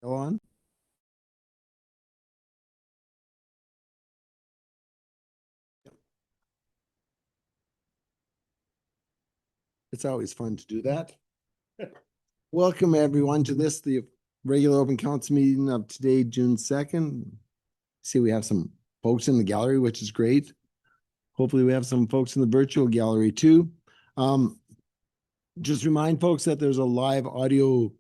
Go on. It's always fun to do that. Welcome everyone to the regular open council meeting of today, June 2nd. See, we have some folks in the gallery, which is great. Hopefully we have some folks in the virtual gallery too. Just remind folks that there's a live audio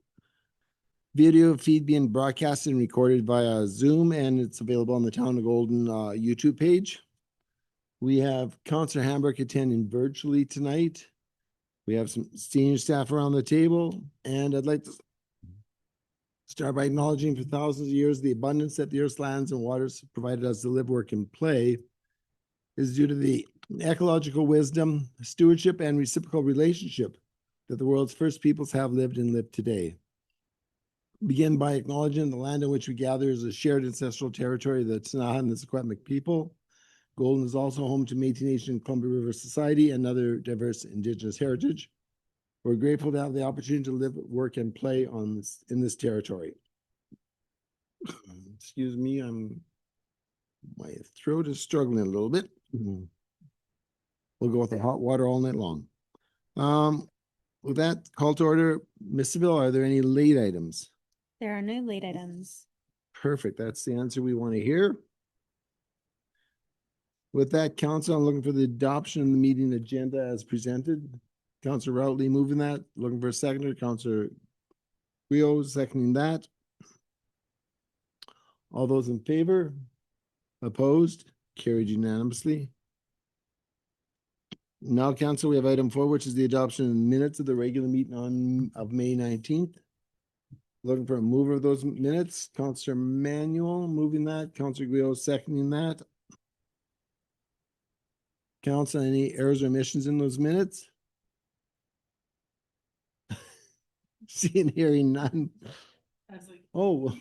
video feed being broadcasted and recorded via Zoom, and it's available on the Town of Golden YouTube page. We have Councillor Hamburg attending virtually tonight. We have some senior staff around the table, and I'd like to start by acknowledging for thousands of years the abundance that the earth's lands and waters provided us to live, work, and play is due to the ecological wisdom, stewardship, and reciprocal relationship that the world's first peoples have lived and live today. Begin by acknowledging the land on which we gather is a shared ancestral territory of the Tsanaha and the Secwepemc people. Golden is also home to Métis Nation Columbia River Society and other diverse Indigenous heritage. We're grateful to have the opportunity to live, work, and play in this territory. Excuse me, my throat is struggling a little bit. We'll go with the hot water all night long. With that, call to order. Ms. Seville, are there any late items? There are no late items. Perfect. That's the answer we want to hear. With that, council, I'm looking for the adoption of the meeting agenda as presented. Councillor Routley moving that. Looking for a seconder. Councillor Rio seconding that. All those in favor? Opposed? Carried unanimously. Now, council, we have item 4, which is the adoption of minutes of the regular meeting of May 19th. Looking for a mover of those minutes. Councillor Manuel moving that. Councillor Guillo seconding that. Council, any errors or omissions in those minutes? Seeing, hearing none. Oh,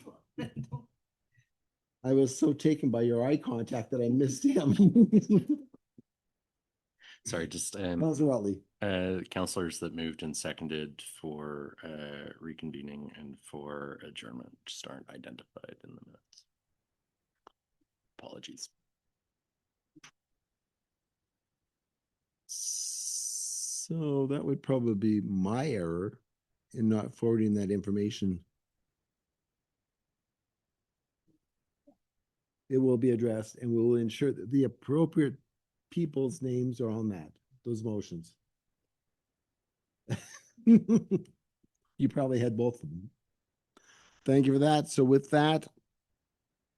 I was so taken by your eye contact that I missed him. Sorry, just Councillor Watley. councillors that moved and seconded for reconvening and for adjournment just aren't identified in the minutes. Apologies. So that would probably be my error in not forwarding that information. It will be addressed, and we will ensure that the appropriate people's names are on those motions. You probably had both of them. Thank you for that. So with that,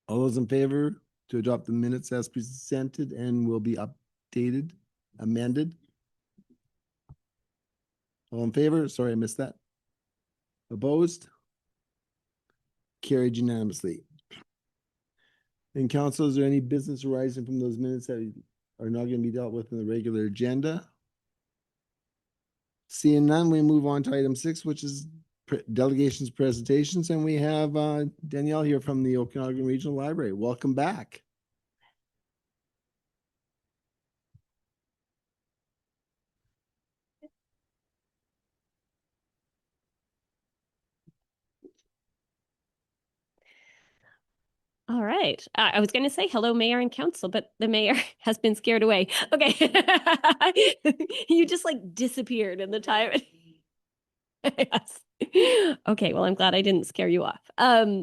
all those in favor to adopt the minutes as presented and will be updated, amended? All in favor? Sorry, I missed that. Opposed? Carried unanimously. And council, is there any business arising from those minutes that are not going to be dealt with in the regular agenda? Seeing none, we move on to item 6, which is delegations presentations. And we have Danielle here from the Okanagan Regional Library. Welcome back. All right. I was going to say hello, Mayor and Council, but the mayor has been scared away. Okay. You just like disappeared in the time. Yes. Okay, well, I'm glad I didn't scare you off.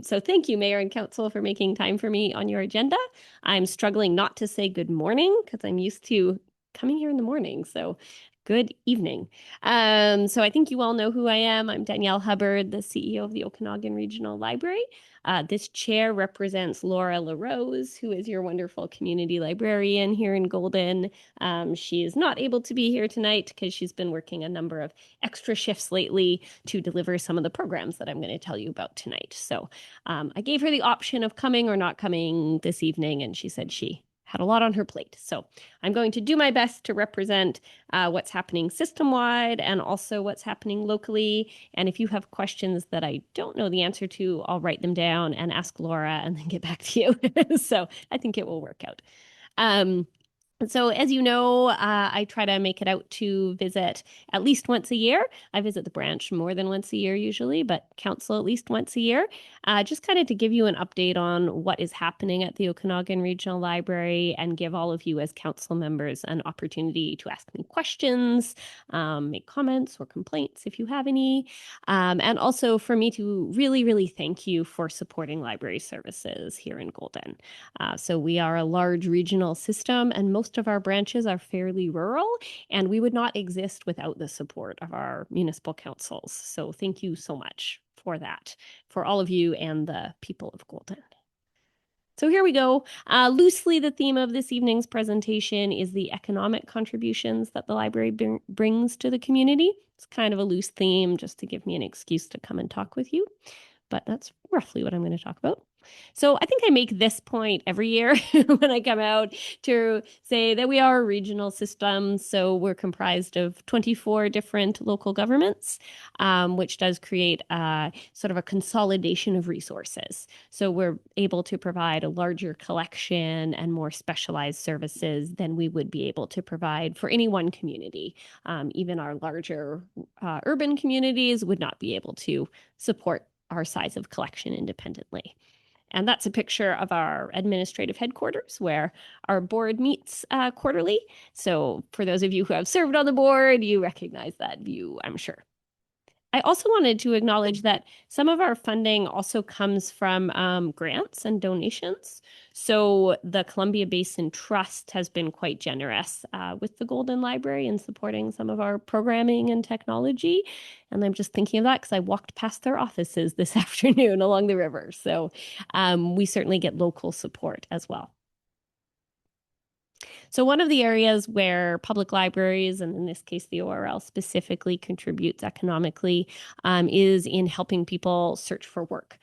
So thank you, Mayor and Council, for making time for me on your agenda. I'm struggling not to say good morning because I'm used to coming here in the morning. So good evening. So I think you all know who I am. I'm Danielle Hubbard, the CEO of the Okanagan Regional Library. This chair represents Laura LaRose, who is your wonderful community librarian here in Golden. She is not able to be here tonight because she's been working a number of extra shifts lately to deliver some of the programs that I'm going to tell you about tonight. So I gave her the option of coming or not coming this evening, and she said she had a lot on her plate. So I'm going to do my best to represent what's happening system-wide and also what's happening locally. And if you have questions that I don't know the answer to, I'll write them down and ask Laura and then get back to you. So I think it will work out. So, as you know, I try to make it out to visit at least once a year. I visit the branch more than once a year usually, but council at least once a year, just kind of to give you an update on what is happening at the Okanagan Regional Library and give all of you as council members an opportunity to ask me questions, make comments or complaints if you have any, and also for me to really, really thank you for supporting library services here in Golden. So we are a large regional system, and most of our branches are fairly rural, and we would not exist without the support of our municipal councils. So thank you so much for that, for all of you and the people of Golden. So here we go. Loosely, the theme of this evening's presentation is the economic contributions that the library brings to the community. It's kind of a loose theme just to give me an excuse to come and talk with you, but that's roughly what I'm going to talk about. So I think I make this point every year when I come out to say that we are a regional system. So we're comprised of 24 different local governments, which does create sort of a consolidation of resources. So we're able to provide a larger collection and more specialized services than we would be able to provide for any one community. Even our larger urban communities would not be able to support our size of collection independently. And that's a picture of our administrative headquarters where our board meets quarterly. So for those of you who have served on the board, you recognize that view, I'm sure. I also wanted to acknowledge that some of our funding also comes from grants and donations. So the Columbia Basin Trust has been quite generous with the Golden Library in supporting some of our programming and technology. And I'm just thinking of that because I walked past their offices this afternoon along the river. So we certainly get local support as well. So one of the areas where public libraries, and in this case the ORL specifically, contributes economically is in helping people search for work.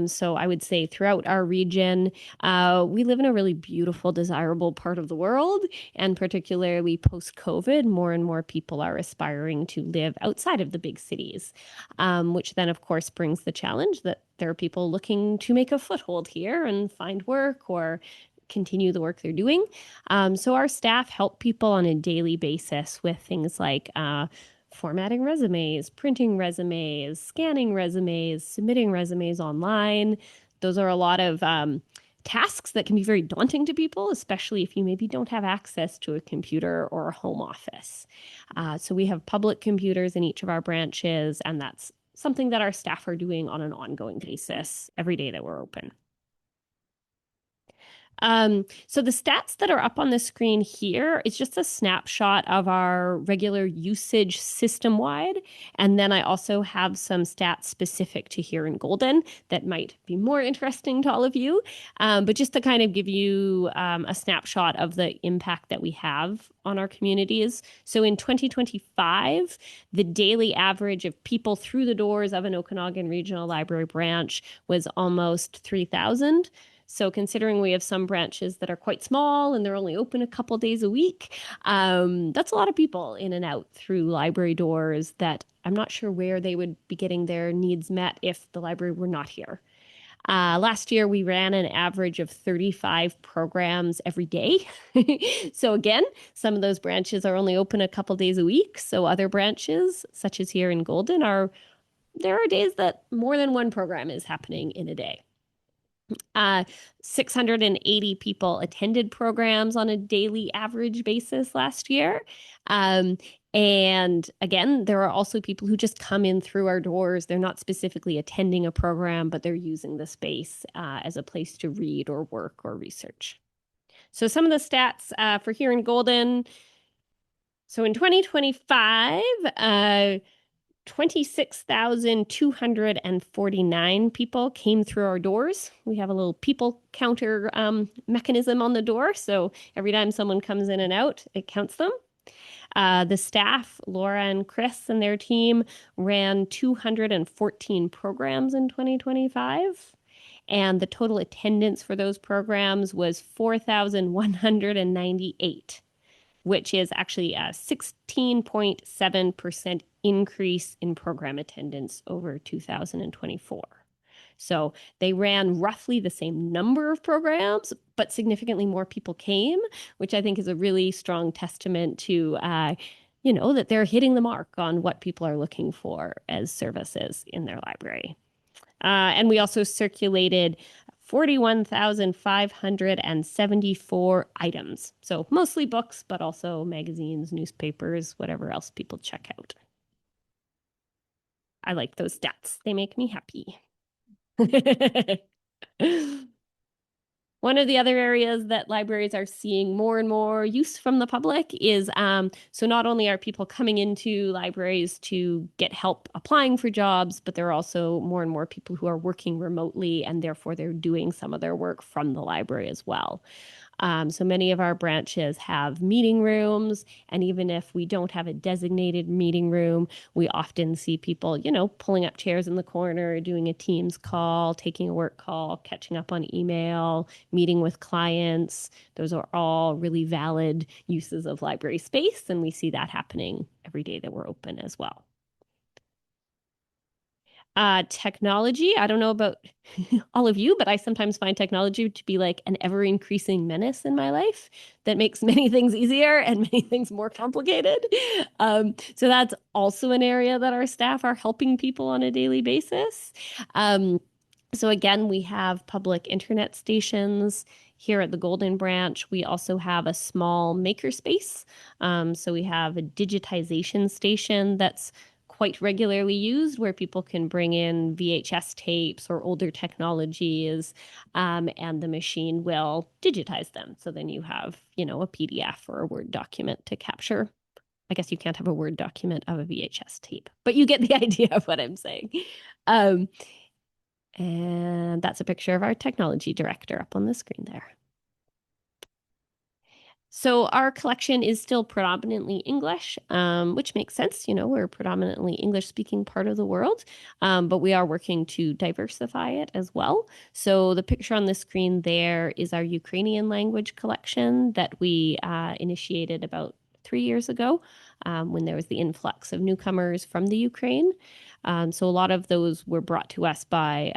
So I would say throughout our region, we live in a really beautiful, desirable part of the world, and particularly post-COVID, more and more people are aspiring to live outside of the big cities, which then of course brings the challenge that there are people looking to make a foothold here and find work or continue the work they're doing. So our staff help people on a daily basis with things like formatting resumes, printing resumes, scanning resumes, submitting resumes online. Those are a lot of tasks that can be very daunting to people, especially if you maybe don't have access to a computer or a home office. So we have public computers in each of our branches, and that's something that our staff are doing on an ongoing basis every day that we're open. So the stats that are up on the screen here is just a snapshot of our regular usage system-wide. And then I also have some stats specific to here in Golden that might be more interesting to all of you. But just to kind of give you a snapshot of the impact that we have on our communities. So in 2025, the daily average of people through the doors of an Okanagan Regional Library branch was almost 3,000. So considering we have some branches that are quite small and they're only open a couple days a week, that's a lot of people in and out through library doors that I'm not sure where they would be getting their needs met if the library were not here. Last year, we ran an average of 35 programs every day. So again, some of those branches are only open a couple days a week. So other branches, such as here in Golden, there are days that more than one program is happening in a day. 680 people attended programs on a daily average basis last year. And again, there are also people who just come in through our doors. They're not specifically attending a program, but they're using the space as a place to read or work or research. So some of the stats for here in Golden. So in 2025, 26,249 people came through our doors. We have a little people counter mechanism on the door. So every time someone comes in and out, it counts them. The staff, Laura and Chris and their team, ran 214 programs in 2025. And the total attendance for those programs was 4,198. Which is actually a 16.7% increase in program attendance over 2024. So they ran roughly the same number of programs, but significantly more people came, which I think is a really strong testament to, that they're hitting the mark on what people are looking for as services in their library. And we also circulated 41,574 items. So mostly books, but also magazines, newspapers, whatever else people check out. I like those stats. They make me happy. One of the other areas that libraries are seeing more and more use from the public is so not only are people coming into libraries to get help applying for jobs, but there are also more and more people who are working remotely, and therefore they're doing some of their work from the library as well. So many of our branches have meeting rooms, and even if we don't have a designated meeting room, we often see people, pulling up chairs in the corner, doing a Teams call, taking a work call, catching up on email, meeting with clients. Those are all really valid uses of library space, and we see that happening every day that we're open as well. Technology, I don't know about all of you, but I sometimes find technology to be like an ever increasing menace in my life that makes many things easier and many things more complicated. So that's also an area that our staff are helping people on a daily basis. So again, we have public internet stations here at the Golden Branch. We also have a small makerspace. So we have a digitization station that's quite regularly used, where people can bring in VHS tapes or older technologies, and the machine will digitize them. So then you have, a PDF or a Word document to capture. I guess you can't have a Word document of a VHS tape, but you get the idea of what I'm saying. And that's a picture of our technology director up on the screen there. So our collection is still predominantly English, which makes sense. We're a predominantly English-speaking part of the world, but we are working to diversify it as well. So the picture on the screen there is our Ukrainian language collection that we initiated about 3 years ago, when there was the influx of newcomers from the Ukraine. So a lot of those were brought to us by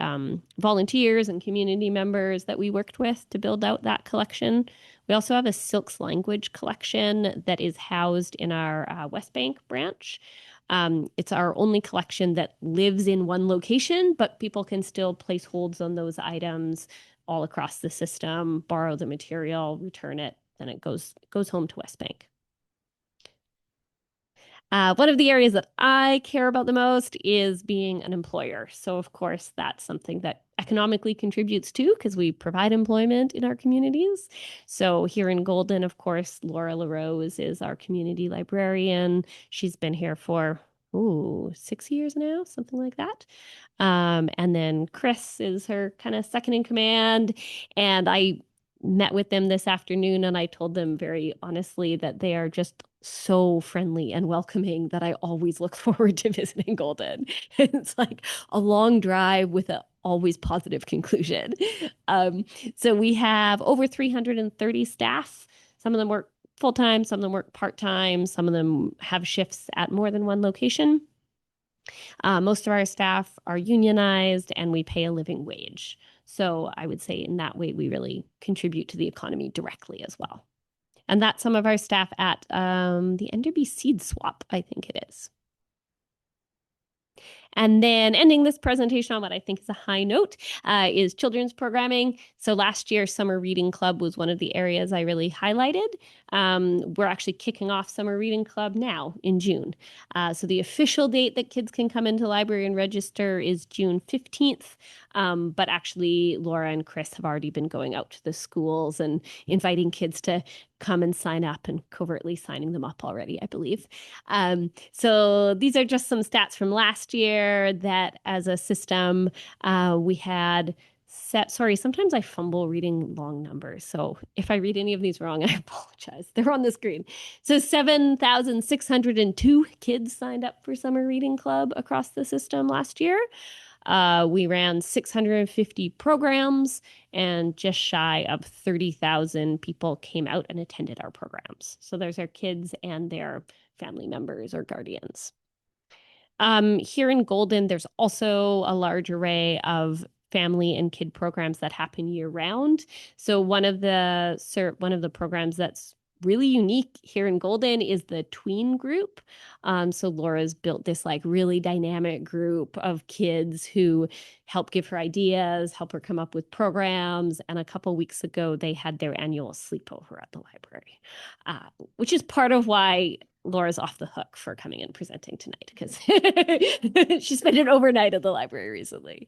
volunteers and community members that we worked with to build out that collection. We also have a Silks language collection that is housed in our West Bank branch. It's our only collection that lives in one location, but people can still place holds on those items all across the system, borrow the material, return it, then it goes home to West Bank. One of the areas that I care about the most is being an employer. So, of course, that's something that economically contributes to, because we provide employment in our communities. So here in Golden, of course, Laura LaRose is our community librarian. She's been here for 6 years now, something like that. And then Chris is her kind of second in command. And I met with them this afternoon, and I told them very honestly that they are just so friendly and welcoming that I always look forward to visiting Golden. It's like a long drive with a always positive conclusion. So we have over 330 staff. Some of them work full-time, some of them work part-time, some of them have shifts at more than one location. Most of our staff are unionized, and we pay a living wage. So I would say in that way, we really contribute to the economy directly as well. And that's some of our staff at the Enderby Seed Swap, I think it is. And then ending this presentation on what I think is a high note is children's programming. So last year, Summer Reading Club was one of the areas I really highlighted. We're actually kicking off Summer Reading Club now in June. So the official date that kids can come into the library and register is June 15th. But actually, Laura and Chris have already been going out to the schools and inviting kids to come and sign up, and covertly signing them up already, I believe. So these are just some stats from last year that as a system, we had sometimes I fumble reading long numbers. So if I read any of these wrong, I apologize. They're on the screen. So 7,602 kids signed up for Summer Reading Club across the system last year. We ran 650 programs, and just shy of 30,000 people came out and attended our programs. So there's our kids and their family members or guardians. Here in Golden, there's also a large array of family and kid programs that happen year round. So one of the programs that's really unique here in Golden is the tween group. So Laura's built this like really dynamic group of kids who help give her ideas, help her come up with programs. And a couple weeks ago, they had their annual sleepover at the library, which is part of why Laura's off the hook for coming and presenting tonight because she spent an overnight at the library recently.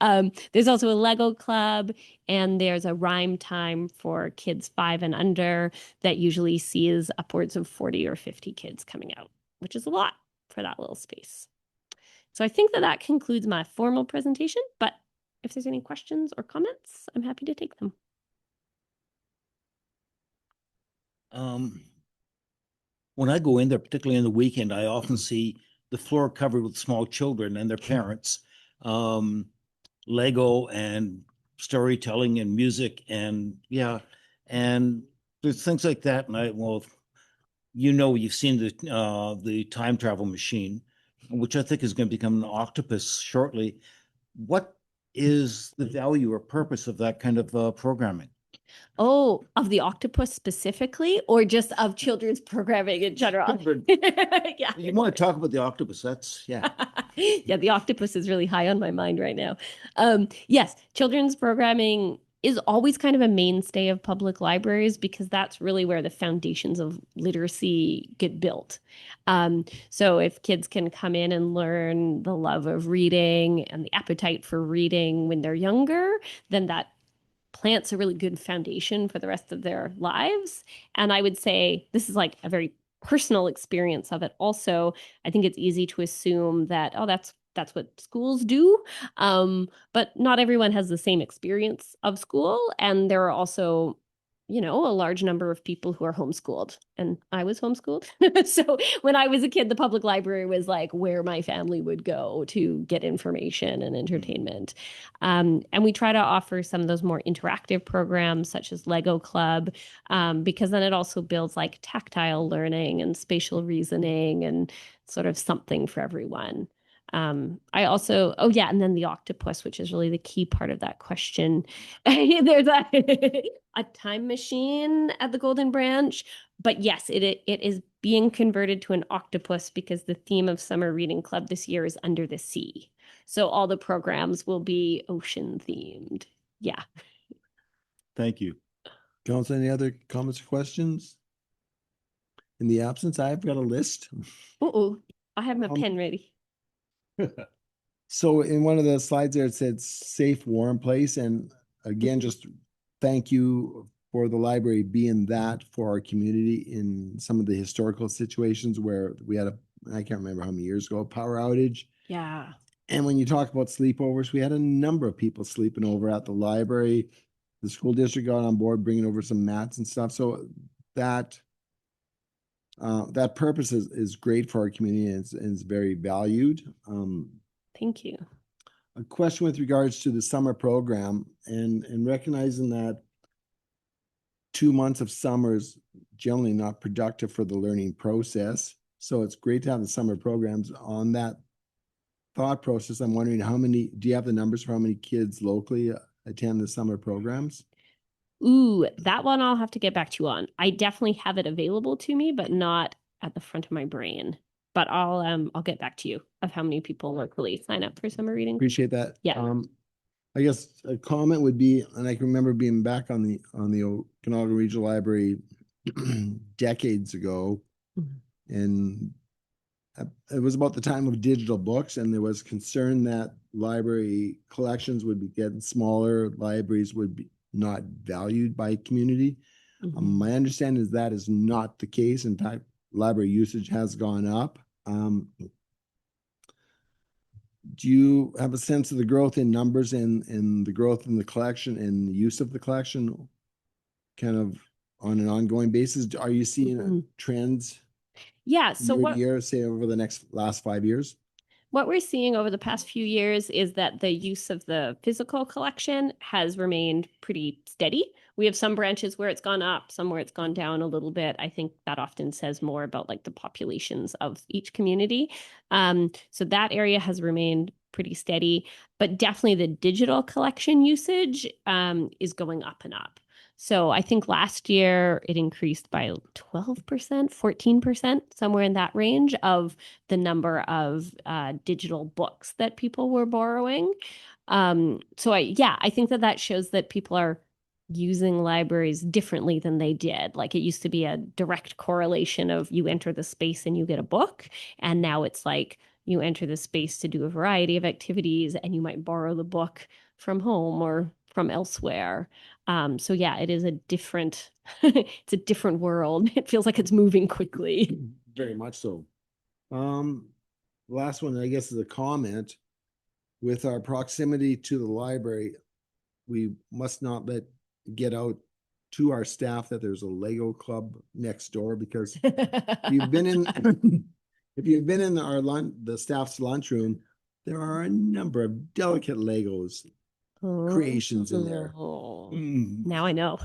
There's also a Lego club, and there's a rhyme time for kids 5 and under that usually sees upwards of 40 or 50 kids coming out, which is a lot for that little space. So I think that concludes my formal presentation, but if there's any questions or comments, I'm happy to take them. When I go in there, particularly on the weekend, I often see the floor covered with small children and their parents, Lego and storytelling and music and and there's things like that. And you've seen the time travel machine, which I think is going to become an octopus shortly. What is the value or purpose of that kind of programming? Oh, of the octopus specifically, or just of children's programming in general? Yeah. You want to talk about the octopus? Yeah. Yeah, the octopus is really high on my mind right now. Yes, children's programming is always kind of a mainstay of public libraries because that's really where the foundations of literacy get built. So if kids can come in and learn the love of reading and the appetite for reading when they're younger, then that plants a really good foundation for the rest of their lives. And I would say this is like a very personal experience of it also. I think it's easy to assume that, oh, that's what schools do. But not everyone has the same experience of school. And there are also, a large number of people who are homeschooled, and I was homeschooled. So when I was a kid, the public library was like where my family would go to get information and entertainment. And we try to offer some of those more interactive programs, such as Lego Club, because then it also builds like tactile learning and spatial reasoning and sort of something for everyone. I also, oh yeah, and then the octopus, which is really the key part of that question. There's a time machine at the Golden Branch, but yes, it is being converted to an octopus because the theme of Summer Reading Club this year is under the sea. So all the programs will be ocean themed. Yeah. Thank you. Council, any other comments or questions? In the absence, I've got a list. Oh, I have my pen ready. So in one of the slides there, it said safe, warm place. And again, just thank you for the library being that for our community in some of the historical situations where we had I can't remember how many years ago, a power outage. Yeah. And when you talk about sleepovers, we had a number of people sleeping over at the library. The school district got on board, bringing over some mats and stuff. So that purpose is great for our community and is very valued. Thank you. A question with regards to the summer program and recognizing that 2 months of summer is generally not productive for the learning process. So it's great to have the summer programs. On that thought process, I'm wondering do you have the numbers for how many kids locally attend the summer programs? Ooh, that one I'll have to get back to you on. I definitely have it available to me, but not at the front of my brain. But I'll get back to you of how many people locally sign up for summer reading. Appreciate that. Yeah. I guess a comment would be, and I can remember being back on the Okanagan Regional Library decades ago, and it was about the time of digital books, and there was concern that library collections would be getting smaller, libraries would be not valued by community. My understanding is that is not the case. In fact, library usage has gone up. Do you have a sense of the growth in numbers and the growth in the collection and the use of the collection kind of on an ongoing basis? Are you seeing trends? Yeah. So year, say over the last 5 years? What we're seeing over the past few years is that the use of the physical collection has remained pretty steady. We have some branches where it's gone up, some where it's gone down a little bit. I think that often says more about like the populations of each community. So that area has remained pretty steady, but definitely the digital collection usage is going up and up. So I think last year it increased by 12%, 14%, somewhere in that range of the number of digital books that people were borrowing. So I think that shows that people are using libraries differently than they did. Like it used to be a direct correlation of you enter the space and you get a book. And now it's like you enter the space to do a variety of activities and you might borrow the book from home or from elsewhere. So yeah, it is a different, it's a different world. It feels like it's moving quickly. Very much so. Last one, I guess, is a comment. With our proximity to the library, we must not let get out to our staff that there's a Lego club next door, because you've been in if you've been in the staff's lunchroom, there are a number of delicate Legos creations in there. Oh, Mm. now I know.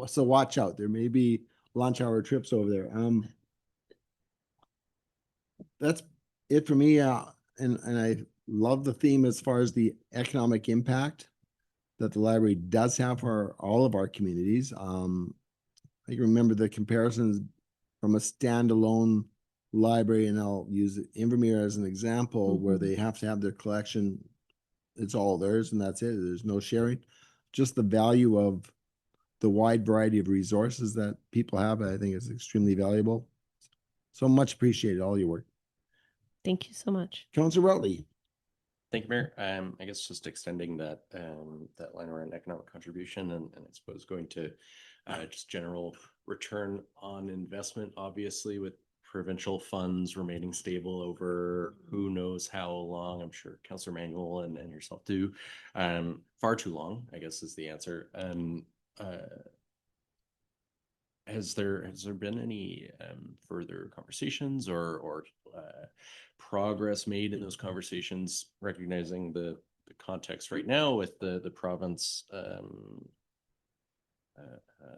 So watch out. There may be lunch hour trips over there. That's it for me. And I love the theme as far as the economic impact that the library does have for all of our communities. I can remember the comparisons from a standalone library, and I'll use Invermere as an example, where they have to have their collection. It's all theirs and that's it. There's no sharing. Just the value of the wide variety of resources that people have, I think is extremely valuable. So much appreciated, all your work. Thank you so much. Councilor Routley. Thank you, Mayor. I guess just extending that that line around economic contribution, and I suppose going to just general return on investment, obviously with provincial funds remaining stable over who knows how long. I'm sure Councilor Manuel and yourself do. Far too long, I guess, is the answer. Has there been any further conversations or progress made in those conversations, recognizing the context right now with the province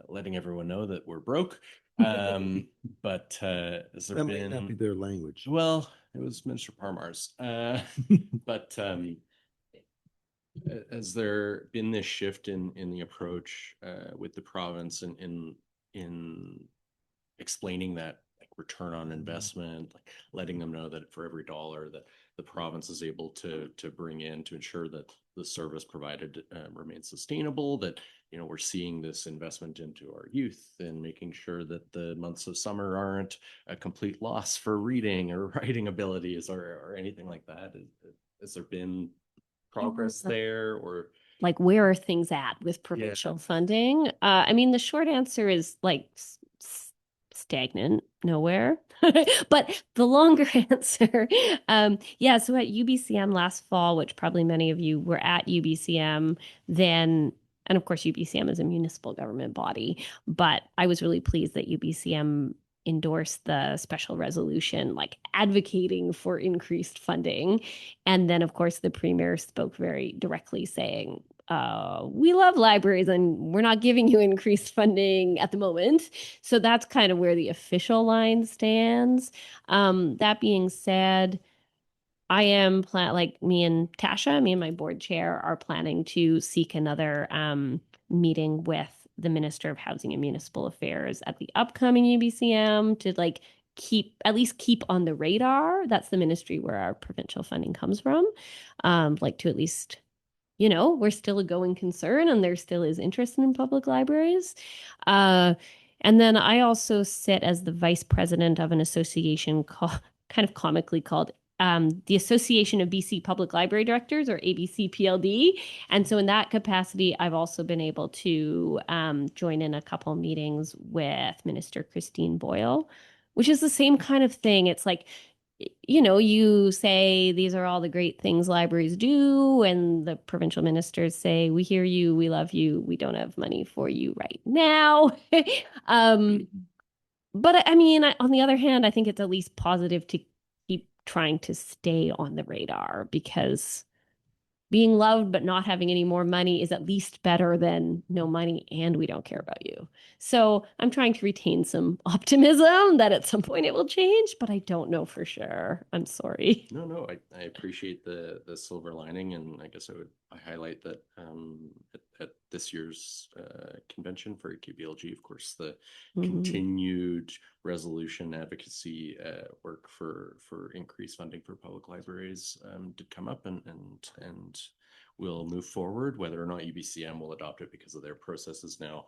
letting everyone know that we're broke? But has there That might not be been? their language. Well, it was Minister Parmar's. But has there been this shift in the approach with the province in explaining that, like, return on investment, like letting them know that for every dollar that the province is able to bring in to ensure that the service provided remains sustainable, that we're seeing this investment into our youth and making sure that the months of summer aren't a complete loss for reading or writing abilities or anything like that? Has there been progress there, or Like, where are things at with provincial funding? I mean, the short answer is like stagnant, nowhere. But the longer answer, so at UBCM last fall, which probably many of you were at UBCM then, and of course UBCM is a municipal government body, but I was really pleased that UBCM endorsed the special resolution, like advocating for increased funding. And then, of course, the premier spoke very directly saying, we love libraries and we're not giving you increased funding at the moment. So that's kind of where the official line stands. That being said, I am like me and Tasha, me and my board chair are planning to seek another meeting with the Minister of Housing and Municipal Affairs at the upcoming UBCM to like at least keep on the radar. That's the ministry where our provincial funding comes from. Like to at least, we're still a going concern and there still is interest in public libraries. And then I also sit as the vice president of an association kind of comically called the Association of BC Public Library Directors, or ABCPLD. And so in that capacity, I've also been able to join in a couple meetings with Minister Christine Boyle, which is the same kind of thing. It's like, you say these are all the great things libraries do, and the provincial ministers say, we hear you, we love you, we don't have money for you right now. But I mean, on the other hand, I think it's at least positive to keep trying to stay on the radar, because being loved but not having any more money is at least better than no money and we don't care about you. So I'm trying to retain some optimism that at some point it will change, but I don't know for sure. I'm sorry. No, I appreciate the silver lining, and I guess I highlight that at this year's convention for QBLG, of course, the Mhm. continued resolution advocacy work for increased funding for public libraries did come up, and we'll move forward. Whether or not UBCM will adopt it because of their processes now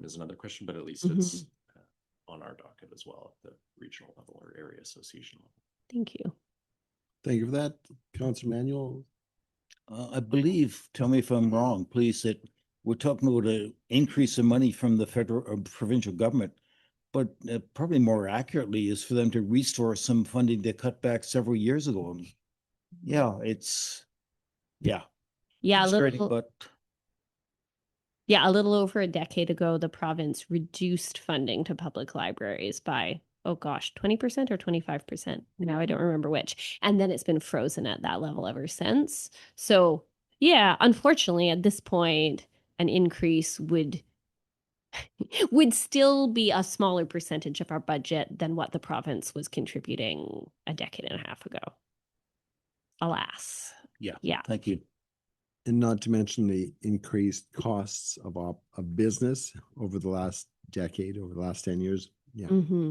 is another question, but at least it's on our docket as well at the regional level or area association level. Thank you. Thank you for that, Councilor Manuel. I believe, tell me if I'm wrong, please, that we're talking about an increase in money from the federal or provincial government, but probably more accurately is for them to restore some funding they cut back several years ago. And yeah, Yeah, a frustrating, little, but yeah, a little over a decade ago, the province reduced funding to public libraries by, oh gosh, 20% or 25%. Now I don't remember which. And then it's been frozen at that level ever since. So yeah, unfortunately, at this point, an increase would still be a smaller percentage of our budget than what the province was contributing a decade and a half ago. Alas. yeah, Yeah. thank you. And not to mention the increased costs of business over the last decade, over the last 10 years. Yeah, Mm-hmm.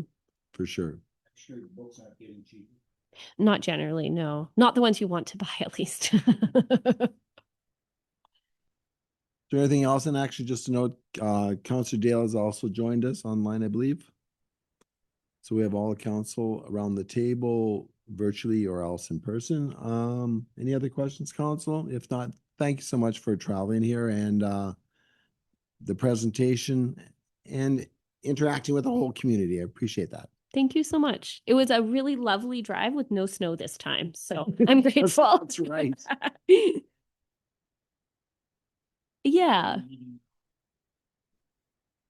for sure. I'm sure your books aren't getting cheaper. Not generally, no. Not the ones you want to buy, at least. Is there anything else? And actually, just to note, Councillor Dale has also joined us online, I believe. So we have all the council around the table, virtually or else in person. Any other questions, council? If not, thank you so much for traveling here and the presentation and interacting with the whole community. I appreciate that. Thank you so much. It was a really lovely drive with no snow this time. So I'm grateful. That's right. Yeah,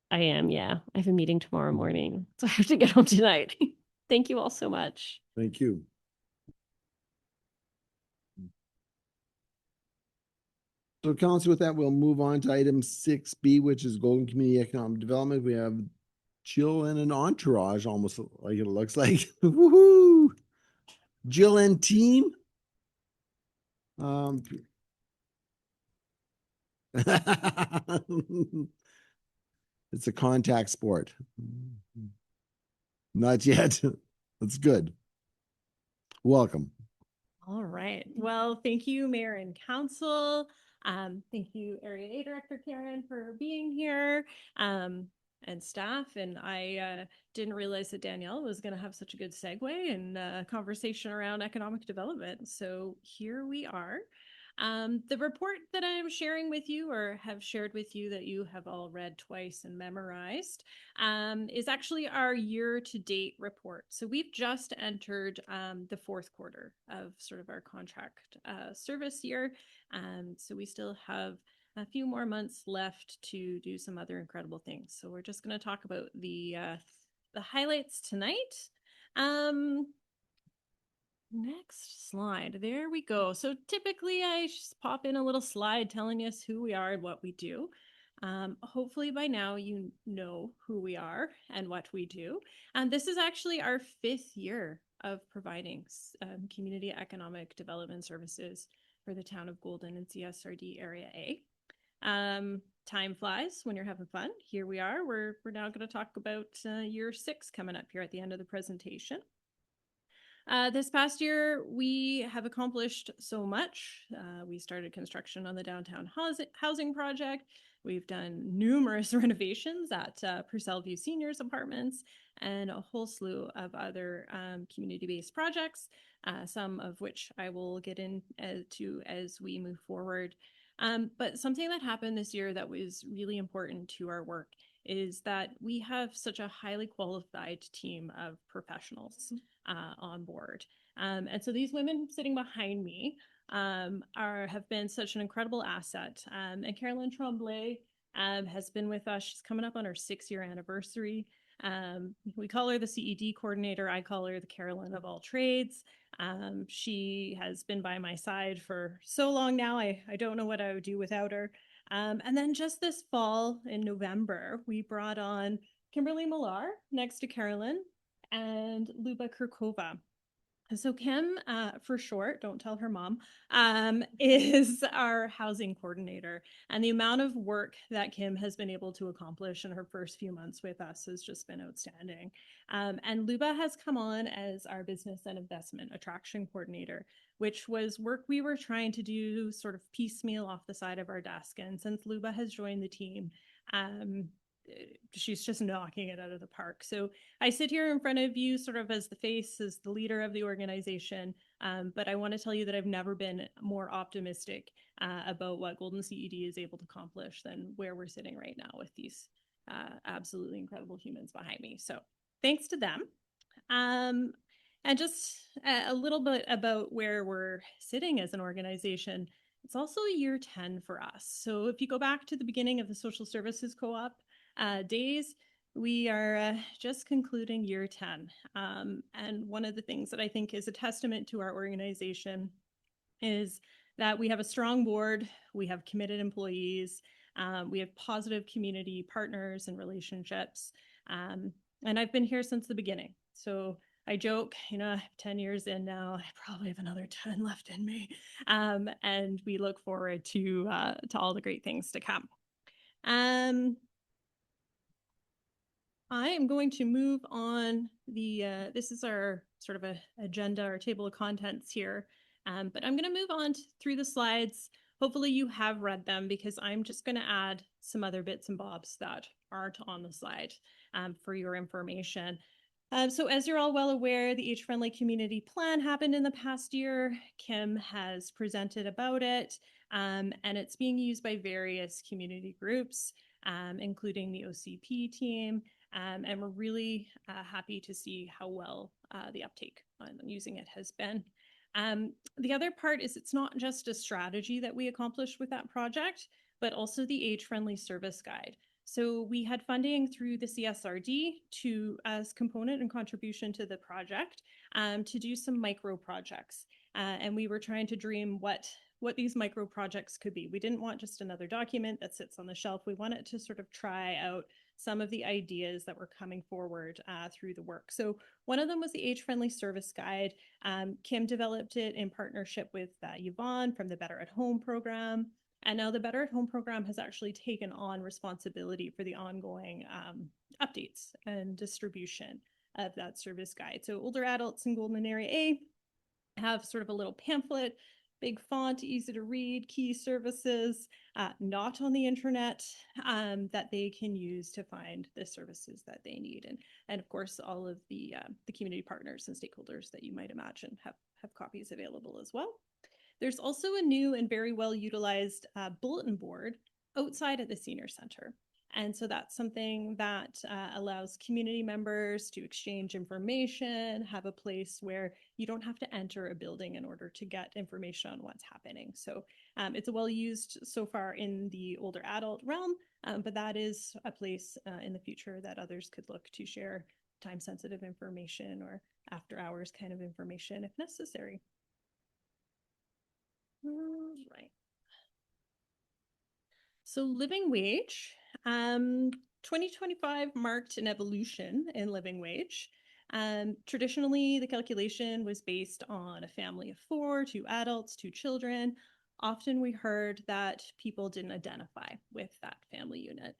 I am. Yeah. I have a meeting tomorrow morning. So I have to get home tonight. Thank you all so much. Thank you. So council, with that, we'll move on to item 6B, which is Golden Community Economic Development. We have Jill and an entourage, almost like it looks like. Woohoo! Jill and team. It's a contact sport. Not yet. That's good. Welcome. All right. Well, thank you, Mayor and Council. Thank you, Area A Director Karen, for being here, and staff. And I didn't realize that Danielle was going to have such a good segue and conversation around economic development. So here we are. The report that I'm sharing with you, or have shared with you, that you have all read twice and memorized, is actually our year-to-date report. So we've just entered the fourth quarter of sort of our contract service year. So we still have a few more months left to do some other incredible things. So we're just going to talk about the highlights tonight. Next slide. There we go. So typically I just pop in a little slide telling us who we are and what we do. Hopefully by now you know who we are and what we do. And this is actually our 5th year of providing community economic development services for the town of Golden and CSRD Area A. Time flies when you're having fun. Here we are. We're now going to talk about year 6 coming up here at the end of the presentation. This past year, we have accomplished so much. We started construction on the downtown housing project. We've done numerous renovations at Purcell View Seniors Apartments and a whole slew of other community-based projects, some of which I will get into as we move forward. But something that happened this year that was really important to our work is that we have such a highly qualified team of professionals on board. And so these women sitting behind me have been such an incredible asset. And Carolyn Tremblay has been with us. She's coming up on her 6-year anniversary. We call her the CED coordinator. I call her the Carolyn of all trades. She has been by my side for so long now. I don't know what I would do without her. And then just this fall in November, we brought on Kimberly Millar next to Carolyn and Luba Kirkova. So Kim, for short, don't tell her mom, is our housing coordinator. And the amount of work that Kim has been able to accomplish in her first few months with us has just been outstanding. And Luba has come on as our business and investment attraction coordinator, which was work we were trying to do sort of piecemeal off the side of our desk. And since Luba has joined the team, she's just knocking it out of the park. So I sit here in front of you sort of as the face, as the leader of the organization. But I want to tell you that I've never been more optimistic about what Golden CED is able to accomplish than where we're sitting right now with these absolutely incredible humans behind me. So thanks to them. And just a little bit about where we're sitting as an organization. It's also year 10 for us. So if you go back to the beginning of the social services co-op days, we are just concluding year 10. And one of the things that I think is a testament to our organization is that we have a strong board, we have committed employees, we have positive community partners and relationships. And I've been here since the beginning. So I joke, 10 years in now, I probably have another 10 left in me. And we look forward to all the great things to come. I am going to move on. This is our sort of a agenda or table of contents here, but I'm going to move on through the slides. Hopefully you have read them because I'm just going to add some other bits and bobs that aren't on the slide for your information. So as you're all well aware, the Age-Friendly Community Plan happened in the past year. Kim has presented about it, and it's being used by various community groups, including the OCP team. And we're really happy to see how well the uptake on using it has been. The other part is it's not just a strategy that we accomplished with that project, but also the age-friendly service guide. So we had funding through the CSRD as component and contribution to the project to do some micro projects. And we were trying to dream what these micro projects could be. We didn't want just another document that sits on the shelf. We wanted to sort of try out some of the ideas that were coming forward through the work. So one of them was the age-friendly service guide. Kim developed it in partnership with Yvonne from the Better at Home program. And now the Better at Home program has actually taken on responsibility for the ongoing updates and distribution of that service guide. So older adults in Golden Area A have sort of a little pamphlet, big font, easy to read, key services, not on the internet, that they can use to find the services that they need. And of course, all of the community partners and stakeholders that you might imagine have copies available as well. There's also a new and very well utilized bulletin board outside of the senior center. And so that's something that allows community members to exchange information, have a place where you don't have to enter a building in order to get information on what's happening. So it's well used so far in the older adult realm, but that is a place in the future that others could look to share time-sensitive information or after-hours kind of information if necessary. All right. So living wage, 2025 marked an evolution in living wage. Traditionally, the calculation was based on a family of 4, 2 adults, 2 children. Often we heard that people didn't identify with that family unit.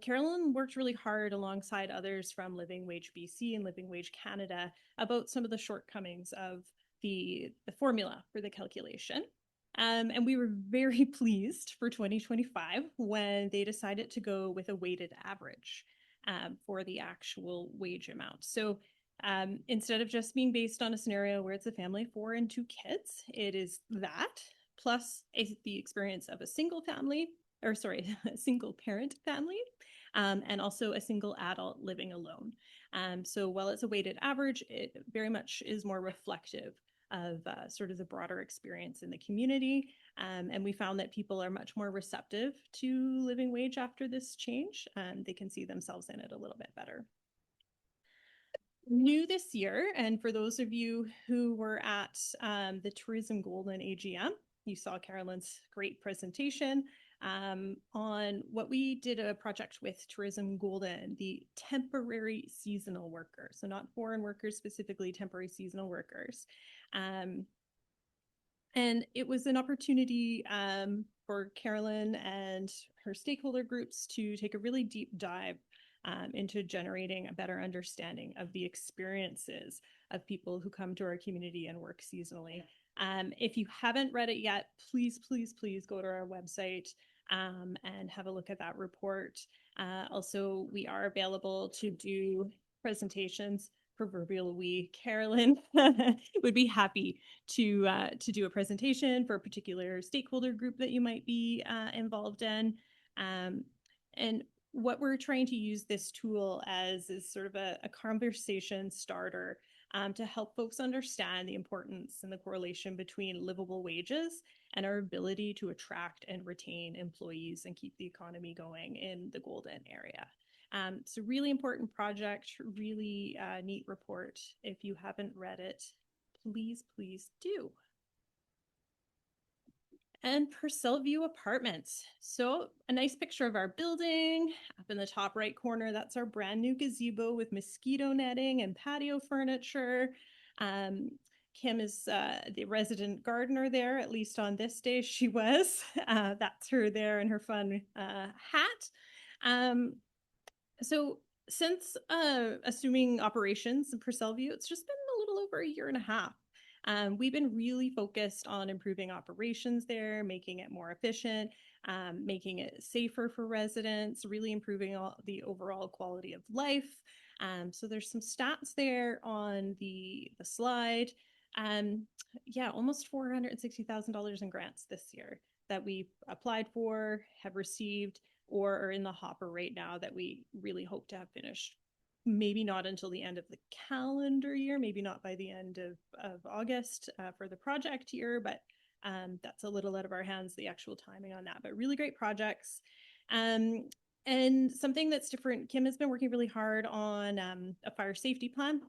Carolyn worked really hard alongside others from Living Wage BC and Living Wage Canada about some of the shortcomings of the formula for the calculation. And we were very pleased for 2025 when they decided to go with a weighted average for the actual wage amount. So instead of just being based on a scenario where it's a family of 4 and 2 kids, it is that plus the experience of a single family, or sorry, a single parent family, and also a single adult living alone. So while it's a weighted average, it very much is more reflective of sort of the broader experience in the community. And we found that people are much more receptive to living wage after this change. They can see themselves in it a little bit better. new this year, and for those of you who were at the Tourism Golden AGM, you saw Carolyn's great presentation on what we did a project with Tourism Golden, the temporary seasonal workers. So not foreign workers, specifically temporary seasonal workers. And it was an opportunity for Carolyn and her stakeholder groups to take a really deep dive into generating a better understanding of the experiences of people who come to our community and work seasonally. If you haven't read it yet, please, please, please go to our website and have a look at that report. Also, we are available to do presentations. Proverbial we, Carolyn would be happy to do a presentation for a particular stakeholder group that you might be involved in. And what we're trying to use this tool as is sort of a conversation starter to help folks understand the importance and the correlation between livable wages and our ability to attract and retain employees and keep the economy going in the Golden area. It's a really important project, really neat report. If you haven't read it, please, please do. And Purcell View Apartments. So a nice picture of our building. Up in the top right corner, that's our brand new gazebo with mosquito netting and patio furniture. Kim is the resident gardener there, at least on this day she was. That's her there in her fun hat. So since assuming operations in Purcell View, it's just been a little over a year and a half. We've been really focused on improving operations there, making it more efficient, making it safer for residents, really improving the overall quality of life. So there's some stats there on the slide. Yeah, almost $460,000 in grants this year that we applied for, have received, or are in the hopper right now that we really hope to have finished. Maybe not until the end of the calendar year, maybe not by the end of August for the project year, but that's a little out of our hands, the actual timing on that. But really great projects. And something that's different, Kim has been working really hard on a fire safety plan.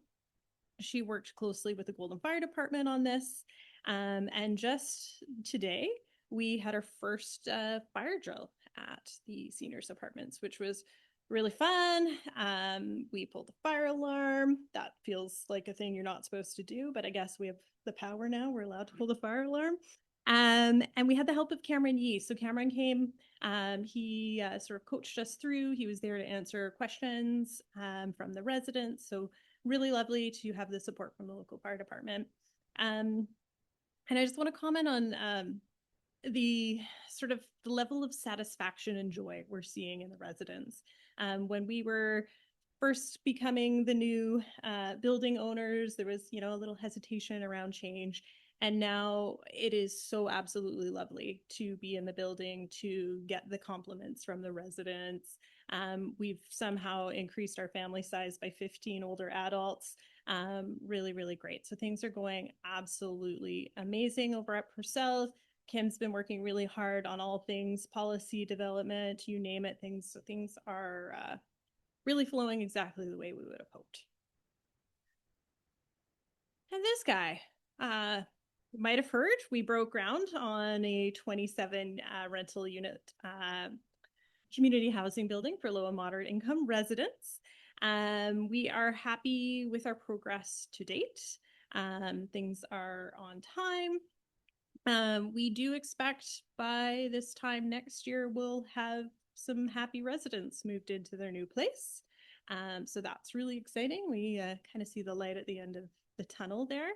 She worked closely with the Golden Fire Department on this. And just today, we had our first fire drill at the seniors apartments, which was really fun. We pulled the fire alarm. That feels like a thing you're not supposed to do, but I guess we have the power now. We're allowed to pull the fire alarm. And we had the help of Cameron Yee. So Cameron came, he sort of coached us through. He was there to answer questions from the residents. So really lovely to have the support from the local fire department. And I just want to comment on the sort of the level of satisfaction and joy we're seeing in the residents. When we were first becoming the new building owners, there was, a little hesitation around change. And now it is so absolutely lovely to be in the building, to get the compliments from the residents. We've somehow increased our family size by 15 older adults. Really, really great. So things are going absolutely amazing over at Purcell. Kim's been working really hard on all things policy development, you name it. Things are really flowing exactly the way we would have hoped. And this guy, you might have heard, we broke ground on a 27 rental unit community housing building for low and moderate income residents. We are happy with our progress to date. Things are on time. We do expect by this time next year, we'll have some happy residents moved into their new place. So that's really exciting. We kind of see the light at the end of the tunnel there.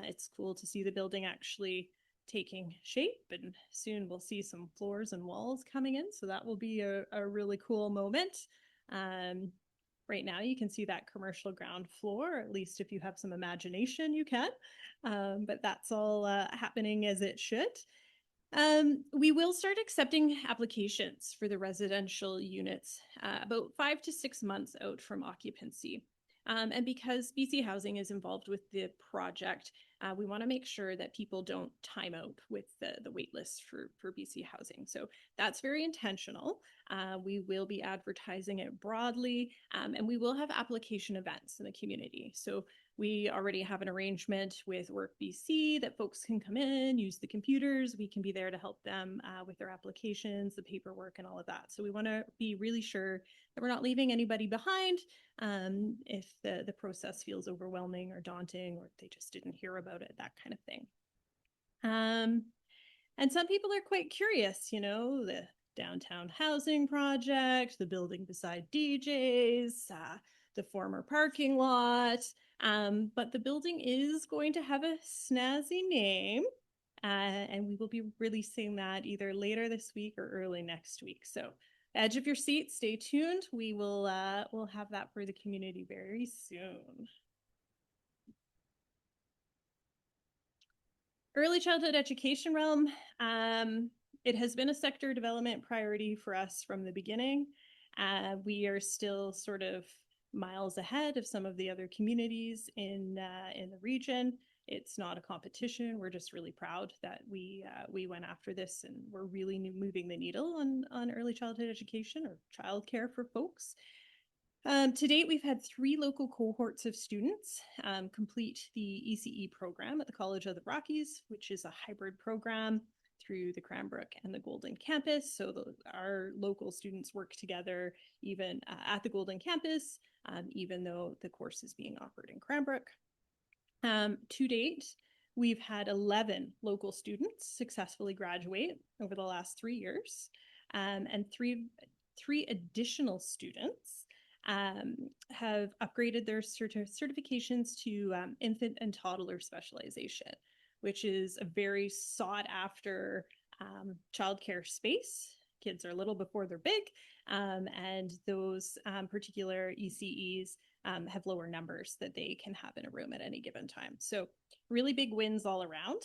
It's cool to see the building actually taking shape, and soon we'll see some floors and walls coming in. So that will be a really cool moment. Right now you can see that commercial ground floor, at least if you have some imagination, you can. But that's all happening as it should. We will start accepting applications for the residential units about 5 to 6 months out from occupancy. And because BC Housing is involved with the project, we want to make sure that people don't time out with the wait list for BC Housing. So that's very intentional. We will be advertising it broadly, and we will have application events in the community. So we already have an arrangement with Work BC that folks can come in, use the computers. We can be there to help them with their applications, the paperwork, and all of that. So we want to be really sure that we're not leaving anybody behind if the process feels overwhelming or daunting, or they just didn't hear about it, that kind of thing. And some people are quite curious, you know, the downtown housing project, the building beside DJs, the former parking lot. But the building is going to have a snazzy name, and we will be releasing that either later this week or early next week. So edge of your seat, stay tuned. We'll have that for the community very soon. Early childhood education realm, it has been a sector development priority for us from the beginning. We are still sort of miles ahead of some of the other communities in the region. It's not a competition. We're just really proud that we went after this, and we're really moving the needle on early childhood education or childcare for folks. To date, we've had 3 local cohorts of students complete the ECE program at the College of the Rockies, which is a hybrid program through the Cranbrook and the Golden campus. So our local students work together even at the Golden campus, even though the course is being offered in Cranbrook. To date, we've had 11 local students successfully graduate over the last 3 years, and three additional students have upgraded their certifications to infant and toddler specialization, which is a very sought after childcare space. Kids are little before they're big, and those particular ECEs have lower numbers that they can have in a room at any given time. So really big wins all around.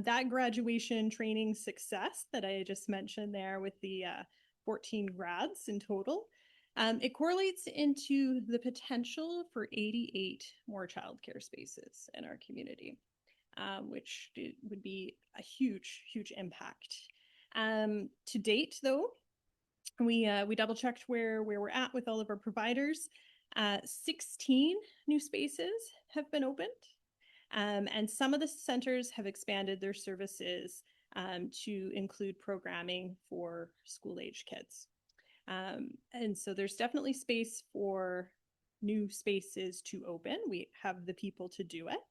That graduation training success that I just mentioned there with the 14 grads in total, it correlates into the potential for 88 more childcare spaces in our community, which would be a huge, huge impact. To date, though, we double checked where we're at with all of our providers. 16 new spaces have been opened, and some of the centers have expanded their services to include programming for school-age kids. And so there's definitely space for new spaces to open. We have the people to do it.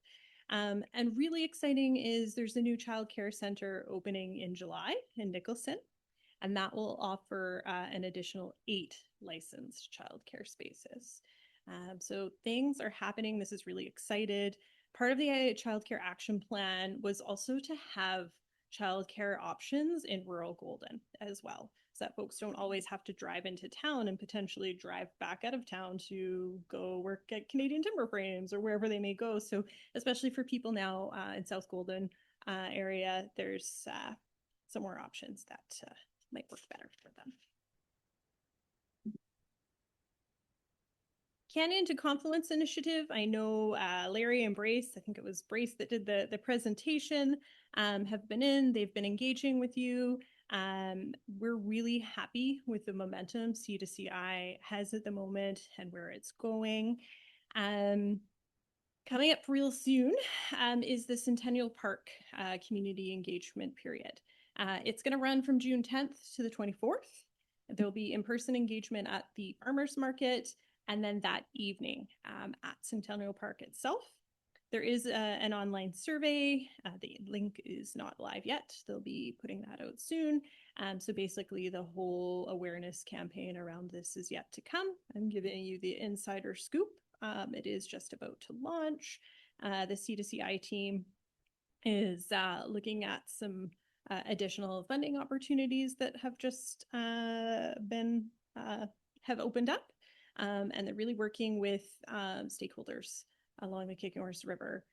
And really exciting is there's a new childcare center opening in July in Nicholson, and that will offer an additional 8 licensed childcare spaces. So things are happening. This is really excited. Part of the childcare action plan was also to have childcare options in rural Golden as well, so that folks don't always have to drive into town and potentially drive back out of town to go work at Canadian Timber Frames or wherever they may go. So especially for people now in South Golden area, there's some more options that might work better for them. Canyon to Confluence initiative. I know Larry and Brace, I think it was Brace that did the presentation, have been in. They've been engaging with you. We're really happy with the momentum C2CI has at the moment and where it's going. Coming up real soon is the Centennial Park community engagement period. It's going to run from June 10th to the 24th. There'll be in-person engagement at the farmers market, and then that evening at Centennial Park itself. There is an online survey. The link is not live yet. They'll be putting that out soon. So basically the whole awareness campaign around this is yet to come. I'm giving you the insider scoop. It is just about to launch. The C2CI team is looking at some additional funding opportunities that have just have opened up. And they're really working with stakeholders along the Kicking Horse River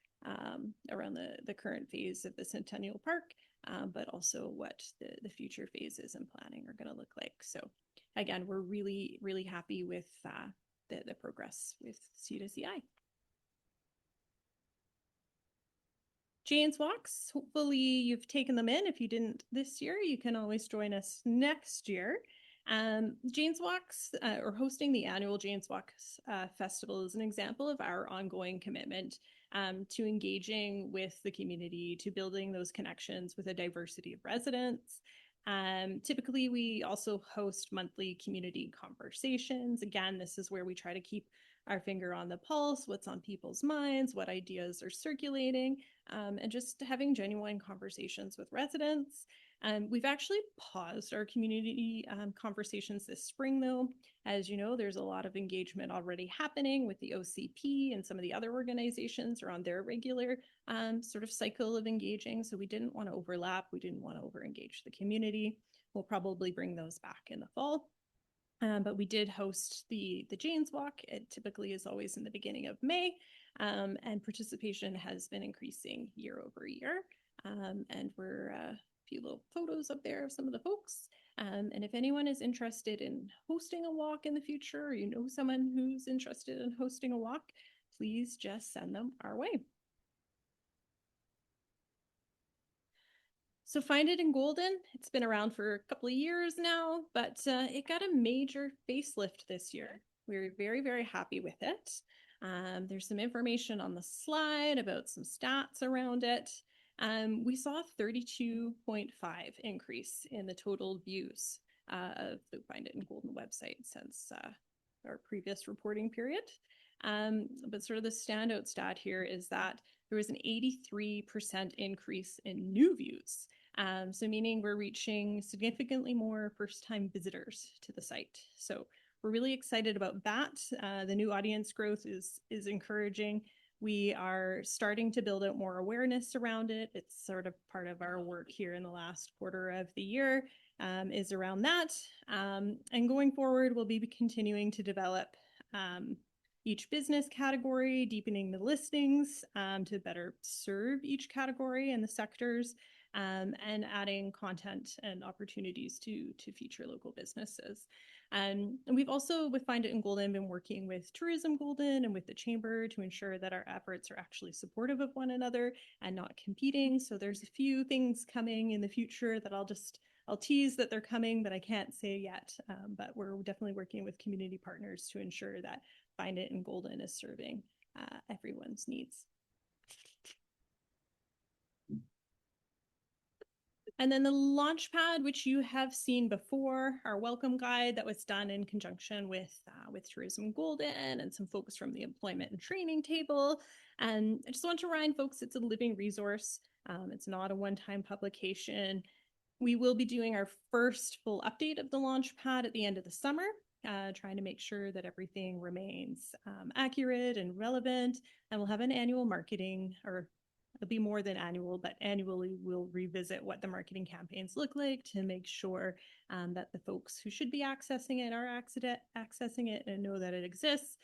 around the current phase of the Centennial Park, but also what the future phases and planning are going to look like. So again, we're really, really happy with the progress with C2CI. Jane's Walks, hopefully you've taken them in. If you didn't this year, you can always join us next year. Jane's Walks, or hosting the annual Jane's Walks Festival, is an example of our ongoing commitment to engaging with the community, to building those connections with a diversity of residents. Typically, we also host monthly community conversations. Again, this is where we try to keep our finger on the pulse, what's on people's minds, what ideas are circulating, and just having genuine conversations with residents. We've actually paused our community conversations this spring, though. As you know, there's a lot of engagement already happening with the OCP and some of the other organizations around their regular sort of cycle of engaging. So we didn't want to overlap. We didn't want to over-engage the community. We'll probably bring those back in the fall. But we did host the Jane's Walk. It typically is always in the beginning of May, and participation has been increasing year over year. And we're a few little photos up there of some of the folks. And if anyone is interested in hosting a walk in the future, or you know someone who's interested in hosting a walk, please just send them our way. So Find It in Golden, it's been around for a couple of years now, but it got a major facelift this year. We're very, very happy with it. There's some information on the slide about some stats around it. We saw a 32.5 increase in the total views of the Find It in Golden website since our previous reporting period. But sort of the standout stat here is that there was an 83% increase in new views. So meaning we're reaching significantly more first-time visitors to the site. So we're really excited about that. The new audience growth is encouraging. We are starting to build out more awareness around it. It's sort of part of our work here in the last quarter of the year is around that. And going forward, we'll be continuing to develop each business category, deepening the listings to better serve each category and the sectors, and adding content and opportunities to feature local businesses. And we've also, with Find It in Golden, been working with Tourism Golden and with the Chamber to ensure that our efforts are actually supportive of one another and not competing. So there's a few things coming in the future that I'll tease that they're coming, but I can't say yet. But we're definitely working with community partners to ensure that Find It in Golden is serving everyone's needs. And then the Launchpad, which you have seen before, our welcome guide that was done in conjunction with Tourism Golden and some folks from the employment and training table. And I just want to remind folks it's a living resource. It's not a one-time publication. We will be doing our first full update of the Launchpad at the end of the summer, trying to make sure that everything remains accurate and relevant. And we'll have an annual marketing, or it'll be more than annual, but annually we'll revisit what the marketing campaigns look like to make sure that the folks who should be accessing it are accessing it and know that it exists.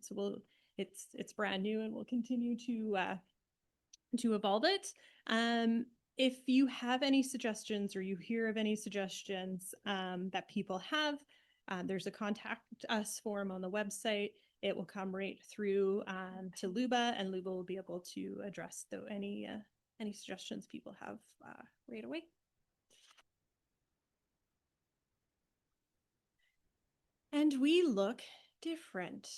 So it's brand new and we'll continue to evolve it. If you have any suggestions or you hear of any suggestions that people have, there's a contact us form on the website. It will come right through to Luba, and Luba will be able to address any suggestions people have right away. And we look different.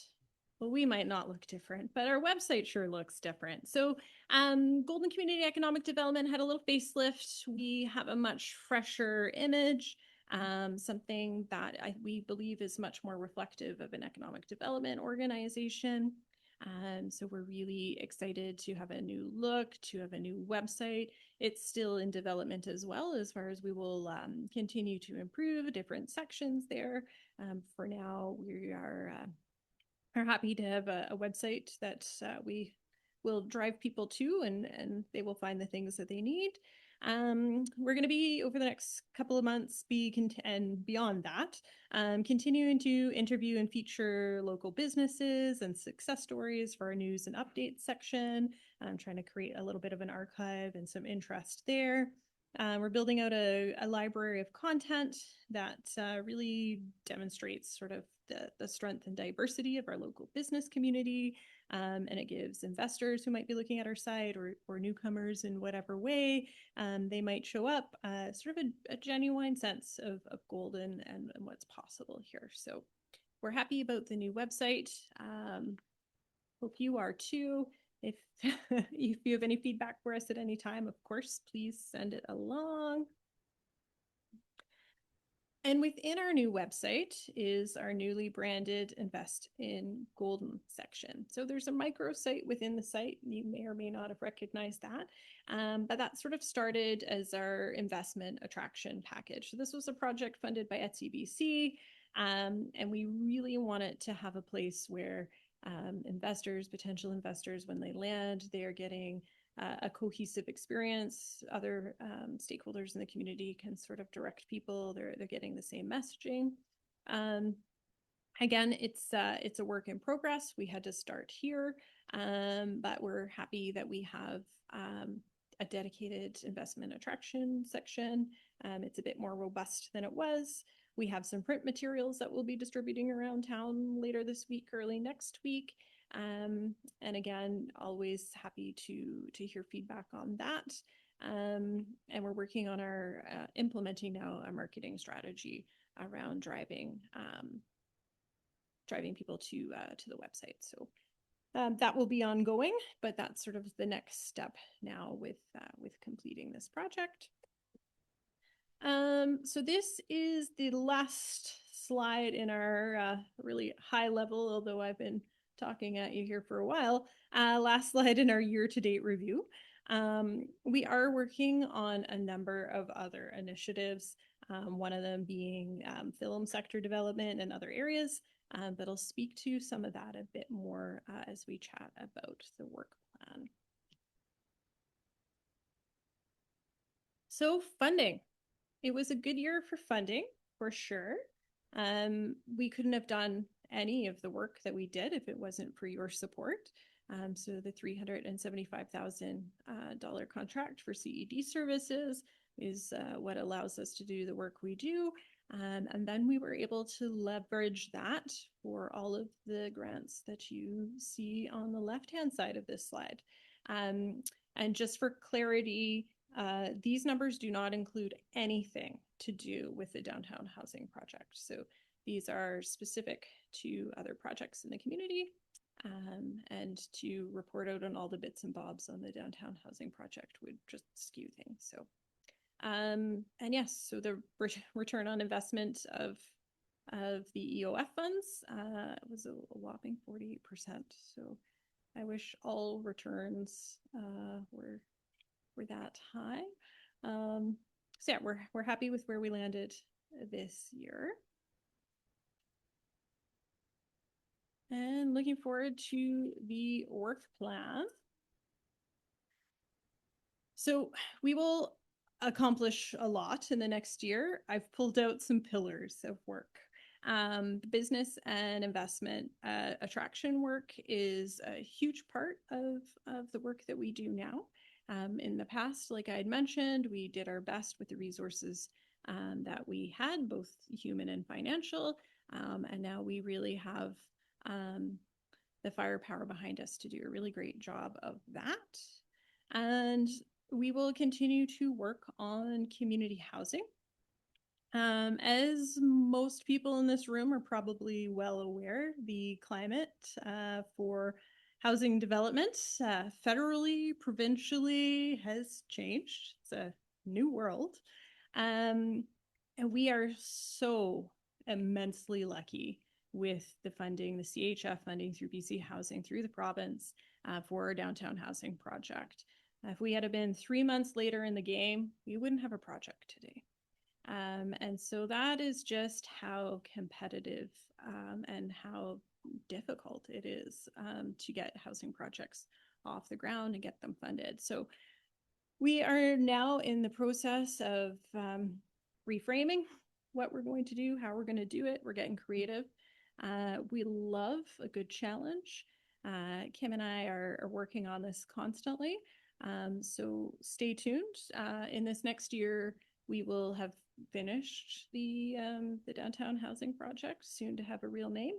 Well, we might not look different, but our website sure looks different. So Golden Community Economic Development had a little facelift. We have a much fresher image, something that we believe is much more reflective of an economic development organization. So we're really excited to have a new look, to have a new website. It's still in development as well, as far as we will continue to improve different sections there. For now, we are happy to have a website that we will drive people to, and they will find the things that they need. We're going to be, over the next couple of months, and beyond that, continuing to interview and feature local businesses and success stories for our news and updates section. I'm trying to create a little bit of an archive and some interest there. We're building out a library of content that really demonstrates sort of the strength and diversity of our local business community. And it gives investors who might be looking at our site or newcomers in whatever way they might show up sort of a genuine sense of Golden and what's possible here. So we're happy about the new website. Hope you are too. If if you have any feedback for us at any time, of course, please send it along. And within our new website is our newly branded Invest in Golden section. So there's a microsite within the site. You may or may not have recognized that. But that sort of started as our investment attraction package. So this was a project funded by Etsy BC. And we really wanted to have a place where investors, potential investors, when they land, they are getting a cohesive experience. Other stakeholders in the community can sort of direct people. They're getting the same messaging. Again, it's a work in progress. We had to start here, but we're happy that we have a dedicated investment attraction section. It's a bit more robust than it was. We have some print materials that we'll be distributing around town later this week, early next week. And again, always happy to hear feedback on that. And we're working on our implementing now a marketing strategy around driving people to the website. So that will be ongoing, but that's sort of the next step now with completing this project. So this is the last slide in our really high level, although I've been talking at you here for a while, last slide in our year-to-date review. We are working on a number of other initiatives, one of them being film sector development and other areas, but I'll speak to some of that a bit more as we chat about the work plan. So funding. It was a good year for funding, for sure. We couldn't have done any of the work that we did if it wasn't for your support. So the $375,000 contract for CED services is what allows us to do the work we do. And then we were able to leverage that for all of the grants that you see on the left-hand side of this slide. And just for clarity, these numbers do not include anything to do with the downtown housing project. So these are specific to other projects in the community, and to report out on all the bits and bobs on the downtown housing project would just skew things. So, and yes, so the return on investment of the EOF funds was a whopping 48%. So I wish all returns were that high. So yeah, we're happy with where we landed this year. And looking forward to the work plan. So we will accomplish a lot in the next year. I've pulled out some pillars of work. Business and investment attraction work is a huge part of the work that we do now. In the past, like I had mentioned, we did our best with the resources that we had, both human and financial. And now we really have the firepower behind us to do a really great job of that. And we will continue to work on community housing. As most people in this room are probably well aware, the climate for housing development federally, provincially has changed. It's a new world. And we are so immensely lucky with the funding, the CHF funding through BC Housing, through the province for our downtown housing project. If we had been 3 months later in the game, we wouldn't have a project today. And so that is just how competitive and how difficult it is to get housing projects off the ground and get them funded. So we are now in the process of reframing what we're going to do, how we're going to do it. We're getting creative. We love a good challenge. Kim and I are working on this constantly. So stay tuned. In this next year, we will have finished the downtown housing project, soon to have a real name,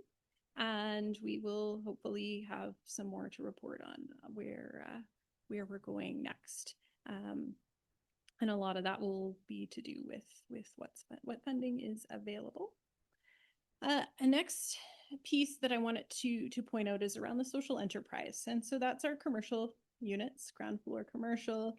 and we will hopefully have some more to report on where we're going next. And a lot of that will be to do with what funding is available. A next piece that I wanted to point out is around the social enterprise, and so that's our commercial units, ground floor commercial,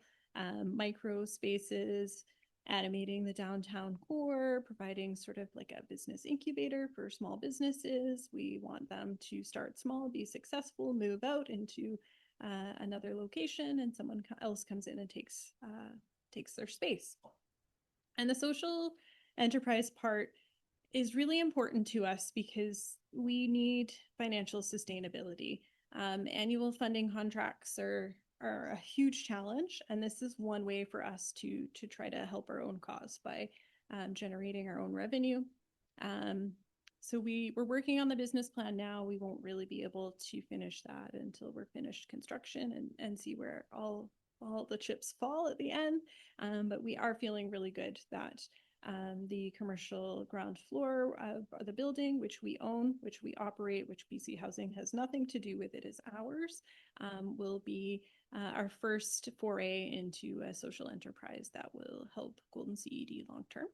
micro spaces, animating the downtown core, providing sort of like a business incubator for small businesses. We want them to start small, be successful, move out into another location, and someone else comes in and takes their space. And the social enterprise part is really important to us because we need financial sustainability. Annual funding contracts are a huge challenge, and this is one way for us to try to help our own cause by generating our own revenue. So we're working on the business plan now. We won't really be able to finish that until we're finished construction and see where all the chips fall at the end. But we are feeling really good that the commercial ground floor of the building, which we own, which we operate, which BC Housing has nothing to do with, it is ours, will be our first foray into a social enterprise that will help Golden CED long term.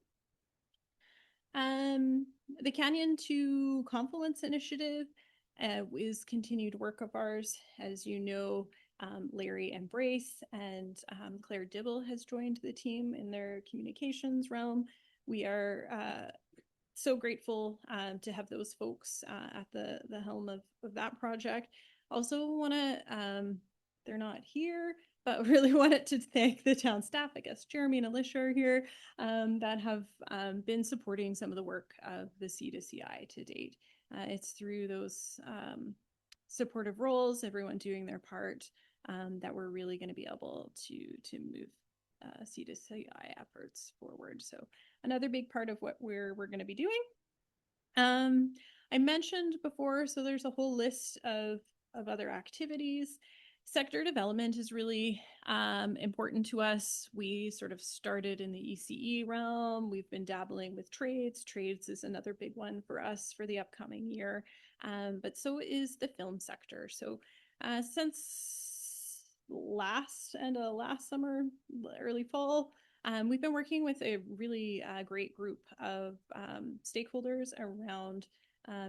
The Canyon to Confluence initiative is continued work of ours. As you know, Larry and Brace and Claire Dibble has joined the team in their communications realm. We are so grateful to have those folks at the helm of that project. Also want to, they're not here, but really wanted to thank the town staff, I guess Jeremy and Alicia are here, that have been supporting some of the work of the C2CI to date. It's through those supportive roles, everyone doing their part, that we're really going to be able to move C2CI efforts forward. So another big part of what we're going to be doing. I mentioned before, so there's a whole list of other activities. Sector development is really important to us. We sort of started in the ECE realm. We've been dabbling with trades. Trades is another big one for us for the upcoming year, but so is the film sector. So since last summer, early fall, we've been working with a really great group of stakeholders around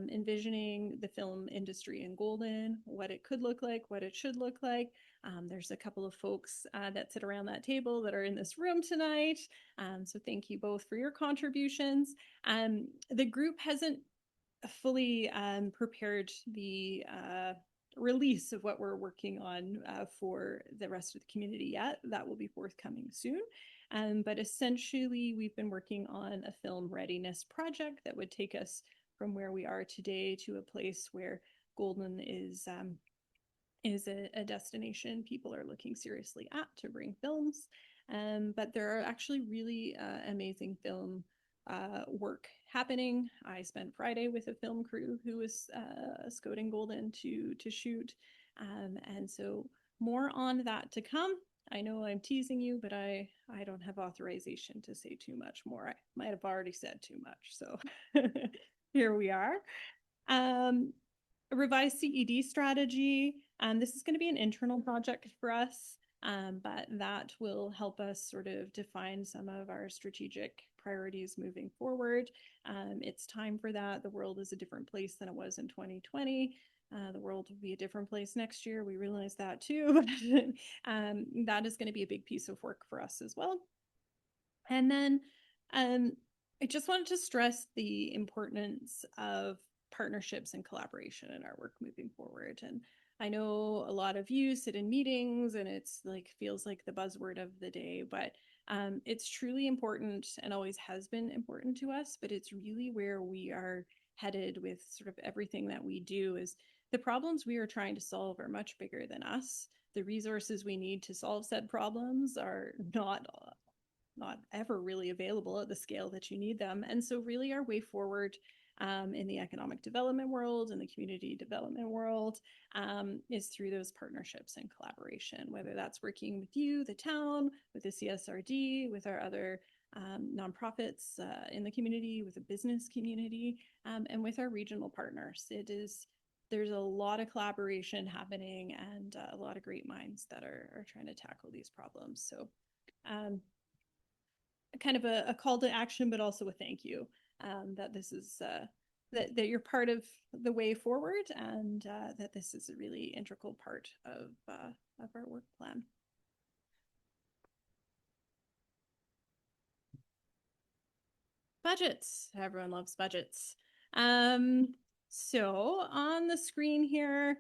envisioning the film industry in Golden, what it could look like, what it should look like. There's a couple of folks that sit around that table that are in this room tonight. So thank you both for your contributions. The group hasn't fully prepared the release of what we're working on for the rest of the community yet. That will be forthcoming soon. But essentially, we've been working on a film readiness project that would take us from where we are today to a place where Golden is a destination people are looking seriously at to bring films. But there are actually really amazing film work happening. I spent Friday with a film crew who was scouting Golden to shoot. And so more on that to come. I know I'm teasing you, but I don't have authorization to say too much more. I might have already said too much. So here we are. A revised CED strategy. This is going to be an internal project for us, but that will help us sort of define some of our strategic priorities moving forward. It's time for that. The world is a different place than it was in 2020. The world will be a different place next year. We realize that too. That is going to be a big piece of work for us as well. And then I just wanted to stress the importance of partnerships and collaboration in our work moving forward. And I know a lot of you sit in meetings and it's like feels like the buzzword of the day, but it's truly important and always has been important to us. But it's really where we are headed with sort of everything that we do. Is the problems we are trying to solve are much bigger than us. The resources we need to solve said problems are not ever really available at the scale that you need them. And so really our way forward in the economic development world and the community development world is through those partnerships and collaboration, whether that's working with you, the town, with the CSRD, with our other nonprofits in the community, with the business community, and with our regional partners. There's a lot of collaboration happening and a lot of great minds that are trying to tackle these problems. So kind of a call to action, but also a thank you that this is that you're part of the way forward, and that this is a really integral part of our work plan. Budgets. Everyone loves budgets. So on the screen here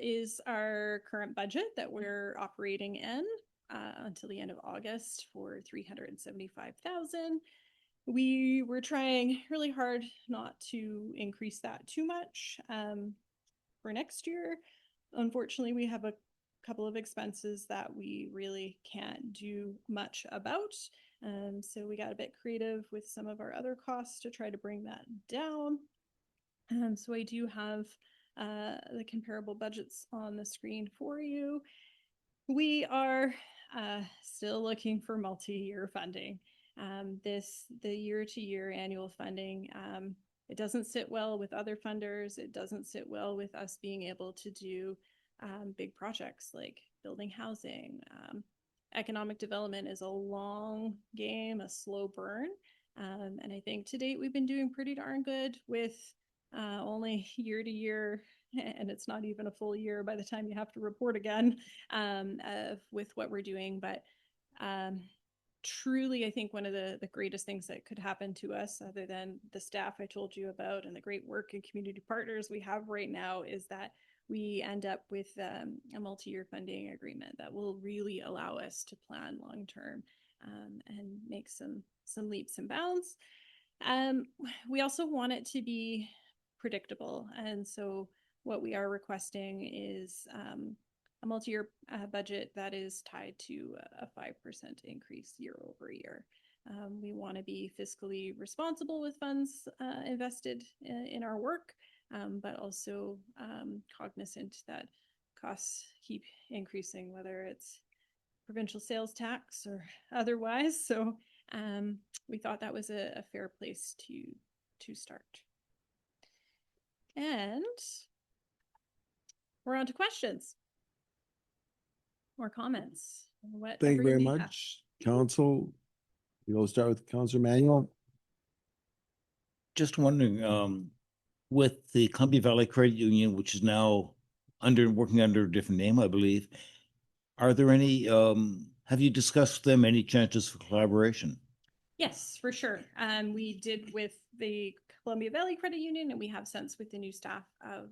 is our current budget that we're operating in until the end of August for $375,000. We were trying really hard not to increase that too much for next year. Unfortunately, we have a couple of expenses that we really can't do much about. So we got a bit creative with some of our other costs to try to bring that down. So I do have the comparable budgets on the screen for you. We are still looking for multi-year funding. The year-to-year annual funding, it doesn't sit well with other funders. It doesn't sit well with us being able to do big projects like building housing. Economic development is a long game, a slow burn. And I think to date we've been doing pretty darn good with only year to year, and it's not even a full year by the time you have to report again with what we're doing. But truly, I think one of the greatest things that could happen to us, other than the staff I told you about and the great work and community partners we have right now, is that we end up with a multi-year funding agreement that will really allow us to plan long-term and make some leaps and bounds. We also want it to be predictable. And so what we are requesting is a multi-year budget that is tied to a 5% increase year over year. We want to be fiscally responsible with funds invested in our work, but also cognizant that costs keep increasing, whether it's provincial sales tax or otherwise. So we thought that was a fair place to start. And we're on to questions or comments. Thank you very much, Council. We'll start with Councillor Manuel. Just wondering, with the Columbia Valley Credit Union, which is now working under a different name, I believe, are there any, have you discussed them any chances for collaboration? Yes, for sure. We did with the Columbia Valley Credit Union, and we have since with the new staff of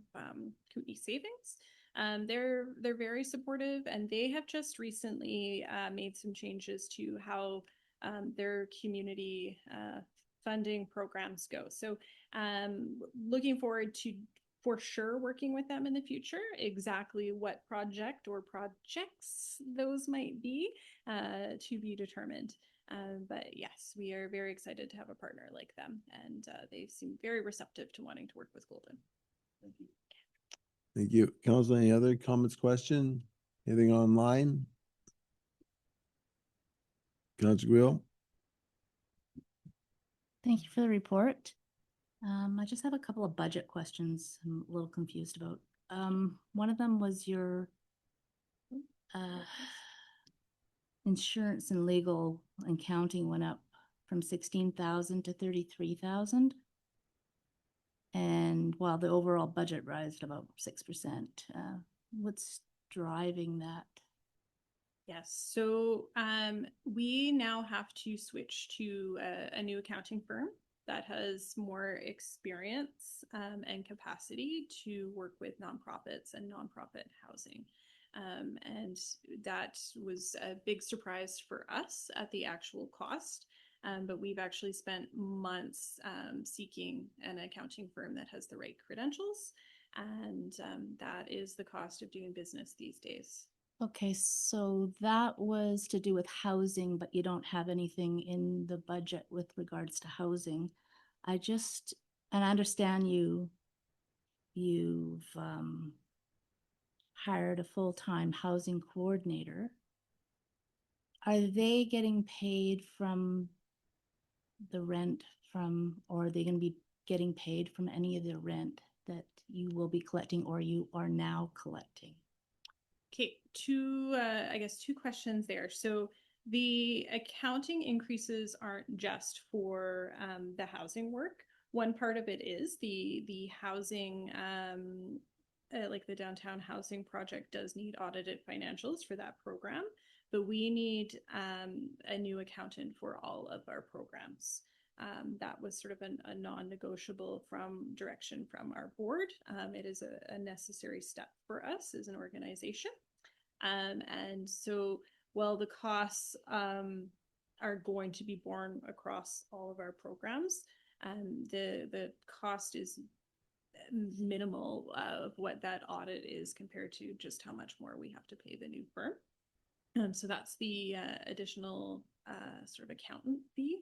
Kootenay Savings. They're very supportive, and they have just recently made some changes to how their community funding programs go. So looking forward to, for sure, working with them in the future. Exactly what project or projects those might be to be determined. But yes, we are very excited to have a partner like them, and they seem very receptive to wanting to work with Golden. Thank you. Thank you. Council, any other comments, question? Anything online? Councilor Guil? Thank you for the report. I just have a couple of budget questions I'm a little confused about. One of them was your insurance and legal and counting went up from 16,000 to 33,000. And while the overall budget rised about 6%, what's driving that? Yes, so we now have to switch to a new accounting firm that has more experience and capacity to work with nonprofits and nonprofit housing. And that was a big surprise for us at the actual cost. But we've actually spent months seeking an accounting firm that has the right credentials. And that is the cost of doing business these days. Okay, so that was to do with housing, but you don't have anything in the budget with regards to housing. I and I understand you've hired a full-time housing coordinator. Are they getting paid from the rent from, or are they going to be getting paid from any of the rent that you will be collecting or you are now collecting? Okay, I guess two questions there. So the accounting increases aren't just for the housing work. One part of it is the housing, like the downtown housing project does need audited financials for that program, but we need a new accountant for all of our programs. That was sort of a non-negotiable from direction from our board. It is a necessary step for us as an organization. And so while the costs are going to be borne across all of our programs, the cost is minimal of what that audit is compared to just how much more we have to pay the new firm. So that's the additional sort of accountant fee.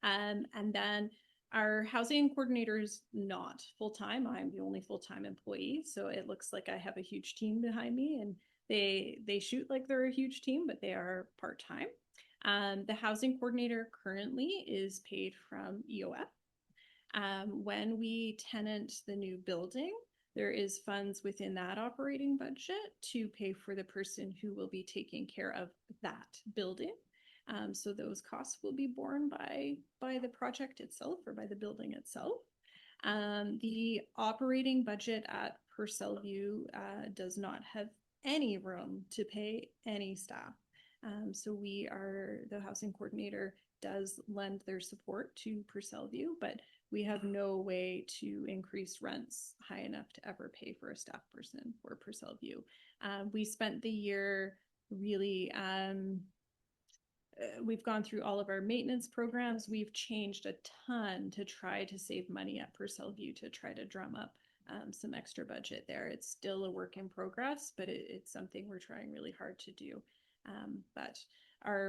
And then our housing coordinator is not full-time. I'm the only full-time employee. So it looks like I have a huge team behind me, and they shoot like they're a huge team, but they are part-time. The housing coordinator currently is paid from EOF. When we tenant the new building, there is funds within that operating budget to pay for the person who will be taking care of that building. So those costs will be borne by the project itself or by the building itself. The operating budget at Purcellview does not have any room to pay any staff. So the housing coordinator does lend their support to Purcellview, but we have no way to increase rents high enough to ever pay for a staff person for Purcellview. We spent the year really, we've gone through all of our maintenance programs. We've changed a ton to try to save money at Purcellview to try to drum up some extra budget there. It's still a work in progress, but it's something we're trying really hard to do. But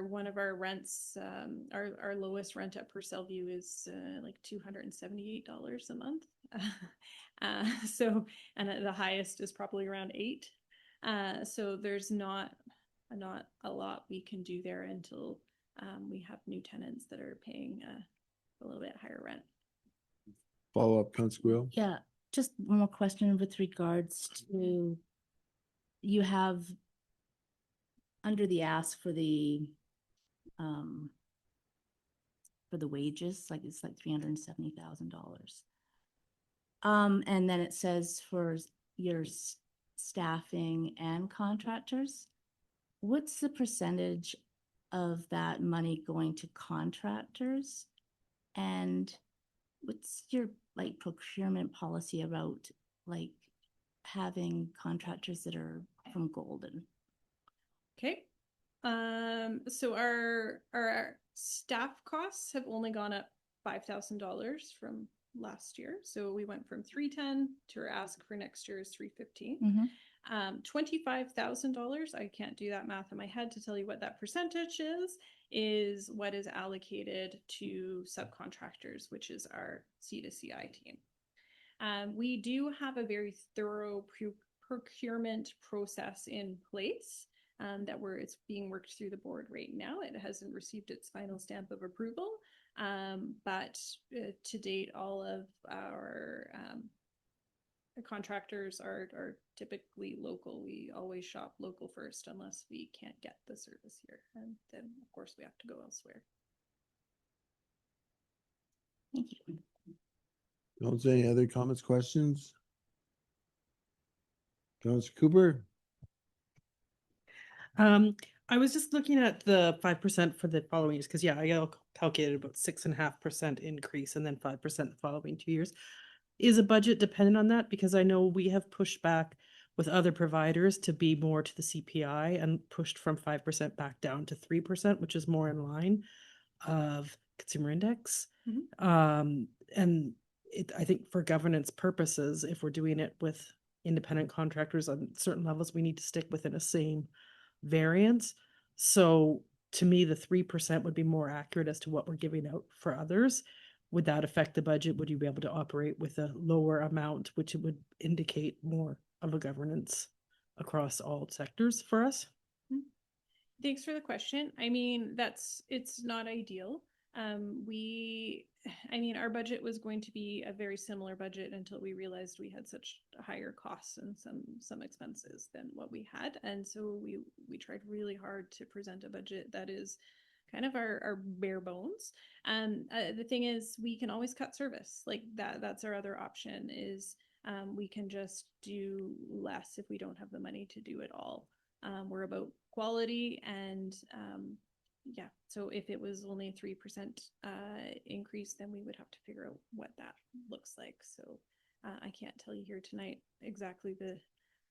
one of our rents, our lowest rent at Purcellview is like $278 a month. So, and the highest is probably around $8. So there's not a lot we can do there until we have new tenants that are paying a little bit higher rent. Follow up, Councilor Guil? Yeah, just one more question with regards to, you have under the ask for the wages, like it's like $370,000. And then it says for your staffing and contractors, what's the percentage of that money going to contractors? And what's your like procurement policy about like having contractors that are from Golden? Okay. So our staff costs have only gone up $5,000 from last year. So we went from 310 to our ask for next year is 315. Mm-hmm. $25,000, I can't do that math in my head to tell you what that percentage is what is allocated to subcontractors, which is our C2CI team. We do have a very thorough procurement process in place it's being worked through the board right now. It hasn't received its final stamp of approval, but to date, all of our contractors are typically local. We always shop local first unless we can't get the service here. And then, of course, we have to go elsewhere. Thank you. Don't any other comments, questions? Councilor Cooper? I was just looking at the 5% for the following years, because I calculated about 6.5% increase and then 5% the following 2 years. Is a budget dependent on that? Because I know we have pushed back with other providers to be more to the CPI and pushed from 5% back down to 3%, which is more in line of consumer index. Mm-hmm. And I think for governance purposes, if we're doing it with independent contractors on certain levels, we need to stick within a same variance. So to me, the 3% would be more accurate as to what we're giving out for others. would that affect the budget? Would you be able to operate with a lower amount, which would indicate more of a governance across all sectors for us? Thanks for the question. I mean, it's not ideal. Our budget was going to be a very similar budget until we realized we had such higher costs and some expenses than what we had. And so we tried really hard to present a budget that is kind of our bare bones. The thing is, we can always cut service. Like that's our other option is we can just do less if we don't have the money to do it all. We're about quality and yeah, so if it was only a 3% increase, then we would have to figure out what that looks like. So I can't tell you here tonight exactly the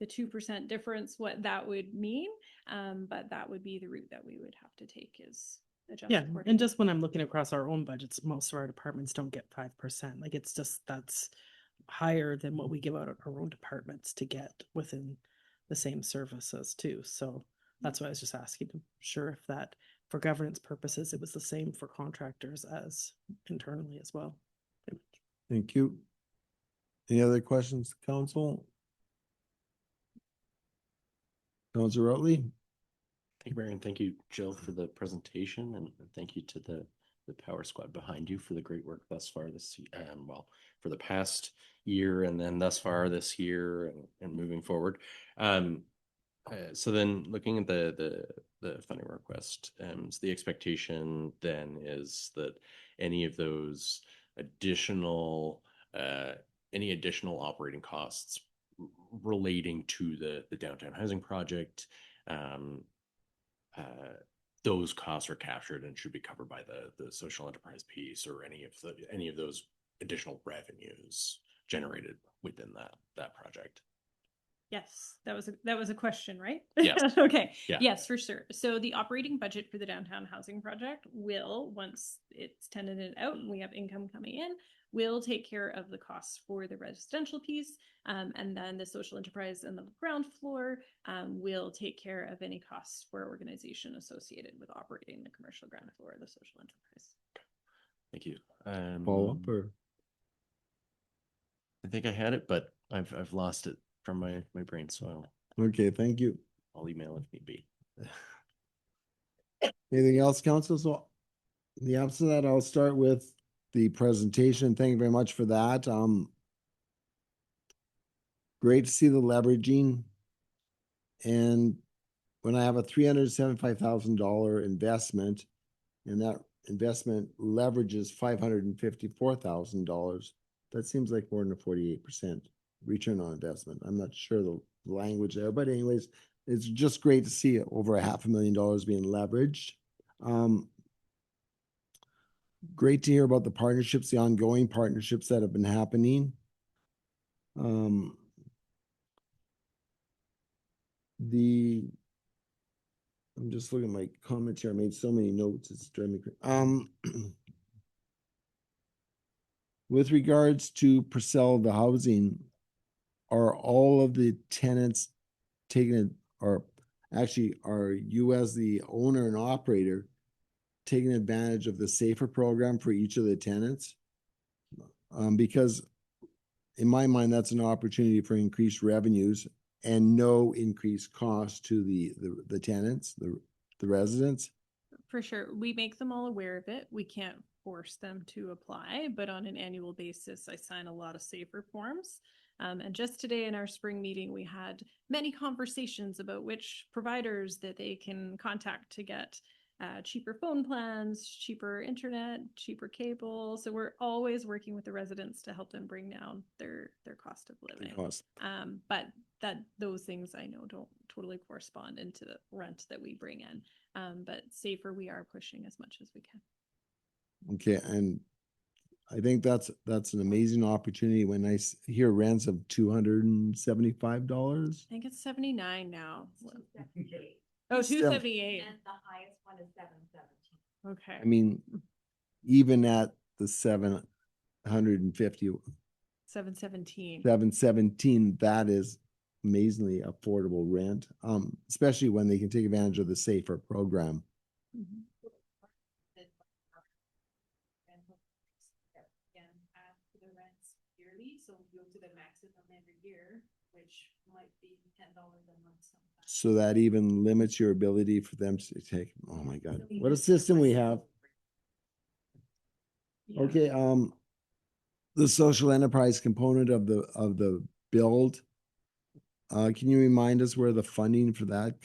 2% difference, what that would mean, but that would be the route that we would have to take is adjust. Yeah, accordingly. and just when I'm looking across our own budgets, most of our departments don't get 5%. Like it's just, that's higher than what we give out at our own departments to get within the same services too. So that's why I was just asking, I'm sure if that, for governance purposes, it was the same for contractors as internally as well. Thank you. Any other questions, council? Councilor Rutley? Thank you, Marion. Thank you, Jill, for the presentation, and thank you to the Power Squad behind you for the great work thus far this for the past year and then thus far this year and moving forward. So then looking at the funding request, so the expectation then is that any of those additional any additional operating costs relating to the downtown housing project, those costs are captured and should be covered by the social enterprise piece or any of those additional revenues generated within that project. Yes, that was a question, right? Yes. Okay. Yeah. Yes, for sure. So the operating budget for the downtown housing project will, once it's tenanted out and we have income coming in, will take care of the costs for the residential piece. And then the social enterprise and the ground floor will take care of any costs for organization associated with operating the commercial ground floor of the social enterprise. Thank you. Follow up or? I think I had it, but I've lost it from my brain, so Okay, thank you. I'll email if need be. Anything else, council? So in the absence of that, I'll start with the presentation. Thank you very much for that. Great to see the leveraging. And when I have a $375,000 investment and that investment leverages $554,000, that seems like more than a 48% return on investment. I'm not sure the language there, but anyways, it's just great to see over $500,000 being leveraged. Great to hear about the partnerships, the ongoing partnerships that have been happening. I'm just looking at my comments here. I made so many notes. It's driving me crazy. With regards to Purcell, the housing, are all of the tenants taking it, or actually are you as the owner and operator taking advantage of the SAFER program for each of the tenants? Because in my mind, that's an opportunity for increased revenues and no increased cost to the tenants, the residents. For sure. We make them all aware of it. We can't force them to apply, but on an annual basis, I sign a lot of SAFER forms. And just today in our spring meeting, we had many conversations about which providers that they can contact to get cheaper phone plans, cheaper internet, cheaper cable. So we're always working with the residents to help them bring down their cost of living. But those things I know don't totally correspond into the rent that we bring in. But SAFER, we are pushing as much as we can. Okay, and I think that's an amazing opportunity when I hear rents of $275. I think it's 79 now. Oh, 278. And the highest one is 717. Okay. I mean, even at the 750, 717. 717, that is amazingly affordable rent, especially when they can take advantage of the SAFER program. Mhm. yearly, so we go to the maximum every year, which might be $10 a month sometimes. So that even limits your ability for them to take, oh my God, what a system we have. Yeah. Okay, the social enterprise component of the build. Can you remind us where the funding for that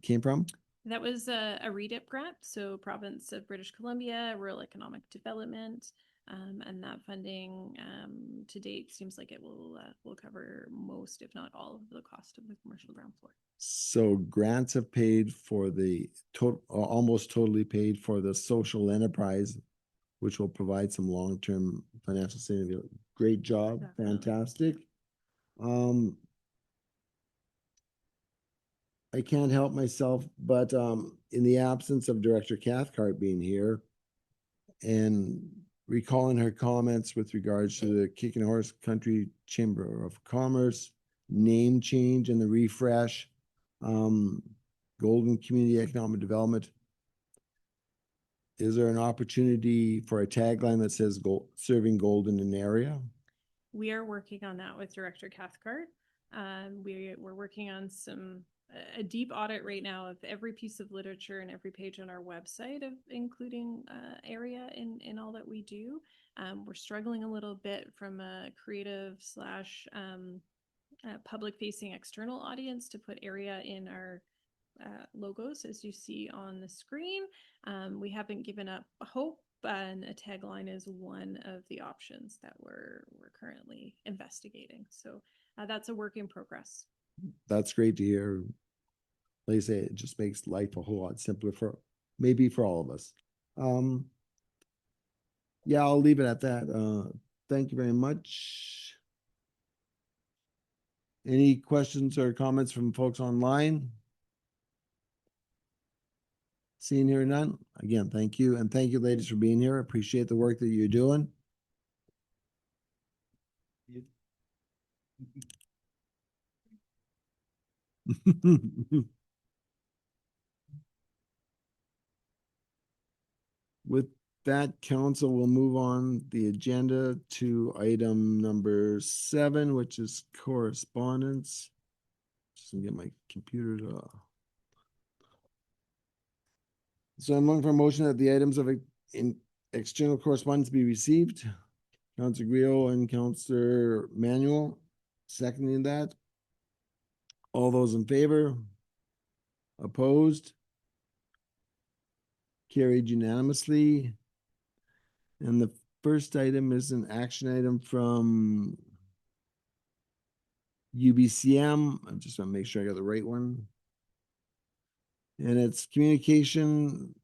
came from? That was a REDIP grant, so Province of British Columbia, Rural Economic Development, and that funding to date seems like it will cover most, if not all, of the cost of the commercial ground floor. So grants have paid for the total, almost totally paid for the social enterprise, which will provide some long-term financial sustainability. Great job, Definitely. fantastic. I can't help myself, but in the absence of Director Cathcart being here and recalling her comments with regards to the Kicking Horse Country Chamber of Commerce, name change and the refresh, Golden Community Economic Development. Is there an opportunity for a tagline that says serving Golden in area? We are working on that with Director Cathcart. We're working on a deep audit right now of every piece of literature and every page on our website of including area in all that we do. We're struggling a little bit from a creative / public facing external audience to put area in our logos, as you see on the screen. We haven't given up hope, and a tagline is one of the options that we're currently investigating. So that's a work in progress. That's great to hear. Like I say, it just makes life a whole lot simpler for maybe for all of us. Yeah, I'll leave it at that. Thank you very much. Any questions or comments from folks online? Seeing here none. Again, thank you. And thank you, ladies, for being here. Appreciate the work that you're doing. With that, council will move on the agenda to item number 7, which is correspondence. Just gonna get my computer to. So I'm looking for a motion that the items of in external correspondence be received. Councilor Griot and Councilor Manuel seconding that. All those in favor? Opposed? Carried unanimously. And the first item is an action item from UBCM. I just want to make sure I got the right one. And it's communication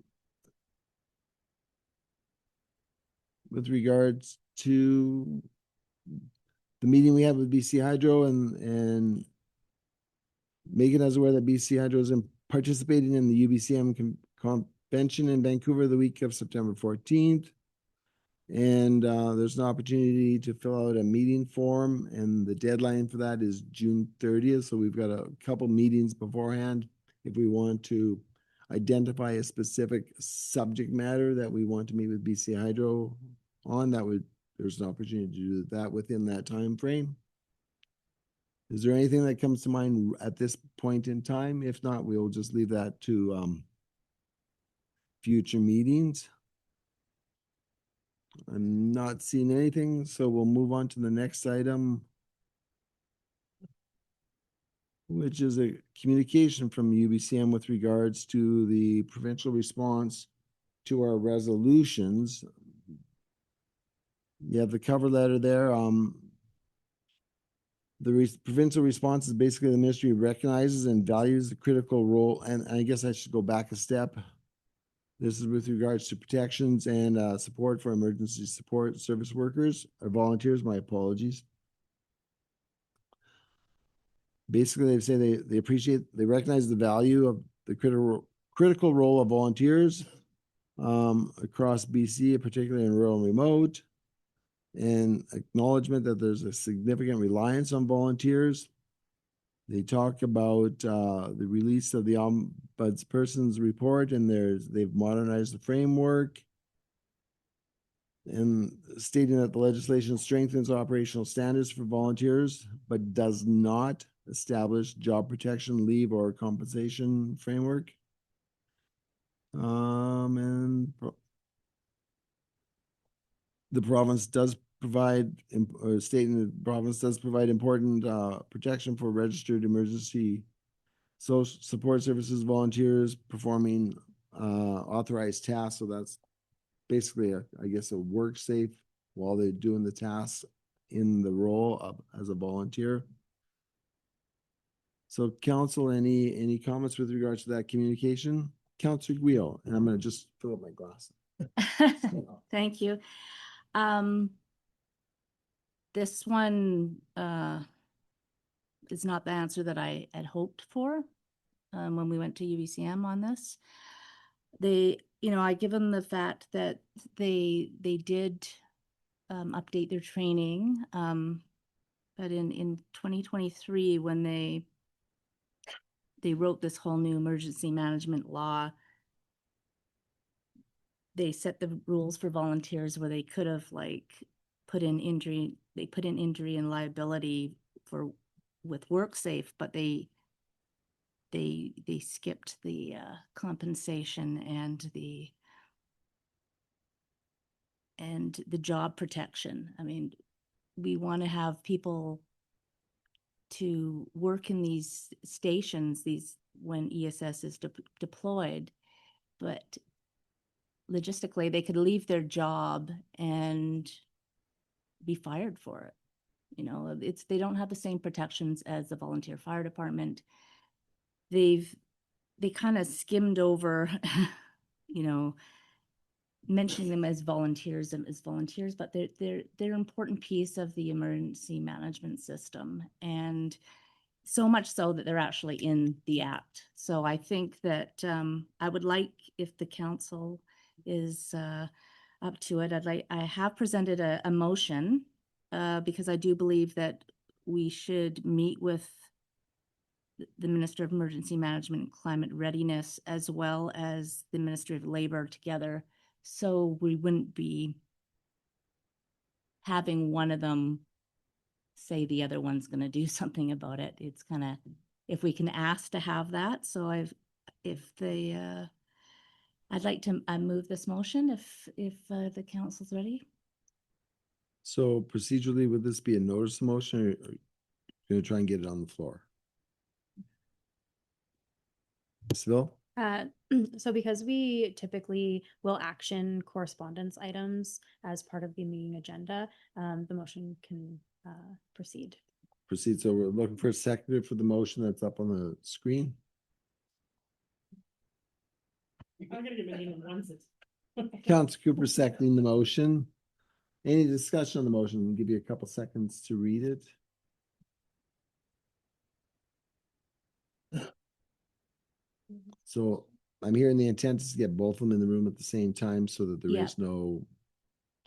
with regards to the meeting we had with BC Hydro and making us aware that BC Hydro is participating in the UBCM convention in Vancouver the week of September 14th. And there's an opportunity to fill out a meeting form, and the deadline for that is June 30th. So we've got a couple meetings beforehand. If we want to identify a specific subject matter that we want to meet with BC Hydro on, there's an opportunity to do that within that time frame. Is there anything that comes to mind at this point in time? If not, we'll just leave that to future meetings. I'm not seeing anything, so we'll move on to the next item, which is a communication from UBCM with regards to the provincial response to our resolutions. You have the cover letter there. The provincial response is basically the ministry recognizes and values the critical role, and I guess I should go back a step. This is with regards to protections and support for emergency support service workers or volunteers. My apologies. Basically, they say they recognize the value of the critical role of volunteers across BC, particularly in rural and remote, and acknowledgement that there's a significant reliance on volunteers. They talk about the release of the ombudsperson's report, and they've modernized the framework. And stating that the legislation strengthens operational standards for volunteers, but does not establish job protection, leave, or compensation framework. The province does provide, or stating the province does provide important protection for registered emergency social support services volunteers performing authorized tasks. So that's basically, I guess, a work safe while they're doing the tasks in the role of as a volunteer. So council, any comments with regards to that communication? Councilor Guio, and I'm gonna just fill up my glass. Thank you. This one is not the answer that I had hoped for when we went to UBCM on this. They, I give them the fact that they did update their training, but in 2023 when they wrote this whole new emergency management law, they set the rules for volunteers where they could have put in injury and liability with WorkSafe, but they skipped the compensation and the job protection. I mean, we want to have people to work in these stations when ESS is deployed, but logistically they could leave their job and be fired for it. They don't have the same protections as the volunteer fire department. They kind of skimmed over, mentioning them as volunteers, but they're an important piece of the emergency management system, and so much so that they're actually in the act. So I think that I would like, if the council is up to it, I have presented a motion because I do believe that we should meet with the Minister of Emergency Management and Climate Readiness, as well as the Ministry of Labor together, so we wouldn't be having one of them say the other one's going to do something about it. It's kind of, if we can ask to have that. So I'd like to move this motion if the council's ready. So procedurally, would this be a notice of motion, or are you gonna try and get it on the floor? Ms. Bill? So because we typically will action correspondence items as part of the meeting agenda, the motion can proceed. Proceed. So we're looking for a seconder for the motion that's up on the screen. I'm gonna get my name in once. Councilor Cooper seconding the motion. Any discussion on the motion? We'll give you a couple seconds to read it. So I'm hearing the intent is to get both of them in the room at the same time so that there Yeah. is no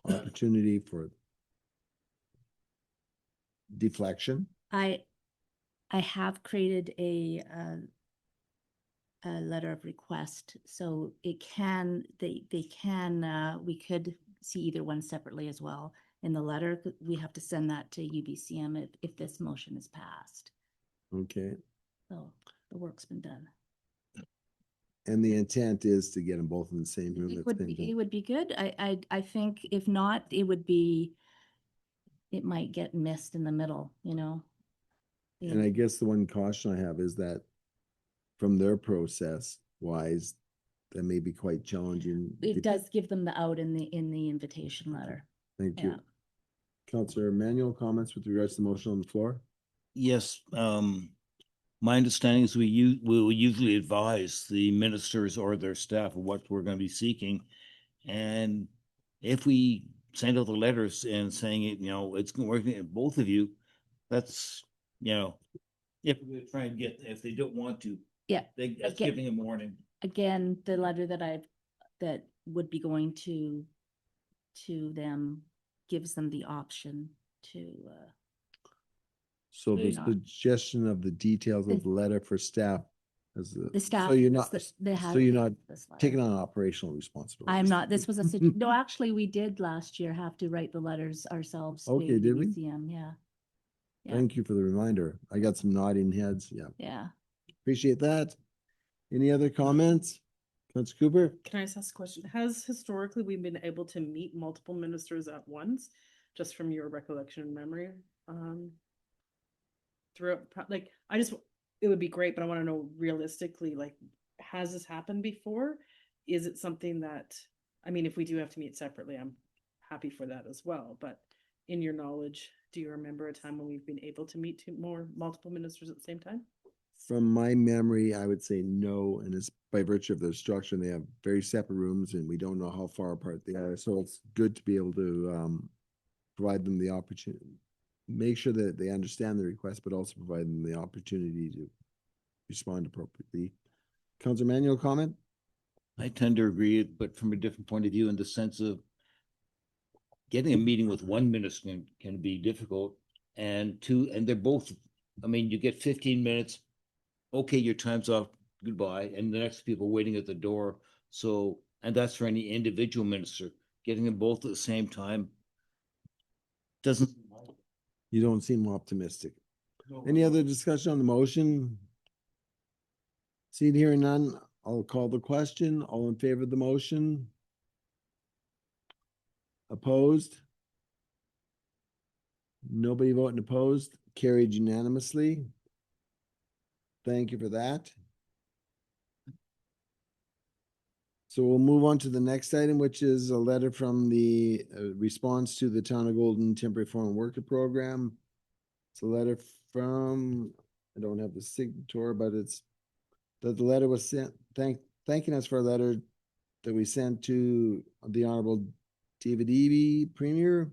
opportunity for deflection. I have created a letter of request, so we could see either one separately as well. In the letter, we have to send that to UBCM if this motion is passed. Okay. So the work's been done. And the intent is to get them both in the same room. It would be good. I think if not, it might get missed in the middle, And I guess the one caution I have is that from their process wise, that may be quite challenging. It does give them the out in the invitation letter. Thank you. Yeah. Councilor Emmanuel, comments with regards to the motion on the floor? Yes, my understanding is we will usually advise the ministers or their staff of what we're going to be seeking. And if we send out the letters and saying it, it's working at both of you, that's, if we try and if they don't want to, Yeah. that's giving a warning. Again, the letter that would be going to them gives them the option to So the Yeah. suggestion of the details of the letter for staff as The staff. So you're gets not, the so you're not this letter. taking on operational responsibility. I'm not, this was a, no, actually, we did last year have to write the letters ourselves. Okay, being the did we? museum, yeah. Yeah. Thank you for the reminder. I got some nodding heads. Yeah, Yeah. appreciate that. Any other comments? Councilor Cooper? Can I just ask a question? Has historically we been able to meet multiple ministers at once, just from your recollection and memory? Throughout, like, it would be great, but I want to know realistically, like, has this happened before? Is it something that, I mean, if we do have to meet separately, I'm happy for that as well, but in your knowledge, do you remember a time when we've been able to meet multiple ministers at the same time? From my memory, I would say no, and it's by virtue of their structure. They have very separate rooms, and we don't know how far apart they are. So it's good to be able to provide them the opportunity, make sure that they understand the request, but also provide them the opportunity to respond appropriately. Councilor Manuel, comment? I tend to agree, but from a different point of view, in the sense of getting a meeting with one minister can be difficult, and they're both, I mean, you get 15 minutes, okay, your time's up, goodbye, and the next people waiting at the door. So, and that's for any individual minister. Getting them both at the same time doesn't. You don't seem optimistic. Any other discussion on the motion? Seeing here none, I'll call the question. All in favor of the motion? Opposed? Nobody voting opposed? Carried unanimously. Thank you for that. So we'll move on to the next item, which is a letter from the response to the Town of Golden Temporary Foreign Worker Program. It's a letter from, I don't have the signature, but it's that the letter was sent, thanking us for a letter that we sent to the Honorable David Eby, Premier.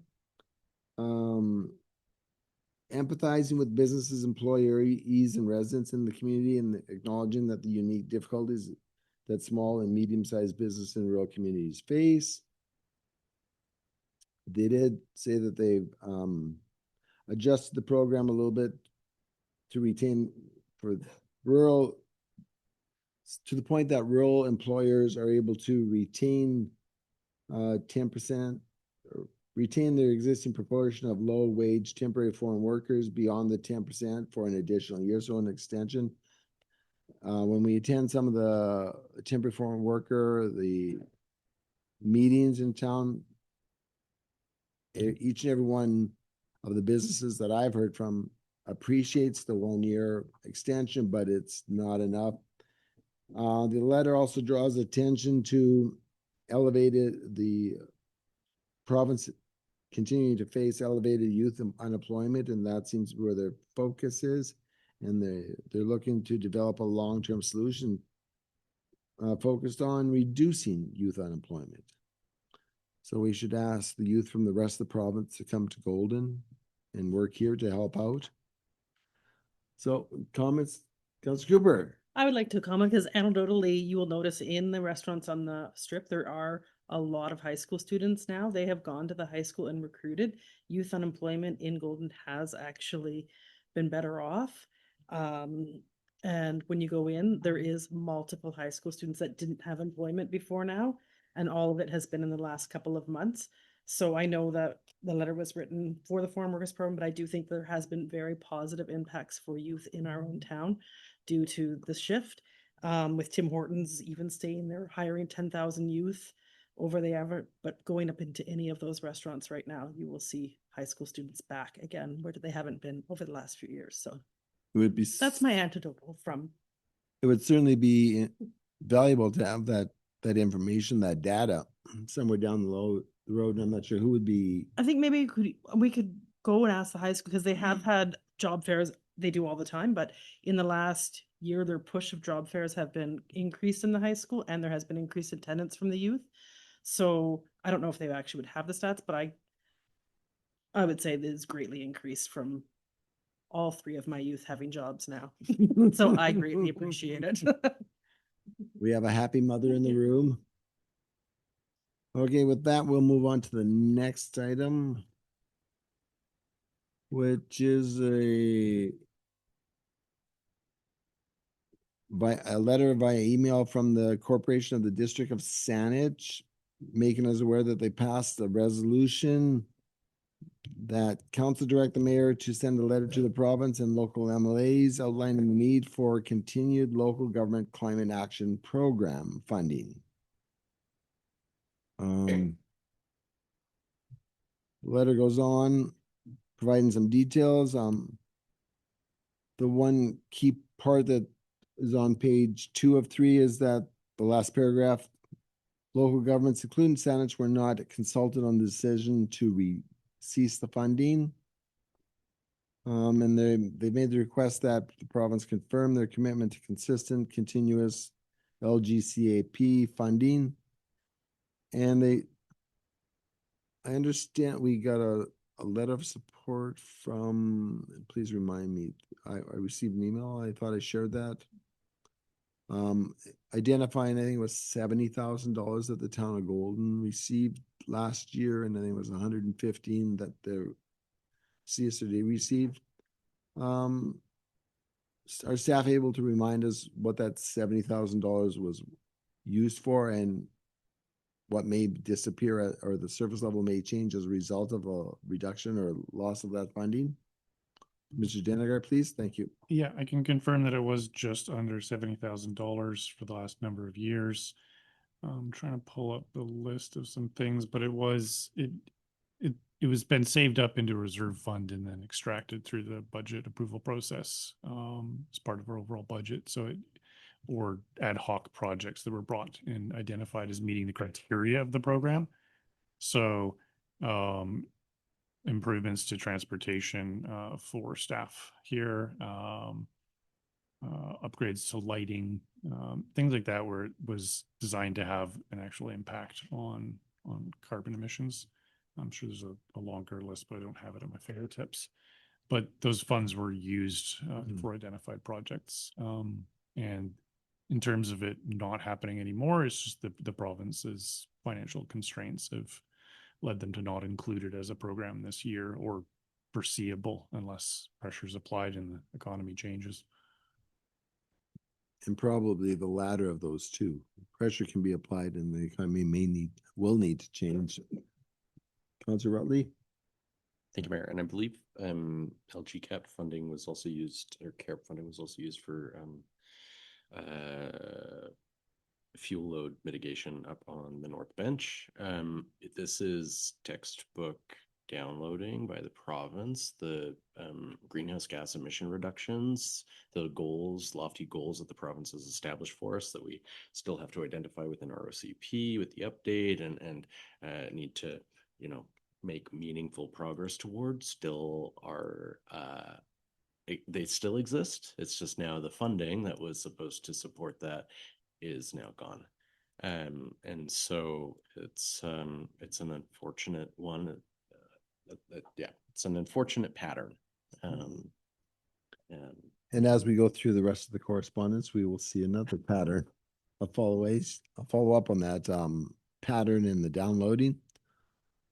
Empathizing with businesses, employees, and residents in the community, and acknowledging that the unique difficulties that small and medium-sized business in rural communities face. They did say that they've adjusted the program a little bit to retain for rural, to the point that rural employers are able to retain 10%, retain their existing proportion of low-wage temporary foreign workers beyond the 10% for an additional year, so an extension. When we attend some of the temporary foreign worker, the meetings in town, each and every one of the businesses that I've heard from appreciates the 1 year extension, but it's not enough. The letter also draws attention to the province continuing to face elevated youth unemployment, and that seems where their focus is. And they're looking to develop a long-term solution focused on reducing youth unemployment. So we should ask the youth from the rest of the province to come to Golden and work here to help out. So comments, Councilor Cooper? I would like to comment because anecdotally, you will notice in the restaurants on the strip, there are a lot of high school students now. They have gone to the high school and recruited. Youth unemployment in Golden has actually been better off. And when you go in, there is multiple high school students that didn't have employment before now, and all of it has been in the last couple of months. So I know that the letter was written for the foreign workers program, but I do think there has been very positive impacts for youth in our own town due to the shift. With Tim Hortons even staying there, hiring 10,000 youth over the average, but going up into any of those restaurants right now, you will see high school students back again, where they haven't been over the last few years. So It would be, that's my antidote from. it would certainly be valuable to have that information, that data somewhere down the road. And I'm not sure who would be. I think maybe we could go and ask the high school because they have had job fairs. They do all the time, but in the last year, their push of job fairs have been increased in the high school, and there has been increased attendance from the youth. So I don't know if they actually would have the stats, but I would say this is greatly increased from all three of my youth having jobs now. So I greatly appreciate it. We have a happy mother in the room. Okay, with that, we'll move on to the next item, which is by a letter via email from the Corporation of the District of Saanich, making us aware that they passed a resolution that council direct the mayor to send a letter to the province and local MLAs outlining the need for continued local government climate action program funding. The letter goes on, providing some details. The one key part that is on page 2 of 3 is that the last paragraph, local governments, including Saanich, were not consulted on the decision to cease the funding. And they made the request that the province confirm their commitment to consistent, continuous LGCAP funding. And I understand we got a letter of support from, please remind me, I received an email, I thought I shared that. Identifying, I think it was $70,000 that the town of Golden received last year, and I think it was 115 that the CSRD received. Are staff able to remind us what that $70,000 was used for and what may disappear or the service level may change as a result of a reduction or loss of that funding? Mr. Deniger, please. Thank you. Yeah, I can confirm that it was just under $70,000 for the last number of years. I'm trying to pull up the list of some things, but it was been saved up into a reserve fund and then extracted through the budget approval process as part of our overall budget. So or ad hoc projects that were brought and identified as meeting the criteria of the program. So improvements to transportation for staff here, upgrades to lighting, things like that, where it was designed to have an actual impact on carbon emissions. I'm sure there's a longer list, but I don't have it at my fingertips. But those funds were used for identified projects. And in terms of it not happening anymore, it's just the province's financial constraints have led them to not include it as a program this year or foreseeable unless pressures applied and the economy changes. And probably the latter of those two. Pressure can be applied and the economy will need to change. Councilor Rutley? Thank you, Mayor. And I believe LGCAP funding was also used, or CARE funding was also used for fuel load mitigation up on the North Bench. This is textbook downloading by the province, the greenhouse gas emission reductions, the goals, lofty goals that the province has established for us that we still have to identify within our OCP with the update and need to, make meaningful progress towards still are they still exist. It's just now the funding that was supposed to support that is now gone. And so it's an unfortunate one. It's an unfortunate pattern. And as we go through the rest of the correspondence, we will see another pattern, a follow up on that pattern in the downloading.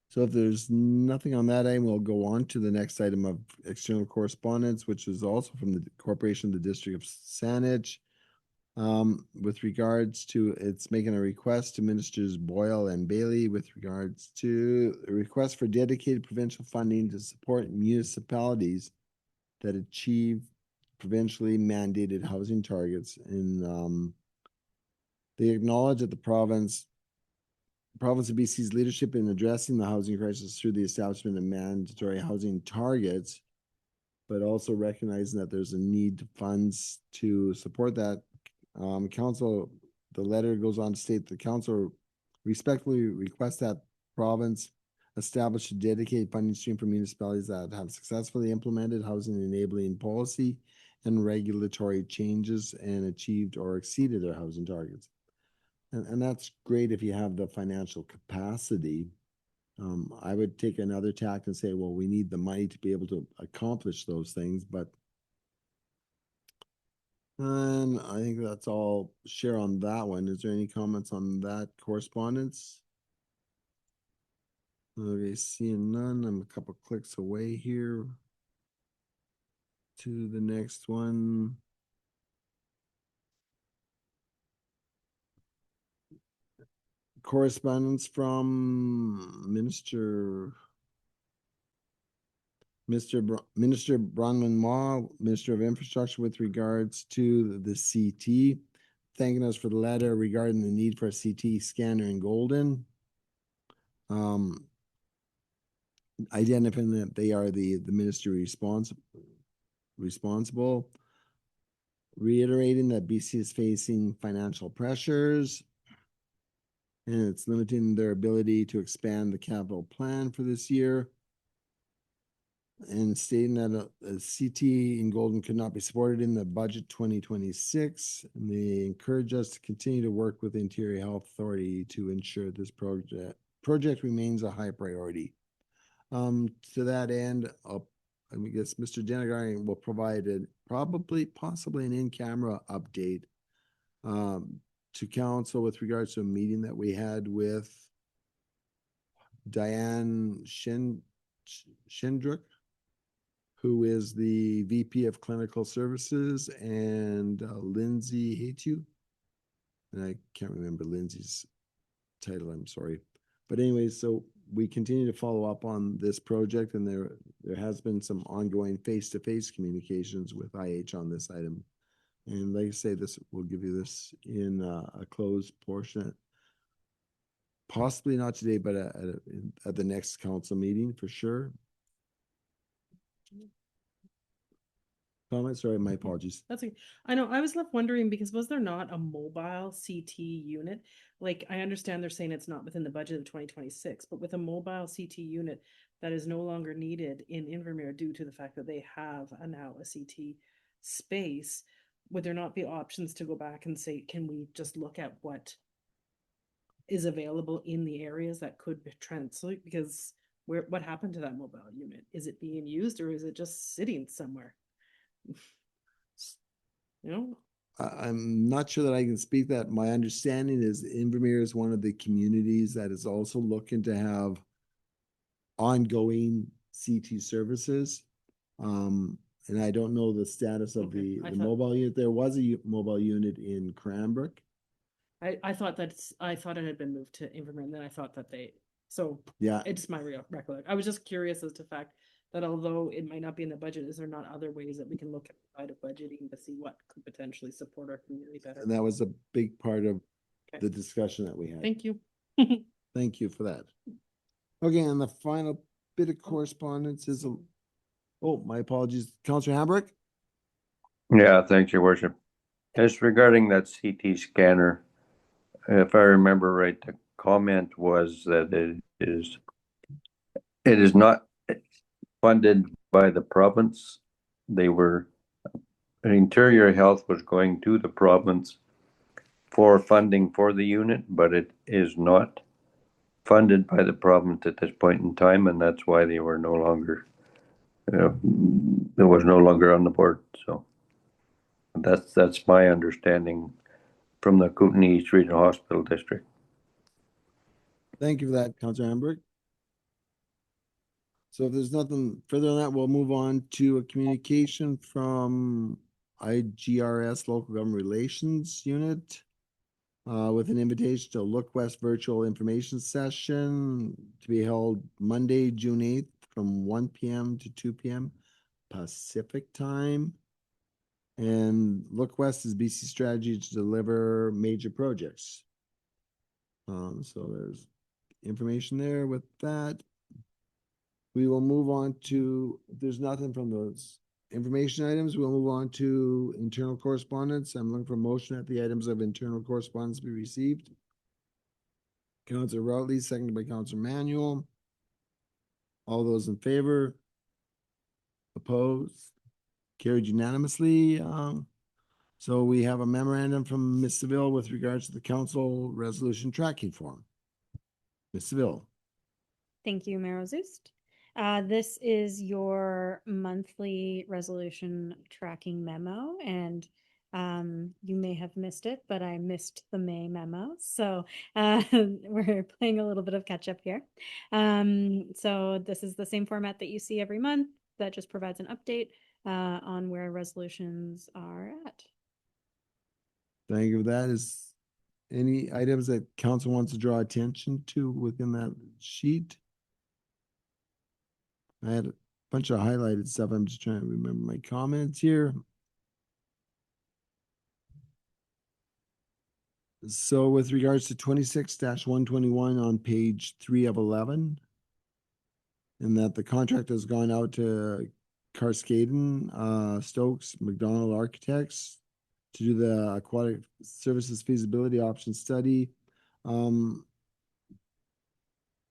So if there's nothing on that item, we'll go on to the next item of external correspondence, which is also from the Corporation of the District of Saanich. With regards to, it's making a request to Ministers Boyle and Bailey with regards to a request for dedicated provincial funding to support municipalities that achieve provincially mandated housing targets. And they acknowledge that the province of BC's leadership in addressing the housing crisis through the establishment of mandatory housing targets, but also recognizing that there's a need to funds to support that. Council, the letter goes on to state the council respectfully requests that province establish a dedicated funding stream for municipalities that have successfully implemented housing enabling policy and regulatory changes and achieved or exceeded their housing targets. And that's great if you have the financial capacity. I would take another tack and say, well, we need the money to be able to accomplish those things, but and I think that's all share on that one. Is there any comments on that correspondence? Okay, seeing none, I'm a couple clicks away here to the next one. correspondence from Minister Bronwyn Ma, Minister of Infrastructure, with regards to the CT, thanking us for the letter regarding the need for a CT scanner in Golden. Identifying that they are the ministry responsible, reiterating that BC is facing financial pressures and it's limiting their ability to expand the capital plan for this year, and stating that a CT in Golden could not be supported in the budget 2026. And they encourage us to continue to work with the Interior Health Authority to ensure this project remains a high priority. To that end, I guess Mr. Denegari will provide possibly an in-camera update to council with regards to a meeting that we had with Diane Schindrick, who is the VP of Clinical Services, and Lindsay Hatew. And I can't remember Lindsay's title, I'm sorry. But anyway, so we continue to follow up on this project, and there has been some ongoing face-to-face communications with IH on this item. And like I say, we'll give you this in a closed portion, possibly not today, but at the next council meeting for sure. Comments? Sorry, my apologies. That's okay. I know, I was left wondering, because was there not a mobile CT unit? Like, I understand they're saying it's not within the budget of 2026, but with a mobile CT unit that is no longer needed in Invermere due to the fact that they have now a CT space, would there not be options to go back and say, can we just look at what is available in the areas that could be translate? Because what happened to that mobile unit? Is it being used, or is it just sitting somewhere? You know, I'm not sure that I can speak that. My understanding is Invermere is one of the communities that is also looking to have ongoing CT services. And I don't know the status of Okay, the mobile unit. There was a mobile unit in Cranbrook. I thought it had been moved to Invermere, and then I thought that Yeah, it's my real recollection. I was just curious as to the fact that although it might not be in the budget, is there not other ways that we can look at budgeting to see what could potentially support our community better? and that was a big part of Okay. the discussion that we had. Thank you. Thank you for that. Okay, and the final bit of correspondence is my apologies, Councillor Hambrick. Yeah, thanks, Your Worship. As regarding that CT scanner, if I remember right, the comment was that it is not funded by the province. Interior Health was going to the province for funding for the unit, but it is not funded by the province at this point in time, and that's why they were no longer, it was no longer on the board. So that's my understanding from the Kootenai East Regional Hospital District. Thank you for that, Councillor Hambrick. So if there's nothing further on that, we'll move on to a communication from IGRS Local Government Relations Unit with an invitation to Look West virtual information session to be held Monday, June 8th from 1 p.m. to 2 p.m. Pacific time. And Look West is BC strategy to deliver major projects. So there's information there with that. We will move on to, if there's nothing from those information items, we'll move on to internal correspondence. I'm looking for motion that the items of internal correspondence be received. Councillor Routley, seconded by Councillor Manuel. All those in favor? Opposed? Carried unanimously. So we have a memorandum from Ms. Seville with regards to the council resolution tracking form. Ms. Seville. Thank you, Mayor Ozust. This is your monthly resolution tracking memo, and you may have missed it, but I missed the May memo. So we're playing a little bit of catch up here. So this is the same format that you see every month that just provides an update on where resolutions are at. Thank you for that. Any items that council wants to draw attention to within that sheet? I had a bunch of highlighted stuff. I'm just trying to remember my comments here. So with regards to 26-121 on page 3 of 11, and that the contract has gone out to Cascaden, Stokes, McDonald Architects to do the aquatic services feasibility option study. My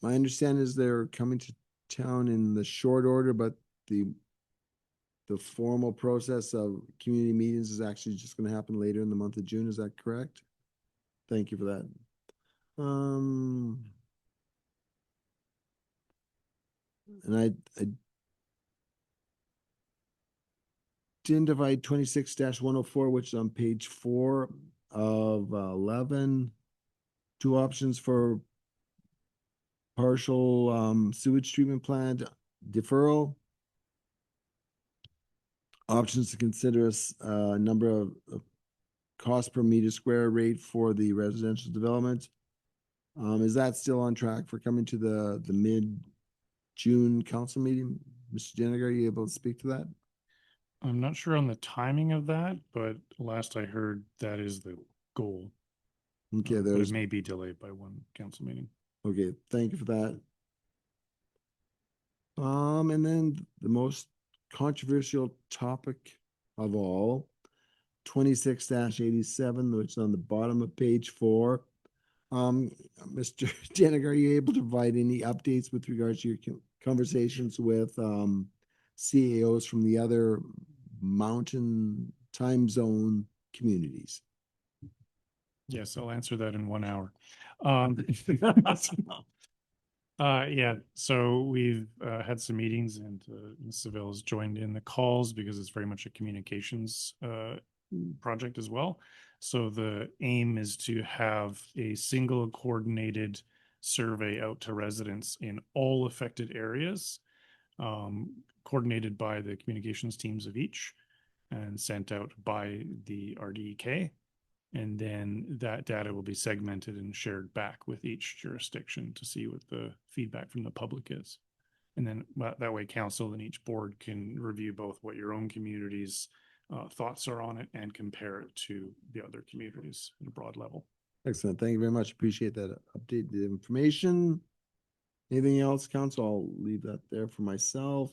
understanding is they're coming to town in the short order, but the formal process of community meetings is actually just going to happen later in the month of June. Is that correct? Thank you for that. And I didn't divide 26-104, which is on page 4 of 11. Two options for partial sewage treatment plant deferral. Options to consider a number of cost per meter square rate for the residential development. Is that still on track for coming to the mid-June council meeting? Mr. Jeniger, are you able to speak to that? I'm not sure on the timing of that, but last I heard, that is the goal. Okay, But there's it may be delayed by one council meeting. okay. Thank you for that. And then the most controversial topic of all, 26-87, which is on the bottom of page 4. Mr. Jeniger, are you able to provide any updates with regards to your conversations with CAOs from the other mountain time zone communities? Yes, I'll answer that in 1 hour. Yeah, so we've had some meetings, and Ms. Seville has joined in the calls because it's very much a communications project as well. So the aim is to have a single coordinated survey out to residents in all affected areas, coordinated by the communications teams of each and sent out by the RDEK. And then that data will be segmented and shared back with each jurisdiction to see what the feedback from the public is. And then that way council and each board can review both what your own community's thoughts are on it and compare it to the other communities in a broad level. Excellent. Thank you very much. Appreciate that updated information. Anything else, council? I'll leave that there for myself.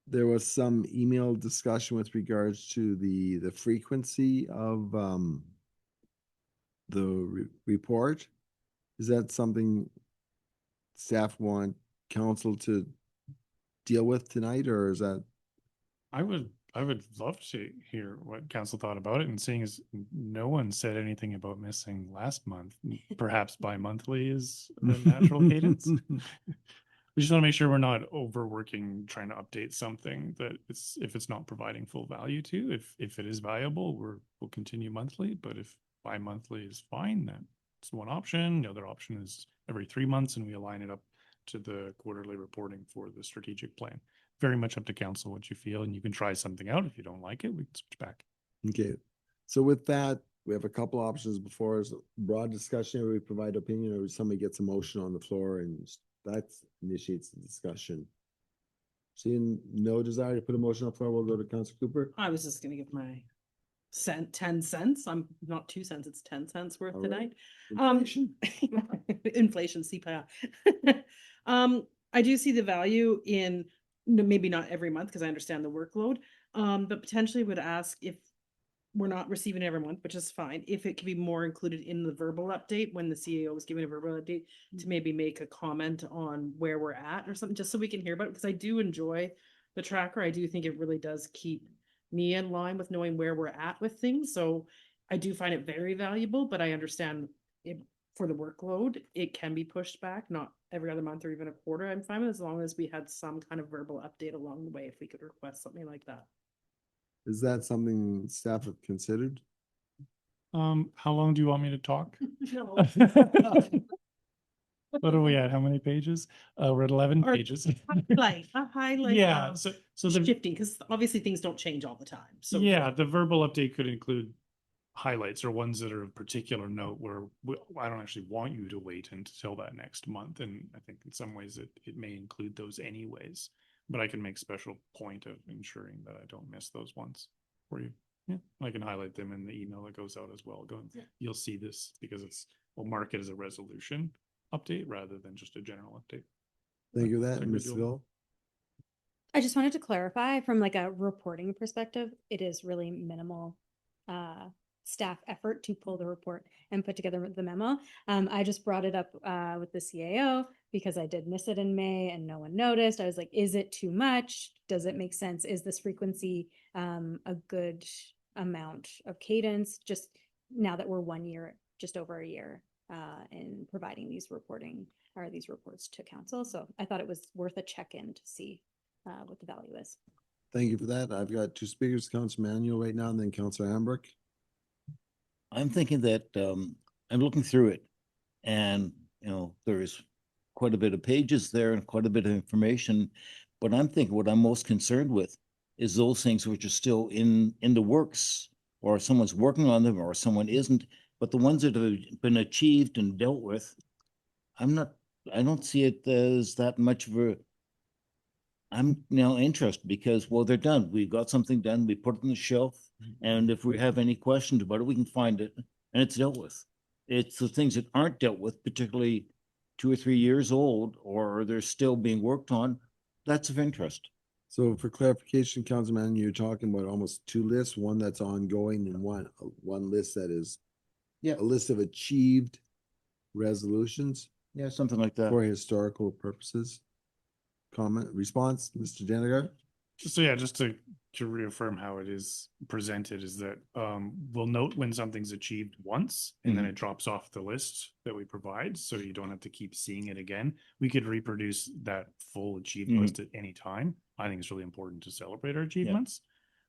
There was some email discussion with regards to the frequency of the report. Is that something staff want council to deal with tonight, or is that? I would love to hear what council thought about it, and seeing as no one said anything about missing last month, perhaps bi-monthly is the natural cadence. We just want to make sure we're not overworking trying to update something that if it's not providing full value to. If it is valuable, we'll continue monthly, but if bi-monthly is fine, then it's one option. The other option is every 3 months, and we align it up to the quarterly reporting for the strategic plan. Very much up to council what you feel, and you can try something out. If you don't like it, we can switch back. Okay, so with that, we have a couple options before us. Broad discussion, where we provide opinion, or somebody gets a motion on the floor and that initiates the discussion. Seeing no desire to put a motion on the floor, we'll go to Councilor Cooper. I was just gonna give my 10 cents. I'm not 2 cents, it's 10 cents worth All right. tonight. Inflation. Inflation, CPI. I do see the value in maybe not every month because I understand the workload, but potentially would ask if we're not receiving it every month, which is fine. If it could be more included in the verbal update when the CEO is giving a verbal update to maybe make a comment on where we're at or something, just so we can hear about it. Because I do enjoy the tracker. I do think it really does keep me in line with knowing where we're at with things. So I do find it very valuable, but I understand it for the workload, it can be pushed back, not every other month or even a quarter. I'm fine with as long as we had some kind of verbal update along the way, if we could request something like that. Is that something staff have considered? How long do you want me to talk? No. What are we at? How many pages? We're at 11 Or pages. a highlight. Yeah, of so the shifting, because obviously things don't change all the time. So yeah, the verbal update could include highlights or ones that are of particular note where I don't actually want you to wait until that next month. And I think in some ways it may include those anyways, but I can make special point of ensuring that I don't miss those ones for you. Yeah, I can highlight them in the email that goes out as well. You'll see this because we'll mark it as a resolution update rather than just a general update. Thank you for that, Like we Ms. do. Ville. I just wanted to clarify from like a reporting perspective, it is really minimal staff effort to pull the report and put together the memo. I just brought it up with the CAO because I did miss it in May and no one noticed. I was like, is it too much? Does it make sense? Is this frequency a good amount of cadence? Just now that we're 1 year, just over a year in providing these reports to council. So I thought it was worth a check-in to see what the value is. Thank you for that. I've got two speakers, Councilor Manuel right now, and then Councilor Hambrick. I'm thinking that I'm looking through it, and there's quite a bit of pages there and quite a bit of information. But I'm thinking what I'm most concerned with is those things which are still in the works, or someone's working on them, or someone isn't. But the ones that have been achieved and dealt with, I don't see it as that much of a. I'm now interested because, well, they're done. We got something done. We put it on the shelf. And if we have any questions about it, we can find it and it's dealt with. It's the things that aren't dealt with, particularly 2 or 3 years old, or they're still being worked on. That's of interest. So for clarification, Councilman, you're talking about almost two lists, one that's ongoing and one list that is a list of achieved resolutions Yeah, something like that. for historical purposes. Comment, response, Mr. Jeniger? So yeah, just to reaffirm how it is presented is that we'll note when something's achieved once and then it drops off the list that we provide, so you don't have to keep seeing it again. We could reproduce that full achieved list at any time. I think it's really important to celebrate our achievements.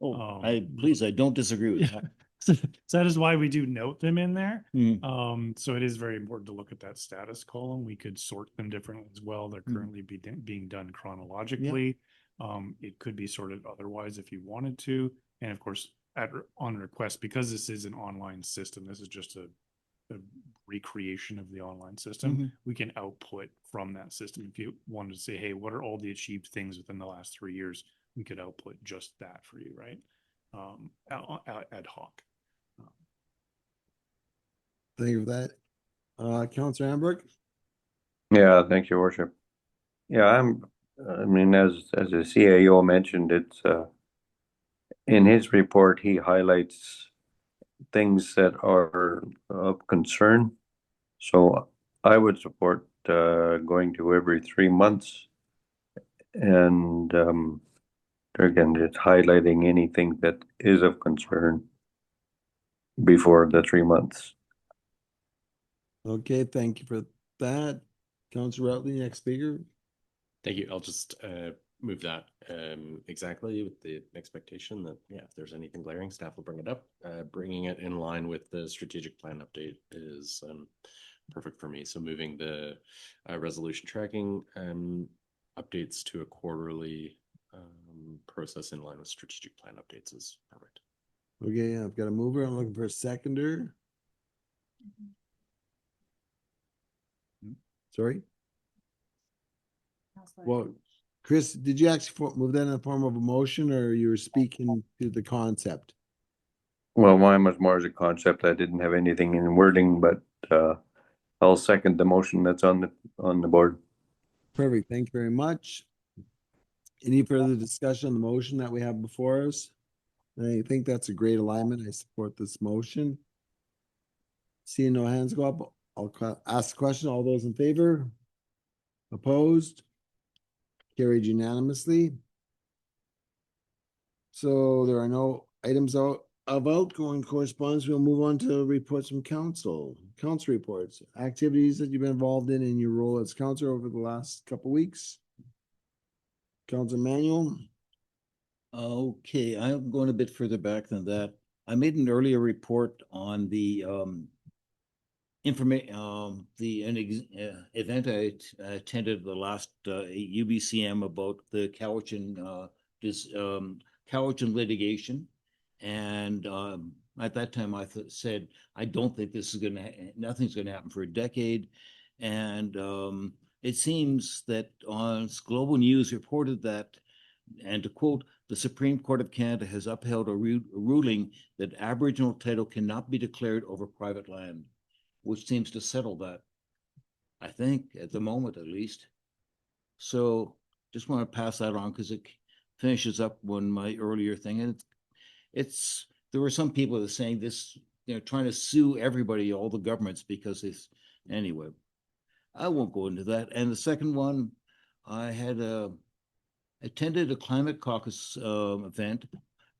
Oh, I don't disagree with that. So that is why we do note them in there. Mm. So it is very important to look at that status column. We could sort them differently as well. They're currently being done chronologically. It could be sorted otherwise if you wanted to. And of course, on request, because this is an online system, this is just a recreation of the online system. We can output from that system. If you wanted to say, hey, what are all the achieved things within the last 3 years? We could output just that for you, right? Ad hoc. Thank you for that. Councilor Hambrick? Yeah, thank you, Worship. Yeah, I mean, as the CAO mentioned, it's in his report, he highlights things that are of concern. So I would support going to every 3 months, and again, it's highlighting anything that is of concern before the 3 months. Okay, thank you for that. Councilor Routley, next speaker. Thank you. I'll just move that exactly with the expectation that, yeah, if there's anything glaring, staff will bring it up. Bringing it in line with the strategic plan update is perfect for me. So moving the resolution tracking updates to a quarterly process in line with strategic plan updates is perfect. Okay, I've got a mover. I'm looking for a seconder. Sorry? Well, Chris, did you actually move that in the form of a motion, or you were speaking to the concept? Well, mine was more as a concept. I didn't have anything in wording, but I'll second the motion that's on the board. Perfect. Thank you very much. Any further discussion on the motion that we have before us? I think that's a great alignment. I support this motion. Seeing no hands go up, I'll ask the question. All those in favor? Opposed? Carried unanimously. So there are no items of outgoing correspondence. We'll move on to reports from council. Council reports, activities that you've been involved in your role as council over the last couple of weeks. Council Manuel. Okay, I'm going a bit further back than that. I made an earlier report on the event attended the last UBCM about the Cowichan Cowichan litigation, and at that time I said I don't think this is nothing's going to happen for a decade, and it seems that on Global News reported that, and to quote, the Supreme Court of Canada has upheld a ruling that Aboriginal title cannot be declared over private land, which seems to settle that, I think, at the moment at least. So just want to pass that on because it finishes up on my earlier thing. And it's there were some people that are saying this, trying to sue everybody, all the governments, because it's anyway. I won't go into that. And the second one, I had attended a climate caucus event,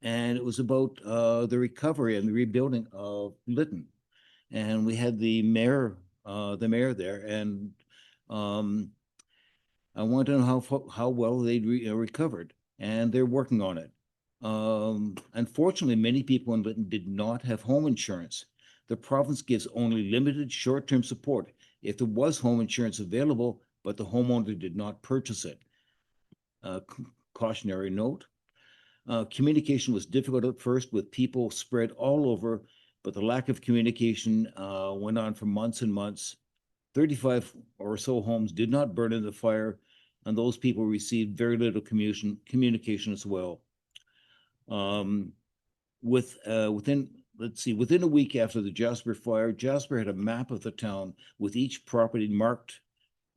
and it was about the recovery and the rebuilding of Lytton. And we had the mayor there, and I wanted to know how well they'd recovered, and they're working on it. Unfortunately, many people in Lytton did not have home insurance. The province gives only limited short-term support if there was home insurance available, but the homeowner did not purchase it. Cautionary note. Communication was difficult at first with people spread all over, but the lack of communication went on for months and months. 35 or so homes did not burn in the fire, and those people received very little communication as well. Within a week after the Jasper fire, Jasper had a map of the town with each property marked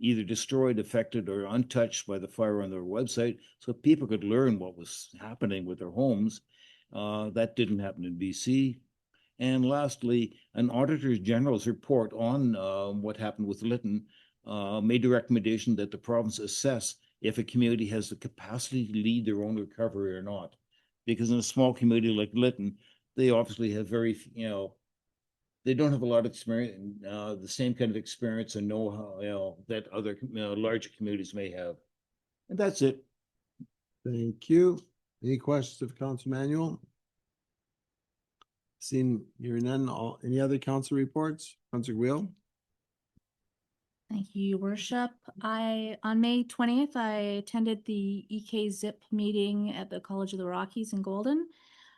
either destroyed, affected, or untouched by the fire on their website, so people could learn what was happening with their homes. That didn't happen in BC. And lastly, an Auditor General's report on what happened with Lytton made a recommendation that the province assess if a community has the capacity to lead their own recovery or not. Because in a small community like Lytton, they obviously have they don't have a lot of experience, the same kind of experience and know-how, that other larger communities may have. And that's it. Thank you. Any questions of Council Manuel? Seeing hearing none, any other council reports? Councilor Wheel? Thank you, Your Worship. On May 20th, I attended the EK Zip meeting at the College of the Rockies in Golden.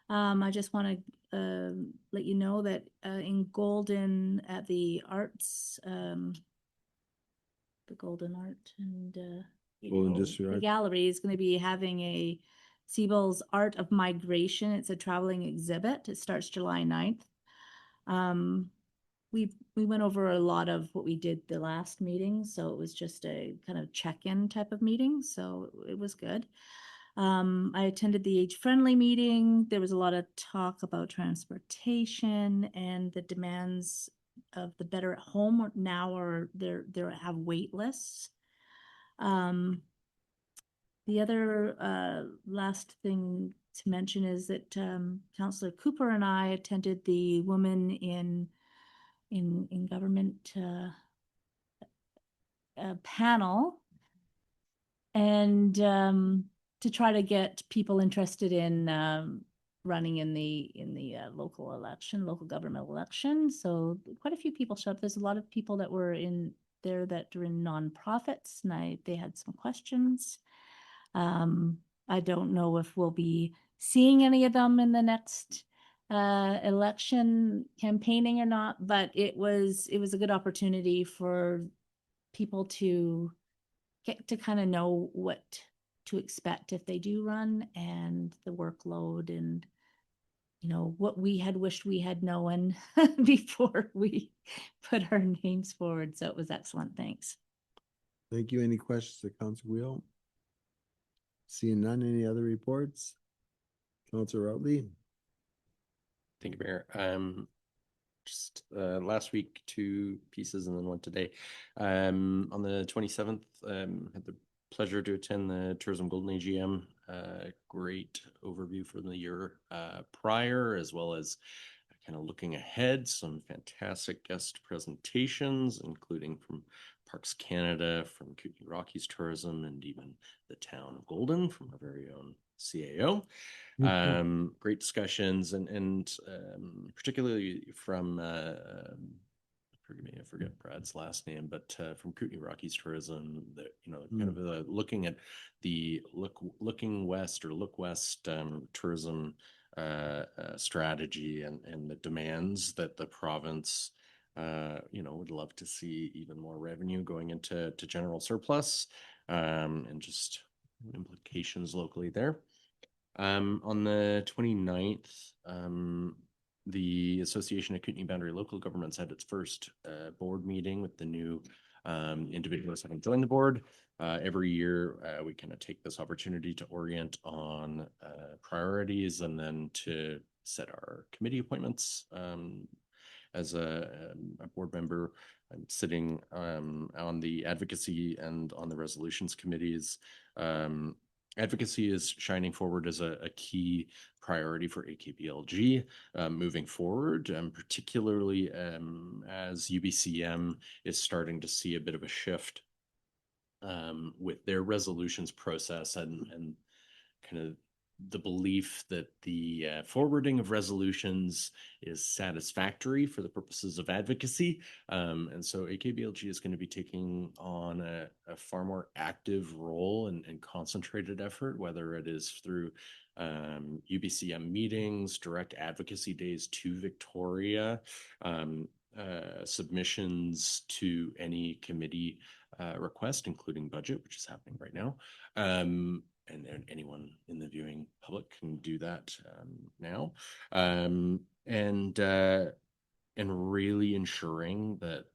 I just want to let you know that in Golden at the arts, the Golden Art and the gallery is going to be having a Siebel's Art of Migration. It's a traveling exhibit. It starts July 9th. We went over a lot of what we did the last meeting, so it was just a kind of check-in type of meeting, so it was good. I attended the age-friendly meeting. There was a lot of talk about transportation and the demands of the Better at Home now they have wait lists. The other last thing to mention is that Councillor Cooper and I attended the Women in Government panel, and to try to get people interested in running in the local government election. So quite a few people showed up. There's a lot of people that were in there that are in nonprofits, and they had some questions. I don't know if we'll be seeing any of them in the next election campaigning or not, but it was a good opportunity for people to get to kind of know what to expect if they do run, and the workload, and what we had wished we had known before we put our names forward. So it was excellent. Thanks. Thank you. Any questions of Councilor Wheel? Seeing none, any other reports? Councilor Routley? Thank you, Mayor. Just last week, 2 pieces and then one today. On the 27th, had the pleasure to attend the Tourism Golden AGM. Great overview from the year prior, as well as kind of looking ahead. Some fantastic guest presentations, including from Parks Canada, from Kootenay Rockies Tourism, and even the town of Golden from our very own CAO. Great discussions, and particularly from forgive me, I forget Brad's last name, but from Kootenai Rockies Tourism, that kind of looking at the looking west or look west tourism strategy and the demands that the province would love to see even more revenue going into general surplus, and just implications locally there. On the 29th, the Association of Kootenai Boundary Local Governments had its first board meeting with the new individuals having joined the board. Every year, we kind of take this opportunity to orient on priorities and then to set our committee appointments. As a board member, I'm sitting on the advocacy and on the resolutions committees. Advocacy is shining forward as a key priority for AKBLG moving forward, particularly as UBCM is starting to see a bit of a shift with their resolutions process and kind of the belief that the forwarding of resolutions is satisfactory for the purposes of advocacy. And so AKBLG is going to be taking on a far more active role and concentrated effort, whether it is through UBCM meetings, direct advocacy days to Victoria, submissions to any committee request, including budget, which is happening right now. And anyone in the viewing public can do that now, and really ensuring that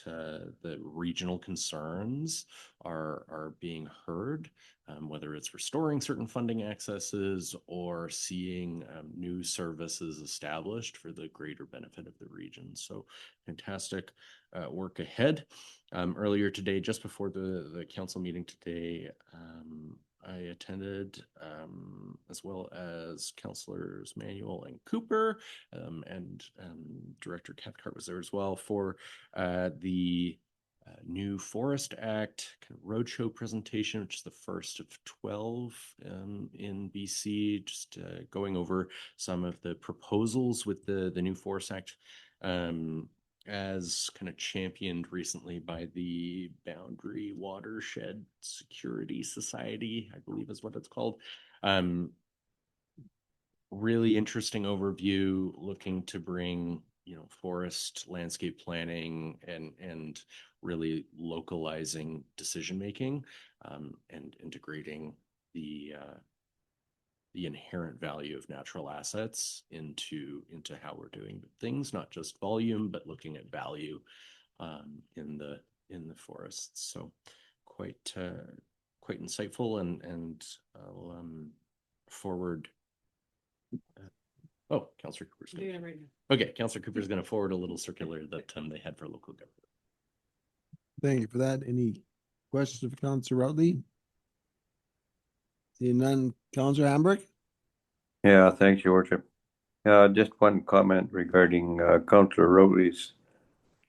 the regional concerns are being heard, whether it's restoring certain funding accesses or seeing new services established for the greater benefit of the region. So fantastic work ahead. Earlier today, just before the council meeting today, I attended, as well as Councillors Manuel and Cooper, and Director Cathcart was there as well for the new Forest Act roadshow presentation, which is the first of 12 in BC, just going over some of the proposals with the new Forest Act, as kind of championed recently by the Boundary Watershed Security Society, I believe is what it's called. Really interesting overview, looking to bring, forest landscape planning and really localizing decision making, and integrating the inherent value of natural assets into how we're doing things, not just volume, but looking at value in the forests. So quite insightful, and I'll forward. Oh, Councillor Cooper's doing it right now. Okay, Councillor Cooper's going to forward a little circular that they had for local government. Thank you for that. Any questions for Councillor Routley? Seeing none, Councillor Hambrick? Yeah, thanks, Your Worship. Just one comment regarding Councillor Rowley's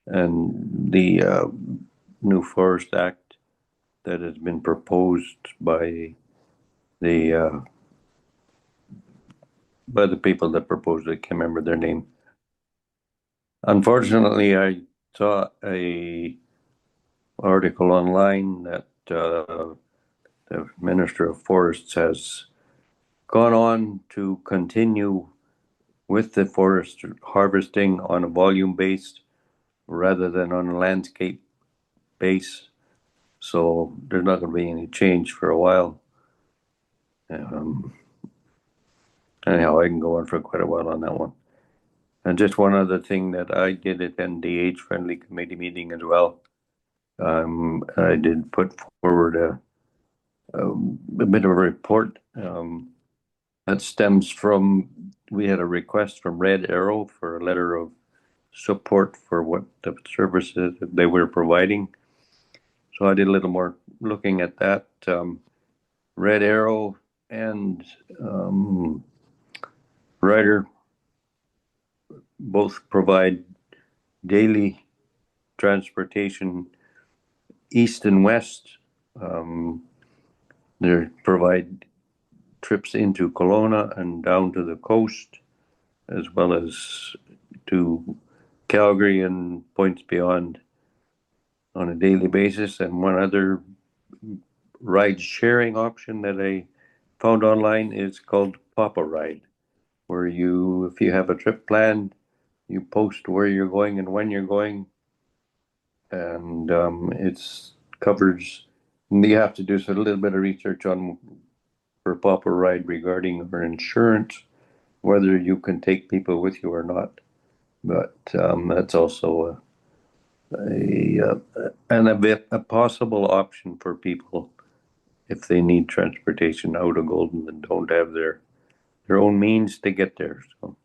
and the new Forest Act that has been proposed by the people that proposed it. I can't remember their name. Unfortunately, I saw a article online that the Minister of Forests has gone on to continue with the forest harvesting on a volume base rather than on a landscape base. So there's not going to be any change for a while. Anyhow, I can go on for quite a while on that one. And just one other thing, that I did attend the age-friendly committee meeting as well. I did put forward a bit of a report that stems from, we had a request from Red Arrow for a letter of support for what the services that they were providing. So I did a little more looking at that. Red Arrow and Ryder both provide daily transportation east and west. They provide trips into Kelowna and down to the coast, as well as to Calgary and points beyond on a daily basis. And one other ride sharing option that I found online is called Papa Ride, where you, if you have a trip planned, you post where you're going and when you're going, and it's covers. You have to do a little bit of research on for Papa Ride regarding our insurance, whether you can take people with you or not. But that's also a possible option for people if they need transportation out of Golden and don't have their own means to get there. So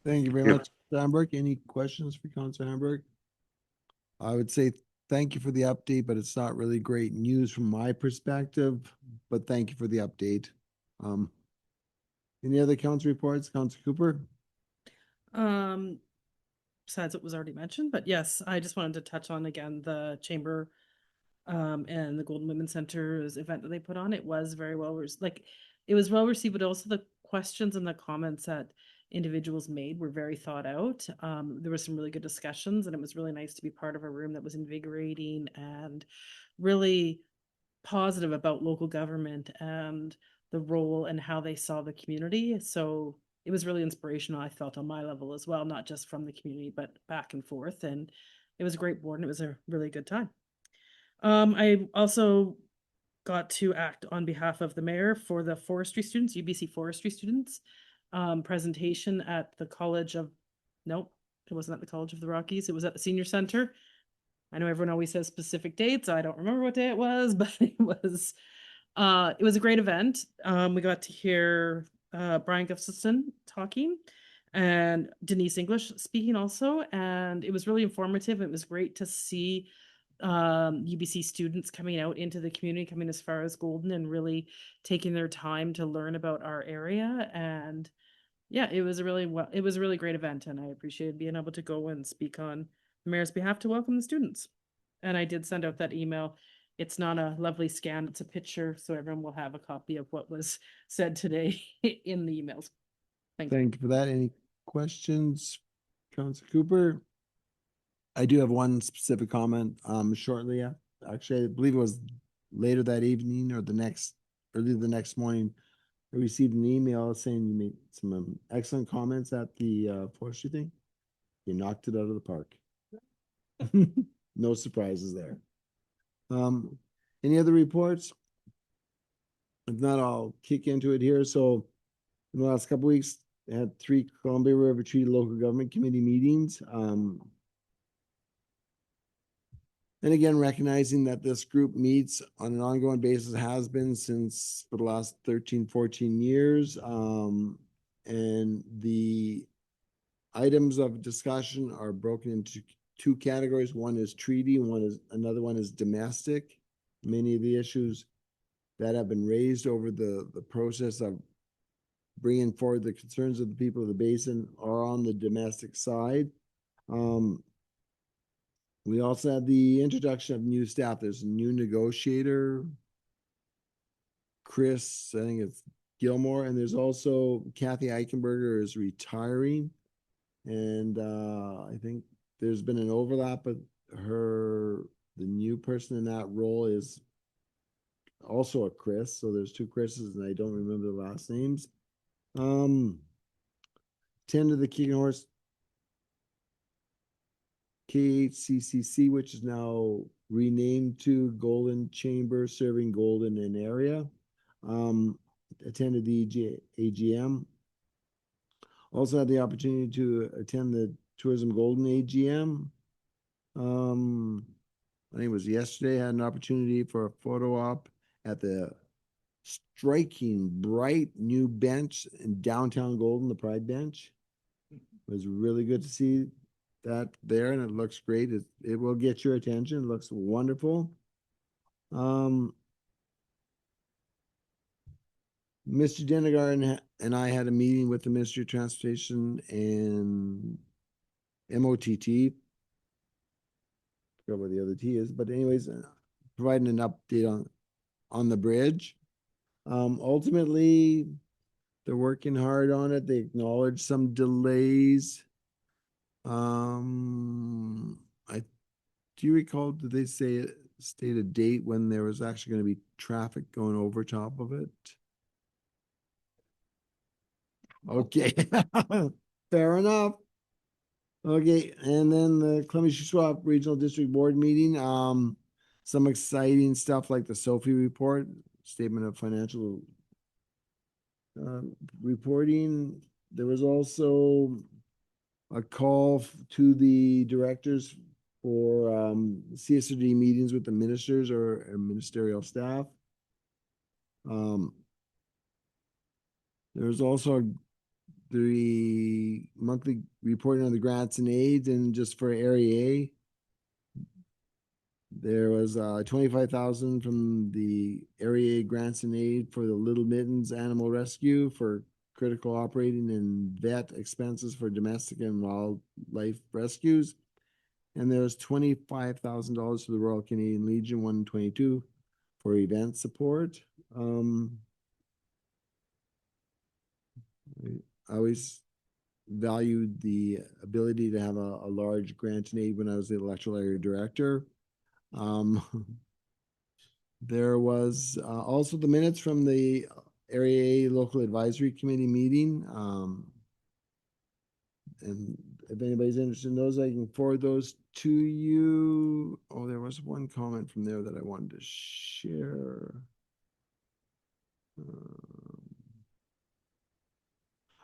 Thank you very Yep. much, Hamburg. Any questions for Councilor Hamburg? I would say thank you for the update, but it's not really great news from my perspective, but thank you for the update. Any other council reports, Councilor Cooper? Besides what was already mentioned, but yes, I just wanted to touch on again the chamber and the Golden Women's Center's event that they put on. It was very it was well received, but also the questions and the comments that individuals made were very thought out. There were some really good discussions, and it was really nice to be part of a room that was invigorating and really positive about local government and the role and how they saw the community. So it was really inspirational, I felt, on my level as well, not just from the community, but back and forth. And it was a great board and it was a really good time. I also got to act on behalf of the mayor for the forestry students, UBC forestry students, presentation at the College of, nope, it wasn't at the College of the Rockies. It was at the Senior Center. I know everyone always says specific dates. I don't remember what day it was, but it was a great event. We got to hear Brian Gustafson talking and Denise English speaking also, and it was really informative. It was great to see UBC students coming out into the community, coming as far as Golden and really taking their time to learn about our area. And yeah, it was a really great event, and I appreciated being able to go and speak on the mayor's behalf to welcome the students. And I did send out that email. It's not a lovely scan, it's a picture, so everyone will have a copy of what was said today in the emails. Thank you. Thank you for that. Any questions, Councilor Cooper? I do have one specific comment, shortly. Actually, I believe it was later that evening or early the next morning. I received an email saying you made some excellent comments at the forestry thing. You knocked it out of the park. No surprises there. Any other reports? If not, I'll kick into it here. So in the last couple weeks, I had 3 Columbia River Treaty Local Government Committee meetings. And again, recognizing that this group meets on an ongoing basis, has been since for the last 13, 14 years. And the items of discussion are broken into 2 categories. One is treaty, another one is domestic. Many of the issues that have been raised over the process of bringing forward the concerns of the people of the basin are on the domestic side. We also had the introduction of new staff. There's a new negotiator, Chris, I think it's Gilmore, and there's also Kathy Eichenberger is retiring. And I think there's been an overlap, but the new person in that role is also a Chris. So there's 2 Chris's and I don't remember the last names. 10 to the Kicking Horse KHCCC, which is now renamed to Golden Chamber, serving Golden and area. Attended the AGM. Also had the opportunity to attend the Tourism Golden AGM. I think it was yesterday. I had an opportunity for a photo op at the striking, bright new bench in downtown Golden, the Pride Bench. It was really good to see that there, and it looks great. It will get your attention. It looks wonderful. Mr. Denegar and I had a meeting with the Ministry of Transportation and MOTT. Forgot what the other T is, but anyways, providing an update on the bridge. Ultimately, They're working hard on it. They acknowledge some delays. I do you recall, did they state a date when there was actually going to be traffic going over top of it? Okay, fair enough. Okay, and then the Clemens Schwab Regional District Board meeting, some exciting stuff like the Sophie report, statement of financial reporting. There was also a call to the directors for CSRD meetings with the ministers or ministerial staff. There's also the monthly reporting on the grants and aids, and just for Area A, there was 25,000 from the Area A grants and aid for the Little Mittens Animal Rescue for critical operating and vet expenses for domestic and wildlife rescues. And there's $25,000 to the Royal Canadian Legion 122 for event support. I always valued the ability to have a large grant and aid when I was the electoral area director. There was also the minutes from the Area A Local Advisory Committee meeting. And if anybody's interested in those, I can forward those to you. Oh, there was one comment from there that I wanted to share.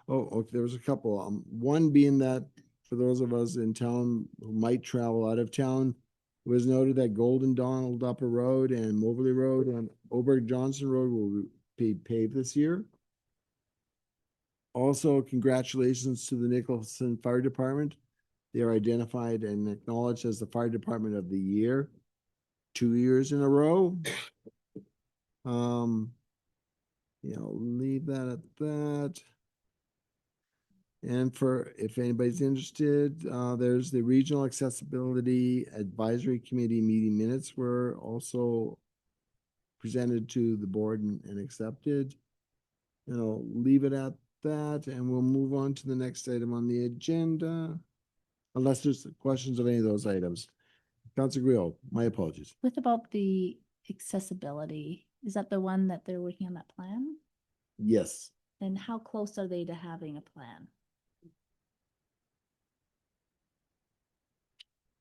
Okay, there was a couple. One being that for those of us in town who might travel out of town, it was noted that Golden Donald Upper Road and Moberly Road and Oberg Johnson Road will be paved this year. Also, congratulations to the Nicholson Fire Department. They are identified and acknowledged as the Fire Department of the Year 2 years in a row. Yeah, I'll leave that at that. And for, if anybody's interested, there's the Regional Accessibility Advisory Committee meeting minutes were also presented to the board and accepted. And I'll leave it at that, and we'll move on to the next item on the agenda. Unless there's questions of any of those items. Councilor Griot, my apologies. What about the accessibility? Is that the one that they're working on that plan? Yes. And how close are they to having a plan?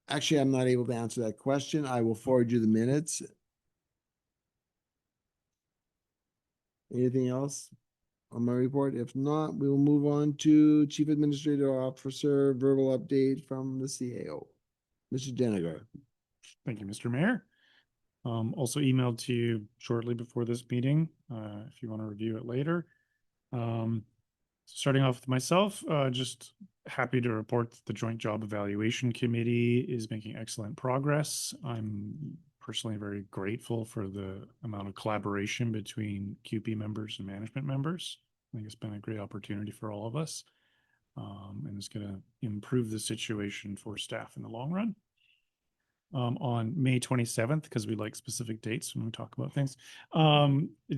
Actually, I'm not able to answer that question. I will forward you the minutes. Anything else on my report? If not, we will move on to Chief Administrative Officer verbal update from the CAO. Mr. Deniger. Thank you, Mr. Mayor. Also emailed to you shortly before this meeting, if you want to review it later. Starting off with myself, just happy to report that the Joint Job Evaluation Committee is making excellent progress. I'm personally very grateful for the amount of collaboration between QP members and management members. I think it's been a great opportunity for all of us, and it's going to improve the situation for staff in the long run. On May 27th, because we like specific dates when we talk about things,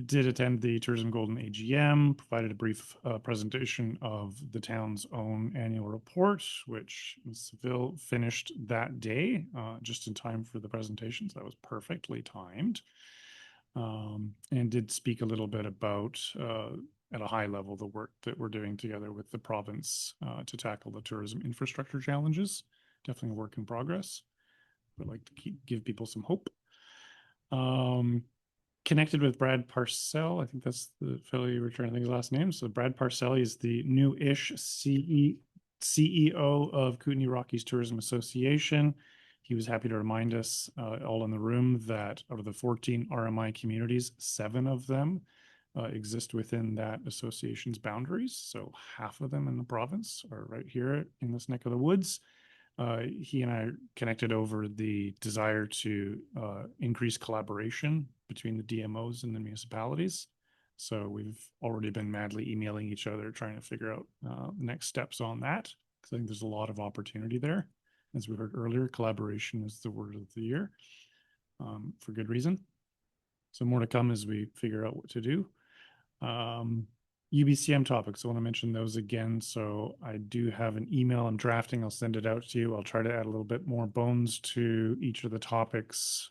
did attend the Tourism Golden AGM, provided a brief presentation of the town's own annual report, which Ms. Seville finished that day, just in time for the presentations. That was perfectly timed. And did speak a little bit about, at a high level, the work that we're doing together with the province to tackle the tourism infrastructure challenges. Definitely a work in progress. I'd like to give people some hope. Connected with Brad Parcell. I think that's the fellow you were trying to think of his last name. So Brad Parcell is the new-ish CEO of Kootenay Rockies Tourism Association. He was happy to remind us all in the room that out of the 14 RMI communities, 7 of them exist within that association's boundaries. So half of them in the province are right here in this neck of the woods. He and I connected over the desire to increase collaboration between the DMOs and the municipalities. So we've already been madly emailing each other, trying to figure out next steps on that, because I think there's a lot of opportunity there. As we heard earlier, collaboration is the word of the year, for good reason. So more to come as we figure out what to do. UBCM topics. I want to mention those again. So I do have an email I'm drafting. I'll send it out to you. I'll try to add a little bit more bones to each of the topics,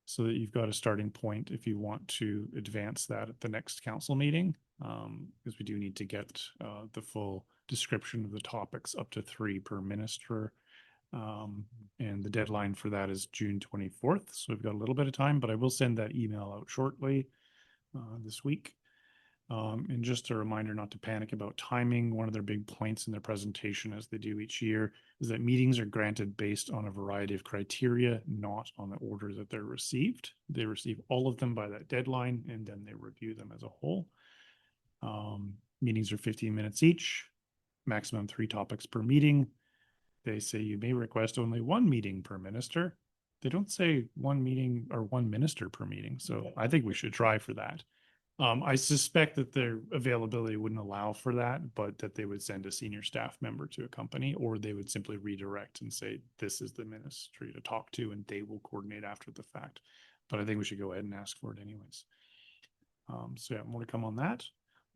so that you've got a starting point if you want to advance that at the next council meeting. Because we do need to get the full description of the topics up to 3 per minister. And the deadline for that is June 24th. So we've got a little bit of time, but I will send that email out shortly this week. And just a reminder not to panic about timing. One of their big points in their presentation, as they do each year, is that meetings are granted based on a variety of criteria, not on the order that they're received. They receive all of them by that deadline, and then they review them as a whole. Meetings are 15 minutes each, maximum 3 topics per meeting. They say you may request only 1 meeting per minister. They don't say 1 meeting or 1 minister per meeting. So I think we should try for that. I suspect that their availability wouldn't allow for that, but that they would send a senior staff member to accompany, or they would simply redirect and say, this is the ministry to talk to, and they will coordinate after the fact. But I think we should go ahead and ask for it anyways. So yeah, more to come on that.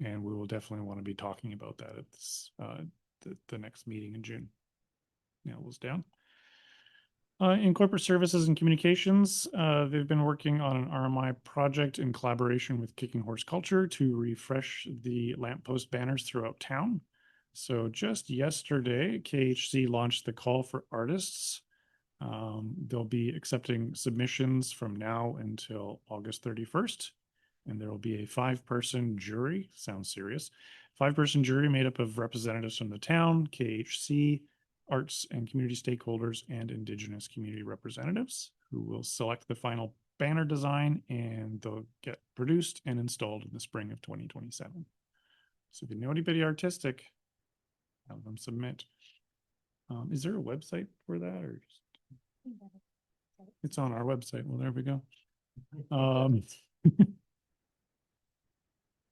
And we will definitely want to be talking about that at this, the next meeting in June. Nail was down. In corporate services and communications, they've been working on an RMI project in collaboration with Kicking Horse Culture to refresh the lamppost banners throughout town. So just yesterday, KHC launched the call for artists. They'll be accepting submissions from now until August 31st. And there will be a 5-person jury. Sounds serious. 5-person jury made up of representatives from the town, KHC, arts and community stakeholders, and Indigenous community representatives, who will select the final banner design, and they'll get produced and installed in the spring of 2027. So if you know anybody artistic, have them submit. Is there a website for that, or just... It's on our website? Well, there we go.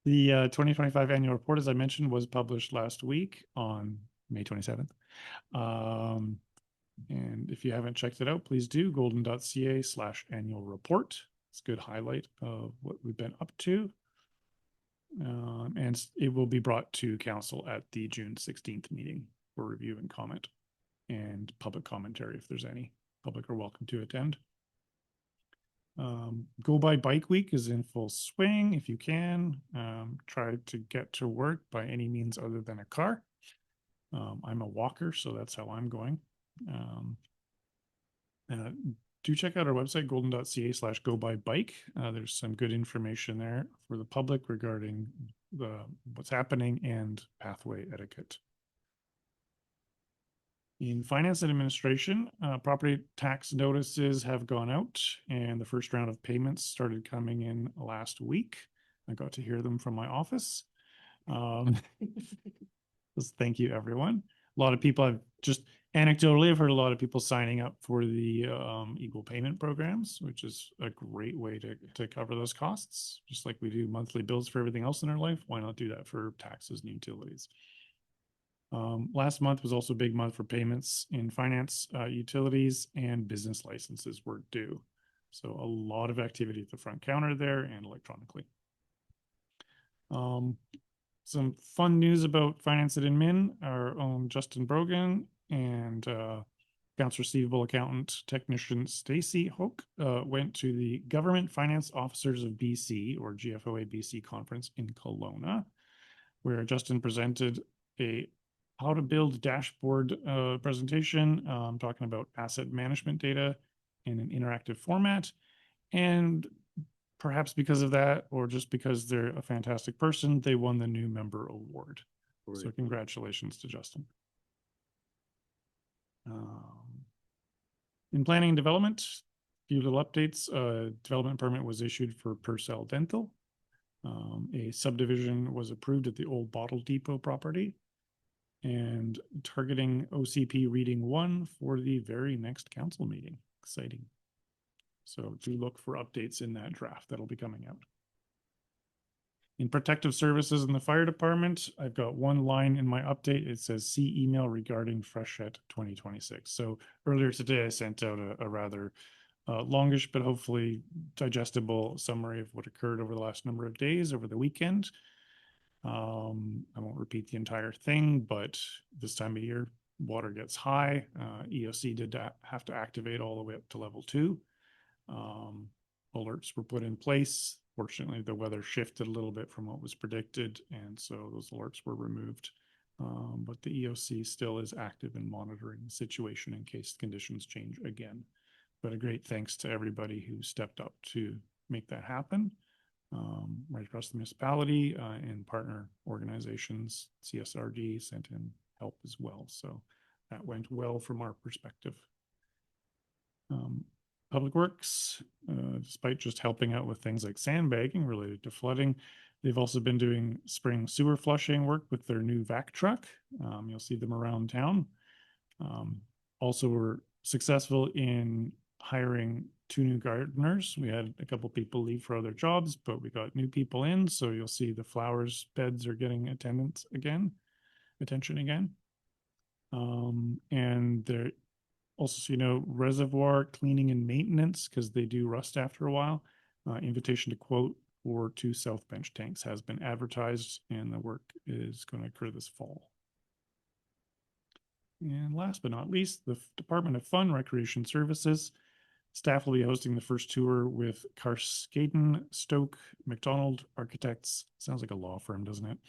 The 2025 annual report, as I mentioned, was published last week on May 27th. And if you haven't checked it out, please do. golden.ca/annual report. It's a good highlight of what we've been up to. And it will be brought to council at the June 16th meeting for review and comment, and public commentary if there's any. Public are welcome to attend. Go by Bike Week is in full swing. If you can, try to get to work by any means other than a car. I'm a walker, so that's how I'm going. Do check out our website, golden.ca/go-by-bike. There's some good information there for the public regarding what's happening and pathway etiquette. In finance and administration, property tax notices have gone out, and the first round of payments started coming in last week. I got to hear them from my office. Thank you, everyone. A lot of people have just anecdotally, I've heard a lot of people signing up for the equal payment programs, which is a great way to cover those costs. Just like we do monthly bills for everything else in our life, why not do that for taxes and utilities? Last month was also a big month for payments in finance, utilities, and business licenses were due. So a lot of activity at the front counter there and electronically. Some fun news about finance and admin. Our own Justin Brogan and accounts receivable accountant technician Stacy Hoke went to the Government Finance Officers of BC, or GFOA BC conference in Kelowna, where Justin presented a how to build dashboard presentation, talking about asset management data in an interactive format. And perhaps because of that, or just because they're a fantastic person, they won the new member award. So congratulations to Justin. In planning and development, a few little updates. Development permit was issued for Purcell Dental. A subdivision was approved at the old Bottle Depot property, and targeting OCP reading 1 for the very next council meeting. Exciting. So do look for updates in that draft that'll be coming out. In protective services in the fire department, I've got one line in my update. It says see email regarding Freshet 2026. So earlier today, I sent out a rather longish, but hopefully digestible summary of what occurred over the last number of days over the weekend. I won't repeat the entire thing, but this time of year, water gets high. EOC did have to activate all the way up to level 2. Alerts were put in place. Fortunately, the weather shifted a little bit from what was predicted, and so those alerts were removed. But the EOC still is active in monitoring the situation in case conditions change again. But a great thanks to everybody who stepped up to make that happen. Right across the municipality and partner organizations, CSRD sent in help as well. So that went well from our perspective. Public Works, despite just helping out with things like sandbagging related to flooding, they've also been doing spring sewer flushing work with their new vac truck. You'll see them around town. Also, were successful in hiring 2 new gardeners. We had a couple people leave for other jobs, but we got new people in. So you'll see the flowers beds are getting attention again. And they're also, so you know, reservoir cleaning and maintenance, because they do rust after a while. Invitation to quote for 2 South Bench tanks has been advertised, and the work is going to occur this fall. And last but not least, the Department of Fun Recreation Services staff will be hosting the first tour with Carskaden Stoke McDonald Architects. Sounds like a law firm, doesn't it?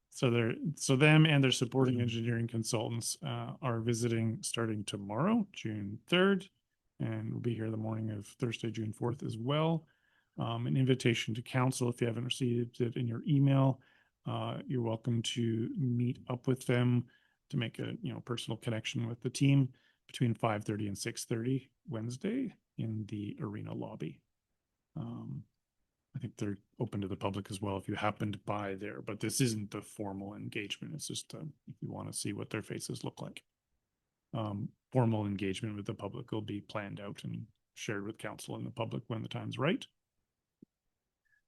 So them and their supporting engineering consultants are visiting starting tomorrow, June 3rd, and we'll be here the morning of Thursday, June 4th as well. An invitation to council, if you haven't received it in your email, you're welcome to meet up with them to make a personal connection with the team between 5:30 and 6:30 Wednesday in the arena lobby. I think they're open to the public as well if you happened by there, but this isn't the formal engagement. It's just if you want to see what their faces look like. Formal engagement with the public will be planned out and shared with council and the public when the time's right.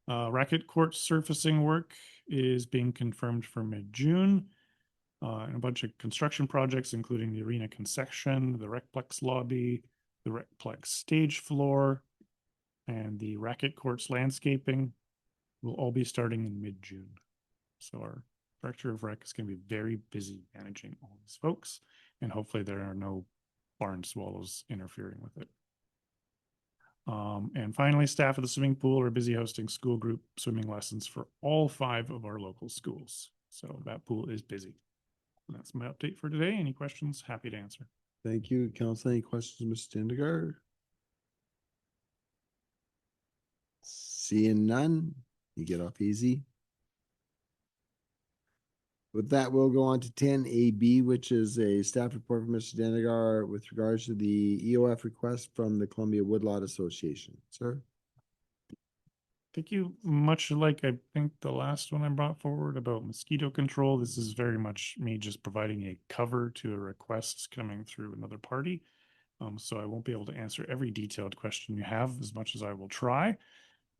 Racket court surfacing work is being confirmed for mid-June. And a bunch of construction projects, including the arena concession, the Recplex lobby, the Recplex stage floor, and the racket courts landscaping will all be starting in mid-June. So our director of rec is going to be very busy managing all these folks, and hopefully there are no barn swallows interfering with it. And finally, staff of the swimming pool are busy hosting school group swimming lessons for all 5 of our local schools. So that pool is busy. And that's my update for today. Any questions? Happy to answer. Thank you, Council. Any questions, Mr. Standegard? Seeing none, you get off easy. With that, we'll go on to 10AB, which is a staff report from Mr. Denegar with regards to the EOF request from the Columbia Woodlot Association. Sir? Thank you. Much like I think the last one I brought forward about mosquito control, this is very much me just providing a cover to a request coming through another party. So I won't be able to answer every detailed question you have as much as I will try.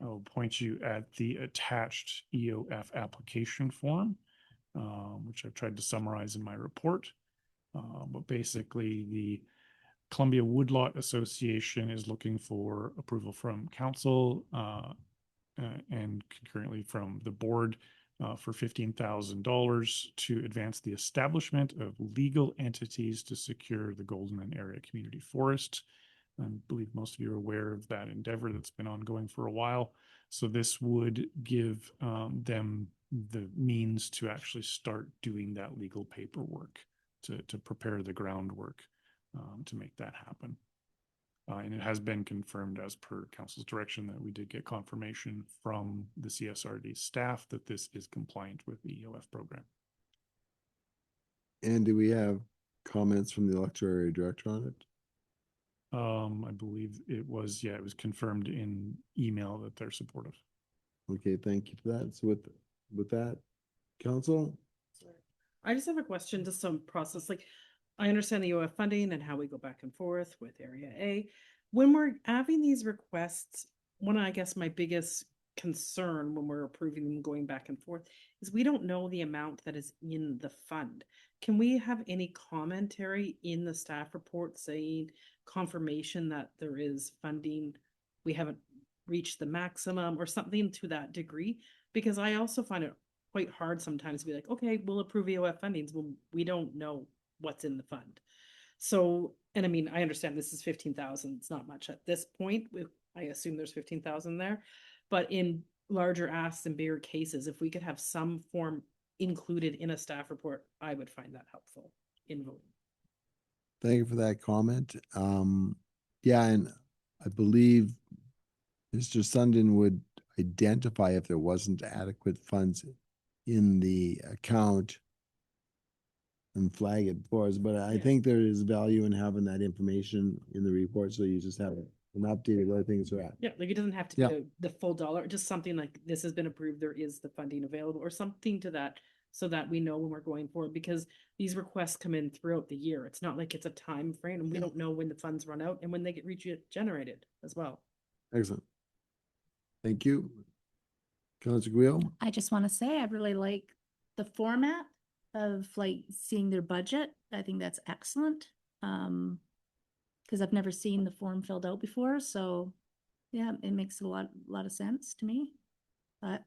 I will point you at the attached EOF application form, which I've tried to summarize in my report. But basically, the Columbia Woodlot Association is looking for approval from council and concurrently from the board for $15,000 to advance the establishment of legal entities to secure the Golden Area Community Forest. I believe most of you are aware of that endeavor that's been ongoing for a while. So this would give them the means to actually start doing that legal paperwork to prepare the groundwork to make that happen. And it has been confirmed as per council's direction that we did get confirmation from the CSRD staff that this is compliant with the EOF program. And do we have comments from the electoral area director on it? I believe it was confirmed in email that they're supportive. Okay, thank you for that. So with that, council? I just have a question, just some process, like, I understand the EOF funding and how we go back and forth with Area A. When we're having these requests, one of, I guess, my biggest concern when we're approving them going back and forth is we don't know the amount that is in the fund. Can we have any commentary in the staff report saying confirmation that there is funding? We haven't reached the maximum or something to that degree. Because I also find it quite hard sometimes to be like, okay, we'll approve EOF fundings. Well, we don't know what's in the fund. So, and I mean, I understand this is 15,000. It's not much at this point. I assume there's 15,000 there, but in larger asks and bigger cases, if we could have some form included in a staff report, I would find that helpful in voting. Thank you for that comment. Yeah, and I believe Mr. Sundin would identify if there wasn't adequate funds in the account and flag it for us, but I Yeah. think there is value in having that information in the report, so you just have an update of where things are at. Yeah, like it doesn't have to be Yeah. the full dollar, just something like this has been approved, there is the funding available or something to that, so that we know when we're going forward, because these requests come in throughout the year. It's not like it's a time frame and we don't know when the funds run out and when they get regenerated as well. Excellent. Thank you. Councilor Guil? I just want to say, I really like the format of like seeing their budget. I think that's excellent. Because I've never seen the form filled out before, so yeah, it makes a lot of sense to me. But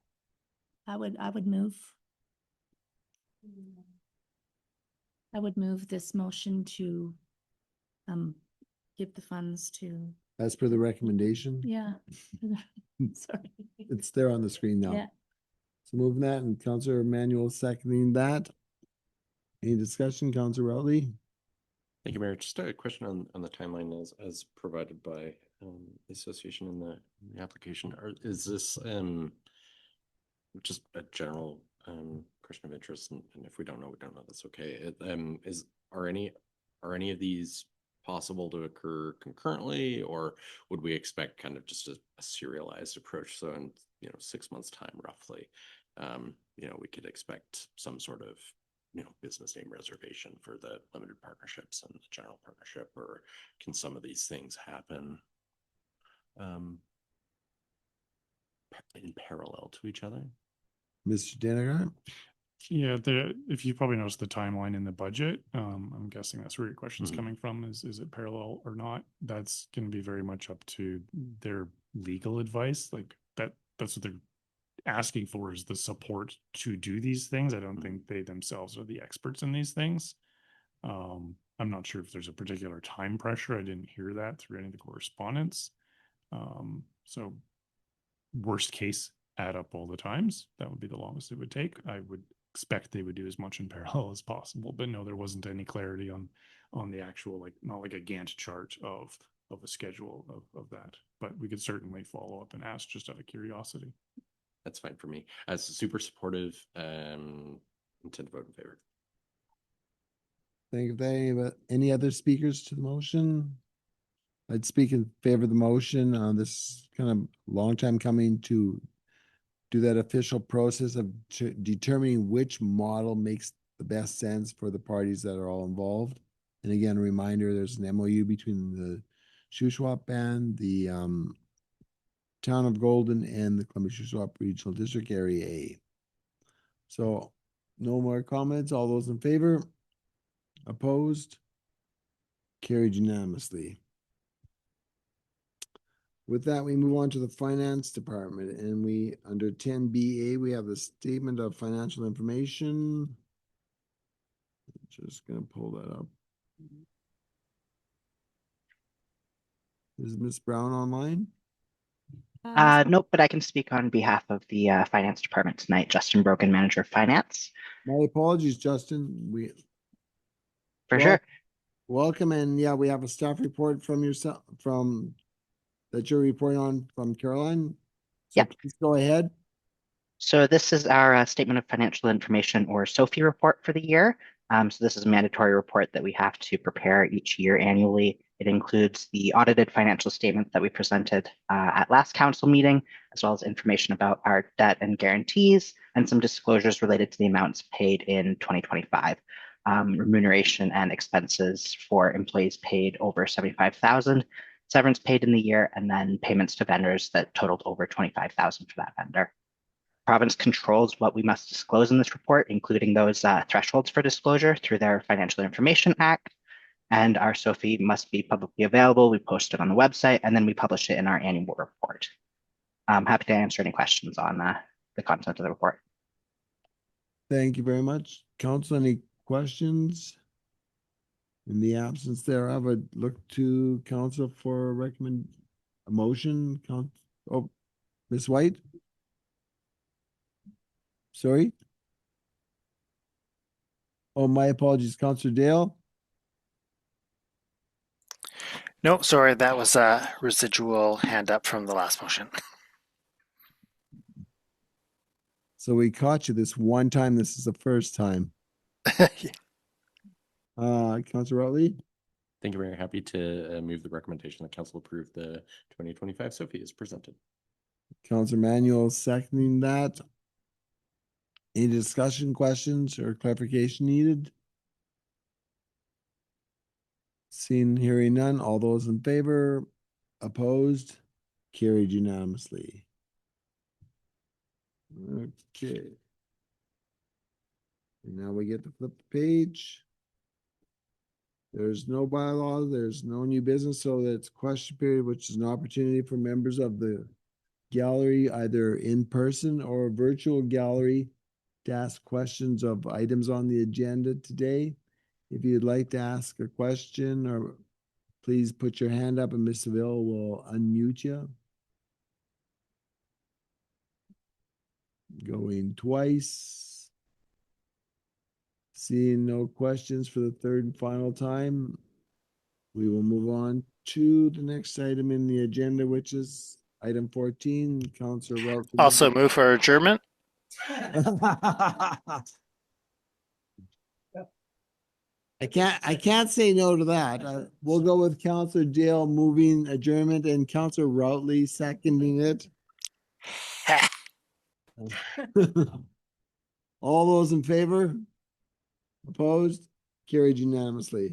I would move. I would move this motion to give the funds to, As per the recommendation, yeah. Sorry. it's there on the screen now. Yeah. So moving that, and Councilor Emmanuel seconding that. Any discussion, Councilor Routley? Thank you, Mayor. Just a question on the timeline as provided by the association in the application. Is this just a general question of interest? And if we don't know, we don't know. That's okay. Are any of these possible to occur concurrently, or would we expect kind of just a serialized approach? So in 6 months' time, roughly, we could expect some sort of business name reservation for the limited partnerships and the general partnership, or can some of these things happen in parallel to each other? Mr. Danagar? Yeah, if you probably noticed the timeline in the budget, I'm guessing that's where your question's coming from. Is it parallel or not? That's going to be very much up to their legal advice. Like that's what they're asking for, is the support to do these things. I don't think they themselves are the experts in these things. I'm not sure if there's a particular time pressure. I didn't hear that through any of the correspondence. So worst case, add up all the times. That would be the longest it would take. I would expect they would do as much in parallel as possible, but no, there wasn't any clarity on the actual, like, not like a Gantt chart of a schedule of that, but we could certainly follow up and ask just out of curiosity. That's fine for me. As super supportive, intend to vote in favor. Thank you. But any other speakers to the motion? I'd speak in favor of the motion. This kind of long time coming to do that official process of determining which model makes the best sense for the parties that are all involved. And again, a reminder, there's an MOU between the Shuswap band, the Town of Golden, and the Columbia Shuswap Regional District Area A. So no more comments. All those in favor? Opposed? Carried unanimously. With that, we move on to the Finance Department, and we, under 10BA, we have the Statement of Financial Information. Just gonna pull that up. Is Ms. Brown online? Nope, but I can speak on behalf of the Finance Department tonight. Justin Brogan, Manager of Finance. My apologies, Justin. For sure. Welcome, and yeah, we have a staff report from yourself, that you're reporting on from Caroline. So Yep. Please go ahead. So this is our Statement of Financial Information, or SOFI report for the year. So this is a mandatory report that we have to prepare each year annually. It includes the audited financial statement that we presented at last council meeting, as well as information about our debt and guarantees, and some disclosures related to the amounts paid in 2025. Remuneration and expenses for employees paid over 75,000, severance paid in the year, and then payments to vendors that totaled over 25,000 for that vendor. Province controls what we must disclose in this report, including those thresholds for disclosure through their Financial Information Act. And our SOFI must be publicly available. We post it on the website, and then we publish it in our annual report. I'm happy to answer any questions on the content of the report. Thank you very much. Council, any questions? In the absence thereof, I'd look to council for a motion. Oh, Ms. White? Sorry? Oh, my apologies, Councilor Dale? No, sorry, that was a residual hand up from the last motion. So we caught you this one time. This is the first time. Councilor Routley? Thank you, Mayor. Happy to move the recommendation that council approve the 2025 Sophie as presented. Councilor Manuel seconding that. Any discussion, questions, or clarification needed? Seeing, hearing none. All those in favor? Opposed? Carried unanimously. Okay. And now we get to flip the page. There's no bylaw, there's no new business, so that's question period, which is an opportunity for members of the gallery, either in person or virtual gallery, to ask questions of items on the agenda today. If you'd like to ask a question, or please put your hand up and Ms. Seville will unmute you. Going twice. Seeing no questions for the third and final time, we will move on to the next item in the agenda, which is item 14, Councilor Rout. Also move for adjournment. I can't say no to that. We'll go with Councilor Dale moving adjournment and Councilor Routley seconding it. All those in favor? Opposed? Carried unanimously.